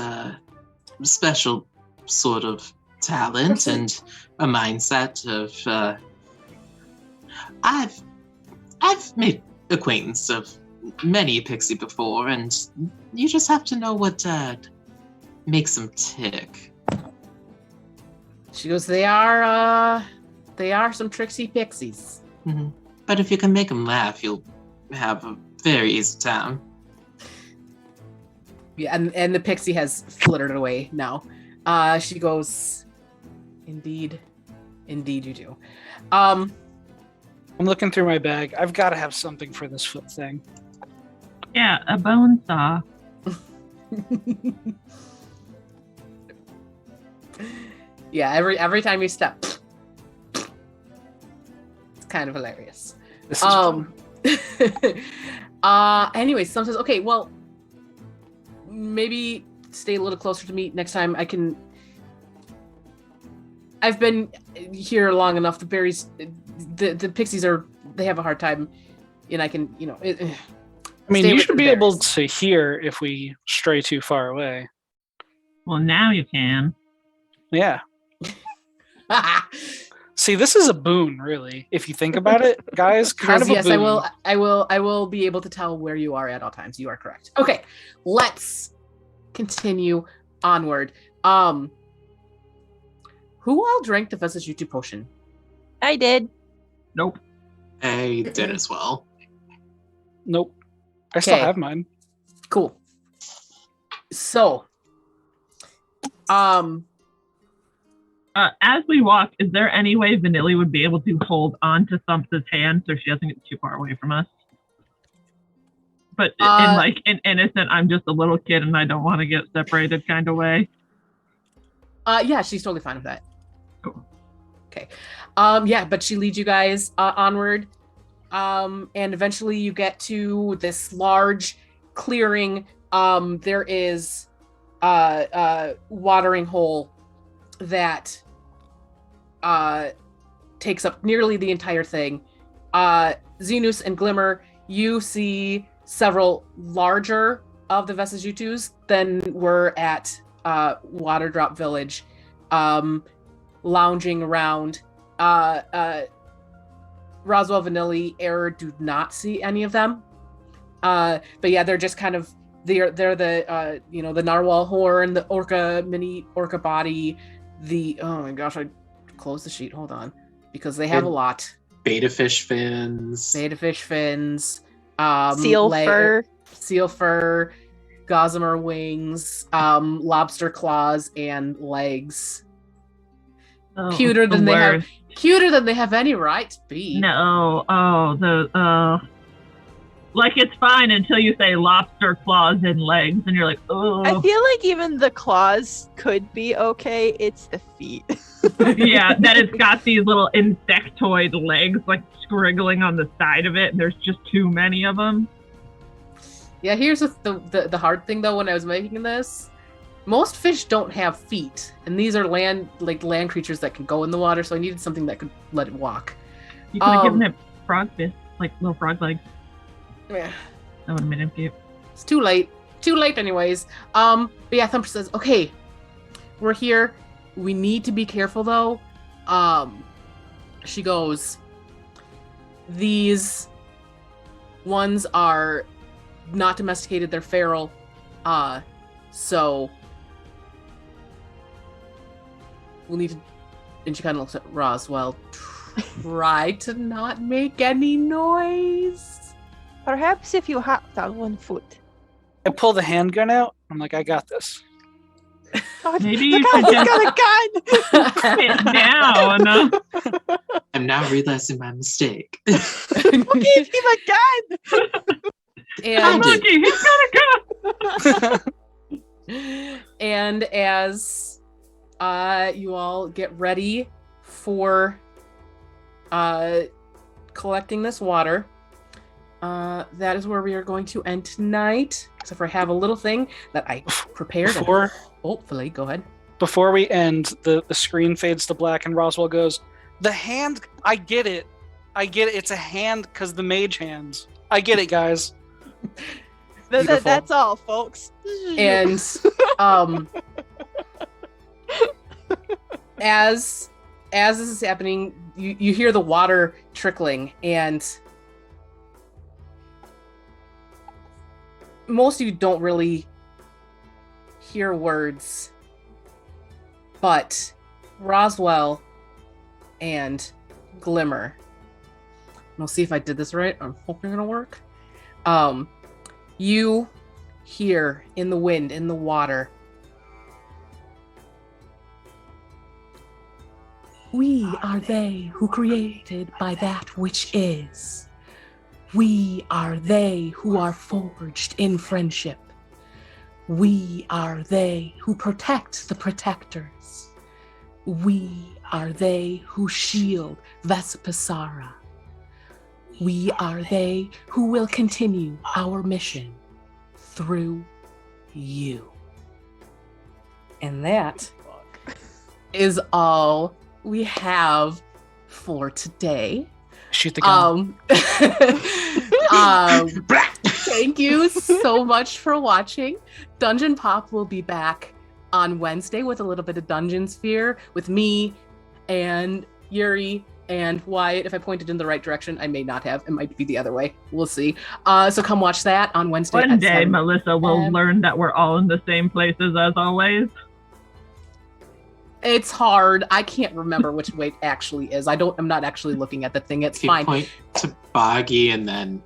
special sort of talent and a mindset of. I've made acquaintance of many pixie before, and you just have to know what makes them tick. She goes, they are some tricksy pixies. Mm-hmm. But if you can make them laugh, you'll have a very easy time. Yeah, and the pixie has flittered away now. She goes, indeed you do. I'm looking through my bag. I've got to have something for this foot thing. Yeah, a bone saw. Yeah, every time you step, it's kind of hilarious. This is Anyway, Sam says, okay, well, maybe stay a little closer to me next time. I've been here long enough. The berries, the pixies they have a hard time, and I can, I mean, you should be able to hear if we stray too far away. Well, now you can. Yeah. See, this is a boon, really, if you think about it, guys. Kind of a yes, boon. I will be able to tell where you are at all times. You are correct. Okay, let's continue onward. Who all drank the Vesipisara potion? I did. Nope. I did as well. Nope. I still Okay. have mine. Cool. So, As we walk, is there any way Vanilly would be able to hold on to Thump's hand so she doesn't get too far away from us? But in innocent, I'm just a little kid and I don't want to get separated kind of way. yeah, she's totally fine with that. Cool. Okay. Yeah, but she leads you guys onward. And eventually you get to this large clearing. There is a watering hole that takes up nearly the entire thing. Zenus and Glimmer, you see several larger of the Vesipisara than were at Waterdrop Village, lounging around. Roswell, Vanilly, Eror do not see any of them. But yeah, they're just kind of they're the the narwhal horn, the mini orca body, oh my gosh, I closed the sheet. Hold on, because they have a lot. Beta fish fins. Seal fur, gossamer wings, lobster claws, and legs. Oh, Cuter the than worst. Cuter than they have any right to be. No, like it's fine until you say lobster claws and legs, and you're like, oh. I feel like even the claws could be okay. It's the feet. Yeah, that it's got these little insectoid legs like scriggling on the side of it, and there's just too many of them. Yeah, here's the hard thing though. When I was making this, most fish don't have feet, and these are land creatures that can go in the water. So I needed something that could let it walk. You could have given it frog fish, like little frog legs. Yeah. That would have made him cute. It's too late. Too late, anyways. But yeah, Thumper says, "Okay, we're here. We need to be careful, though." She goes, "These ones are not domesticated. They're feral. So we'll need to." And she kind of looks at Roswell. Try to not make any noise. Perhaps if you hopped on one foot. I pull the handgun out. I'm like, I got this. God, Maybe you look should how he's got a gun! Sit down. I'm now realizing my mistake. Who gave him a gun? And Lucky, he's got a gun. and as you all get ready for collecting this water, that is where we are going to end tonight. Except for I have a little thing that I prepared. Hopefully, go ahead. Before we end, the screen fades to black and Roswell goes, "The hand, I get it. It's a hand because the mage hands. I get it, guys." That's all, folks. And as this is happening, you hear the water trickling, and most of you don't really hear words, but Roswell and Glimmer, and I'll see if I did this right. I'm hoping it'll work. You hear in the wind, in the water, We are they who created by that which is. We are they who are forged in friendship. We are they who protect the protectors. We are they who shield Vesipisara. We are they who will continue our mission through you. And that is all we have for today. Shoot the gun. Thank you so much for watching. Dungeon Pop will be back on Wednesday with a little bit of Dungeon Sphere with me and Yuri and Wyatt. If I pointed in the right direction, I may not have. It might be the other way. We'll see. So come watch that on Wednesday. One at day, 7. Melissa will learn that we're all in the same places as always. It's hard. I can't remember which way it actually is. I'm not actually looking at the thing. It's You fine. point to Boggy and then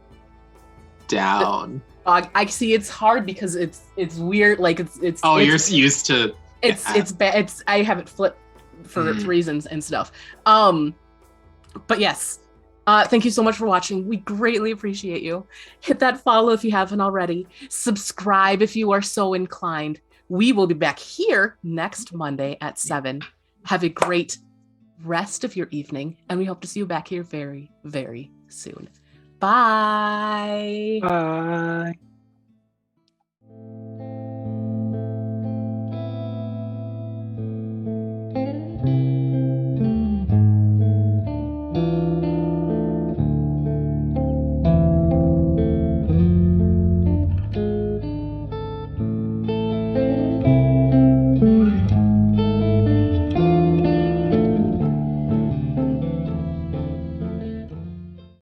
down. I see. It's hard because it's weird. Like it's. Oh, you're it's, used to. It's bad. It's I have it flipped for reasons and stuff. But yes. Thank you so much for watching. We greatly appreciate you. Hit that follow if you haven't already. Subscribe if you are so inclined. We will be back here next Monday at 7. Have a great rest of your evening, and we hope to see you back here very, very soon. Bye. Bye.